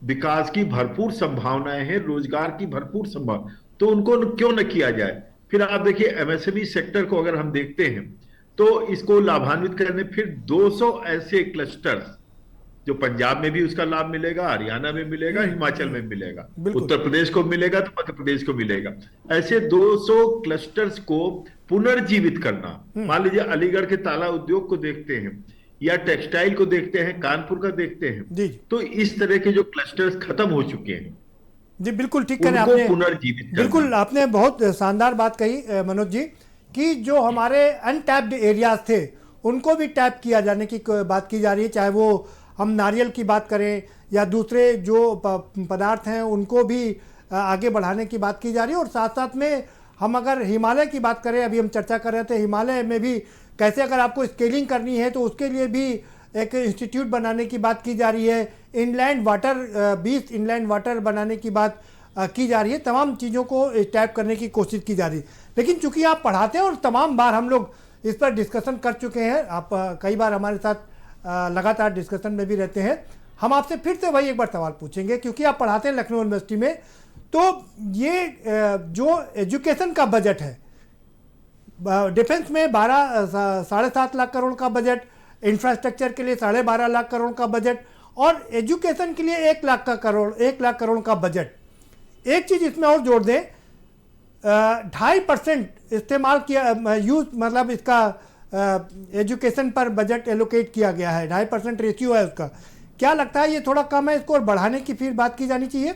विकास की भरपूर संभावनाएं हैं, रोजगार की भरपूर संभावना, तो उनको क्यों न किया जाए। फिर आप देखिए एमएसएमई सेक्टर को अगर हम देखते हैं तो इसको लाभान्वित करने फिर 200 ऐसे क्लस्टर्स, जो पंजाब में भी उसका लाभ मिलेगा, हरियाणा में मिलेगा, हिमाचल में मिलेगा, उत्तर प्रदेश को मिलेगा तो मध्य प्रदेश को मिलेगा, ऐसे 200 क्लस्टर्स को पुनर्जीवित करना। मान लीजिए अलीगढ़ के ताला उद्योग को देखते हैं या टेक्सटाइल को देखते हैं, कानपुर का देखते हैं, तो इस तरह के जो क्लस्टर्स खत्म हो चुके हैं जी, बिल्कुल ठीक करें आपने, पुनर्जीवित बिल्कुल आपने बहुत शानदार बात कही मनोज जी, कि जो हमारे अनटैप्ड एरियाज थे उनको भी टैप किया जाने की बात की जा रही है, चाहे वो हम नारियल की बात करें या दूसरे जो पदार्थ हैं उनको भी आगे बढ़ाने की बात की जा रही है। और साथ साथ में हम अगर हिमालय की बात करें, अभी हम चर्चा कर रहे थे हिमालय में भी कैसे अगर आपको स्केलिंग करनी है तो उसके लिए भी एक इंस्टीट्यूट बनाने की बात की जा रही है, इनलैंड वाटर 20 इनलैंड वाटर बनाने की बात की जा रही है, तमाम चीज़ों को टैप करने की कोशिश की जा रही है। लेकिन चूंकि आप पढ़ाते हैं और तमाम बार हम लोग इस पर डिस्कशन कर चुके हैं, आप कई बार हमारे साथ लगातार डिस्कशन में भी रहते हैं, हम आपसे फिर से वही एक बार सवाल पूछेंगे क्योंकि आप पढ़ाते हैं लखनऊ यूनिवर्सिटी में, तो ये जो एजुकेशन का बजट है, डिफेंस में 7.5 लाख करोड़ का बजट, इंफ्रास्ट्रक्चर के लिए 12.5 लाख करोड़ का बजट और एजुकेशन के लिए 1 लाख करोड़ का बजट। एक चीज़ इसमें और जोड़ दें, 2.5% इस्तेमाल किया यूज, मतलब इसका एजुकेशन पर बजट एलोकेट किया गया है, 2.5% रेशियो है उसका। क्या लगता है ये थोड़ा कम है, इसको और बढ़ाने की फिर बात की जानी चाहिए?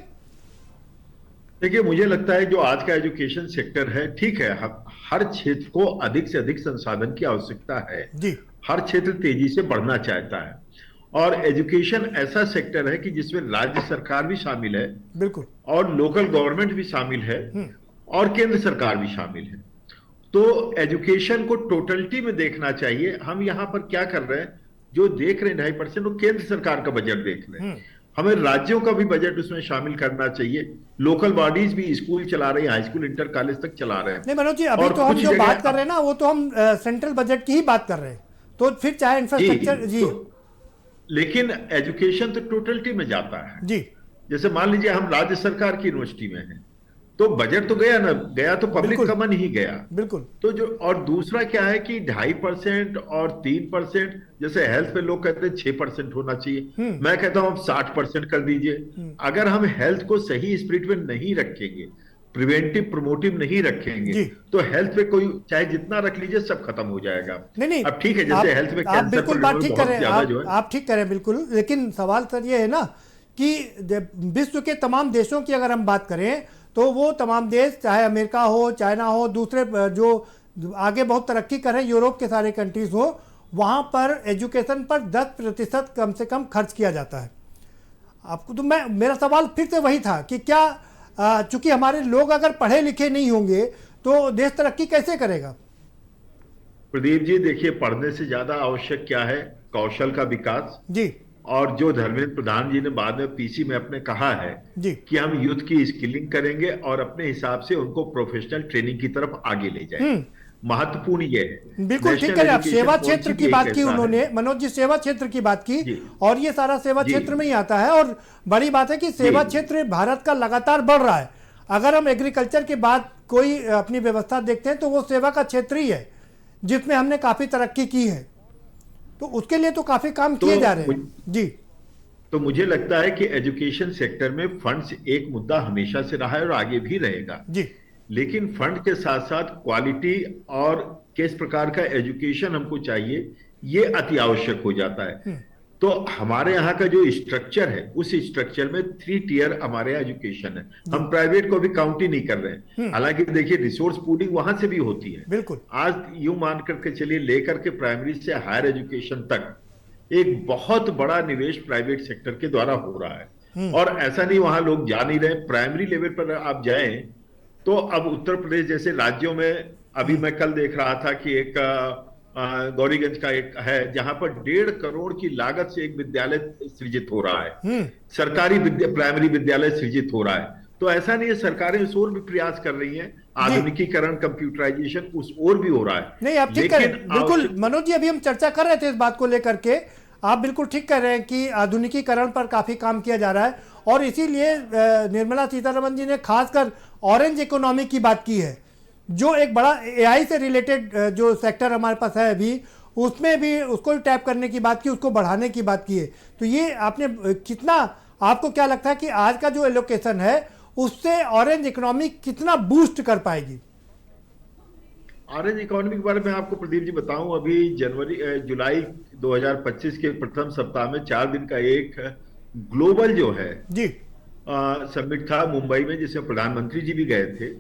देखिए मुझे लगता है जो आज का एजुकेशन सेक्टर है, ठीक है, हर क्षेत्र को अधिक से अधिक संसाधन की आवश्यकता है जी, हर क्षेत्र तेजी से बढ़ना चाहता है और एजुकेशन ऐसा सेक्टर है कि जिसमें राज्य सरकार भी शामिल है, बिल्कुल, और लोकल गवर्नमेंट भी शामिल है और केंद्र सरकार भी शामिल है। तो एजुकेशन को टोटलिटी में देखना चाहिए। हम यहाँ पर क्या कर रहे हैं, जो देख रहे हैं 2.5%, वो केंद्र सरकार का बजट देख रहे हैं। हमें राज्यों का भी बजट उसमें शामिल करना चाहिए। लोकल बॉडीज भी स्कूल चला रहे हैं, हाई स्कूल, इंटर कॉलेज तक चला रहे हैं। नहीं मनोज जी, अभी तो हम जो बात कर रहे हैं ना, वो तो हम सेंट्रल बजट की ही बात कर रहे हैं, तो फिर चाहे इंफ्रास्ट्रक्चर जी, लेकिन एजुकेशन तो टोटलिटी में जाता है जी। जैसे मान लीजिए हम राज्य सरकार की यूनिवर्सिटी में हैं, तो बजट तो गया ना, गया तो पब्लिक का मन ही गया, बिल्कुल। तो जो, और दूसरा क्या है कि 2.5% और 3%, जैसे हेल्थ पे लोग कहते हैं 6% होना चाहिए, मैं कहता हूं आप 60% कर दीजिए। अगर हम हेल्थ को सही स्पिरिट में नहीं रखेंगे, प्रिवेंटिव प्रोमोटिव नहीं रखेंगे, तो हेल्थ पे कोई चाहे जितना रख लीजिए सब खत्म हो जाएगा। नहीं, अब ठीक है, जैसे हेल्थ में आप बिल्कुल बात ठीक करें, आप ठीक करें बिल्कुल, लेकिन सवाल सर ये है ना कि विश्व के तमाम देशों की अगर हम बात करें तो वो तमाम देश, चाहे अमेरिका हो, चाइना हो, दूसरे जो आगे बहुत तरक्की कर रहे हैं, यूरोप के सारे कंट्रीज हो, वहाँ पर एजुकेशन पर 10% कम से कम खर्च किया जाता है। आपको तो मेरा सवाल फिर से वही था कि क्या चूंकि हमारे लोग अगर पढ़े लिखे नहीं होंगे तो देश तरक्की कैसे करेगा? प्रदीप जी देखिए, पढ़ने से ज्यादा आवश्यक क्या है, कौशल का विकास जी। और जो धर्मेंद्र प्रधान जी ने बाद में पीसी में अपने कहा है जी कि हम यूथ की स्किलिंग करेंगे और अपने हिसाब से उनको प्रोफेशनल ट्रेनिंग की तरफ आगे ले जाएंगे, महत्वपूर्ण ये है। बिल्कुल ठीक है, आप सेवा क्षेत्र की बात की उन्होंने, मनोज जी सेवा क्षेत्र की बात की, और ये सारा सेवा क्षेत्र में ही आता है। और बड़ी बात है कि सेवा क्षेत्र भारत का लगातार बढ़ रहा है। अगर हम एग्रीकल्चर के बाद कोई अपनी व्यवस्था देखते हैं तो वो सेवा का क्षेत्र ही है जिसमें हमने काफी तरक्की की है, तो उसके लिए तो काफी काम किए जा रहे हैं जी। तो मुझे लगता है कि एजुकेशन सेक्टर में फंड्स एक मुद्दा हमेशा से रहा है और आगे भी रहेगा जी, लेकिन फंड के साथ साथ क्वालिटी और किस प्रकार का एजुकेशन हमको चाहिए, ये अति आवश्यक हो जाता है। तो हमारे यहाँ का जो स्ट्रक्चर है, उस स्ट्रक्चर में 3 टियर हमारे यहाँ एजुकेशन है। हम प्राइवेट को भी काउंट ही नहीं कर रहे हैं। हालांकि देखिए रिसोर्स पूलिंग वहां से भी होती है। बिल्कुल। आज यूं मान करके चलिए, लेकर के प्राइमरी से हायर एजुकेशन तक एक बहुत बड़ा निवेश प्राइवेट सेक्टर के द्वारा हो रहा है। और ऐसा नहीं वहां लोग जा नहीं रहे, प्राइमरी लेवल पर आप जाएं तो अब उत्तर प्रदेश जैसे राज्यों में, अभी मैं कल देख रहा था कि एक गौरीगंज का एक है जहां पर 1.5 करोड़ की लागत से एक विद्यालय सृजित हो रहा है, सरकारी प्राइमरी विद्यालय सृजित हो रहा है। तो ऐसा नहीं है, सरकारें उस ओर भी प्रयास कर रही हैं, आधुनिकीकरण, कंप्यूटराइजेशन उस ओर भी हो रहा है। नहीं, आप ठीक कह रहे हैं बिल्कुल मनोज जी, अभी हम चर्चा कर रहे थे इस बात को लेकर के, आप बिल्कुल ठीक कह रहे हैं कि आधुनिकीकरण पर काफी काम किया जा रहा है और इसीलिए निर्मला सीतारमण जी ने खासकर ऑरेंज इकोनॉमी की बात की है, जो एक बड़ा एआई से रिलेटेड जो सेक्टर हमारे पास है अभी, उसमें भी उसको टैप करने की बात की, उसको बढ़ाने की बात की है। तो ये आपने कितना, आपको क्या लगता है कि आज का जो एलोकेशन है उससे ऑरेंज इकोनॉमी कितना बूस्ट कर पाएगी? ऑरेंज इकोनॉमी के बारे में आपको प्रदीप जी बताऊं, अभी जुलाई 2025 के प्रथम सप्ताह में 4 दिन का एक ग्लोबल जो है जी समिट था मुंबई में, जिसमें प्रधानमंत्री जी भी गए थे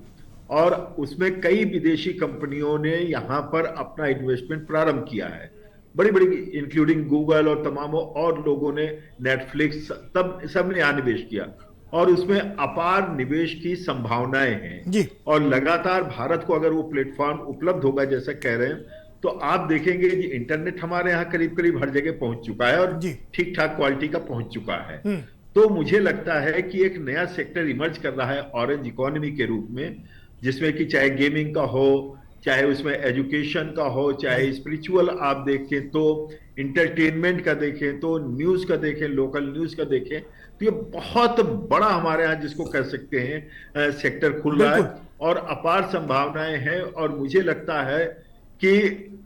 और उसमें कई विदेशी कंपनियों ने यहाँ पर अपना इन्वेस्टमेंट प्रारंभ किया है, बड़ी बड़ी इंक्लूडिंग गूगल और तमाम और लोगों ने, नेटफ्लिक्स, तब सबने यहाँ निवेश किया और उसमें अपार निवेश की संभावनाएं हैं जी। और लगातार भारत को अगर वो प्लेटफॉर्म उपलब्ध होगा जैसा कह रहे हैं, तो आप देखेंगे कि इंटरनेट हमारे यहाँ करीब करीब हर जगह पहुंच चुका है और ठीक ठाक क्वालिटी का पहुंच चुका है। तो मुझे लगता है कि एक नया सेक्टर इमर्ज कर रहा है ऑरेंज इकोनॉमी के रूप में, जिसमें कि चाहे गेमिंग का हो, चाहे उसमें एजुकेशन का हो, चाहे स्पिरिचुअल आप देखें तो, इंटरटेनमेंट का देखें तो, न्यूज का देखें, लोकल न्यूज का देखें, तो ये बहुत बड़ा हमारे यहाँ जिसको कह सकते हैं सेक्टर खुल रहा है और अपार संभावनाएं हैं। और मुझे लगता है कि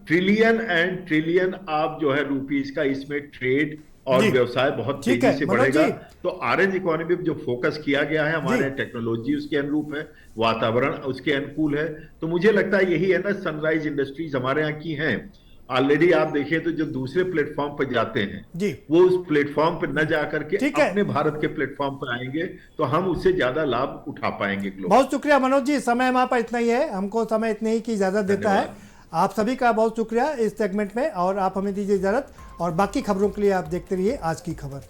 ट्रिलियन एंड ट्रिलियन आप जो है रुपीस का इसमें ट्रेड और व्यवसाय बहुत तेजी से बढ़ेगा। तो ऑरेंज इकोनॉमी पे जो फोकस किया गया है, हमारे टेक्नोलॉजी उसके अनुरूप है, वातावरण उसके अनुकूल है, तो मुझे लगता है यही है ना, सनराइज इंडस्ट्रीज हमारे यहाँ की हैं ऑलरेडी। आप देखिए तो जो दूसरे प्लेटफॉर्म पर जाते हैं वो उस प्लेटफॉर्म पर न जाकर के अपने भारत के प्लेटफॉर्म पर आएंगे तो हम उससे ज्यादा लाभ उठा पाएंगे। बहुत शुक्रिया मनोज जी, समय हमारे पास इतना ही है, हमको समय इतने ही की इजाजत देता है। आप सभी का बहुत शुक्रिया इस सेगमेंट में, और आप हमें दीजिए इजाजत, और बाकी खबरों के लिए आप देखते रहिए आज की खबर।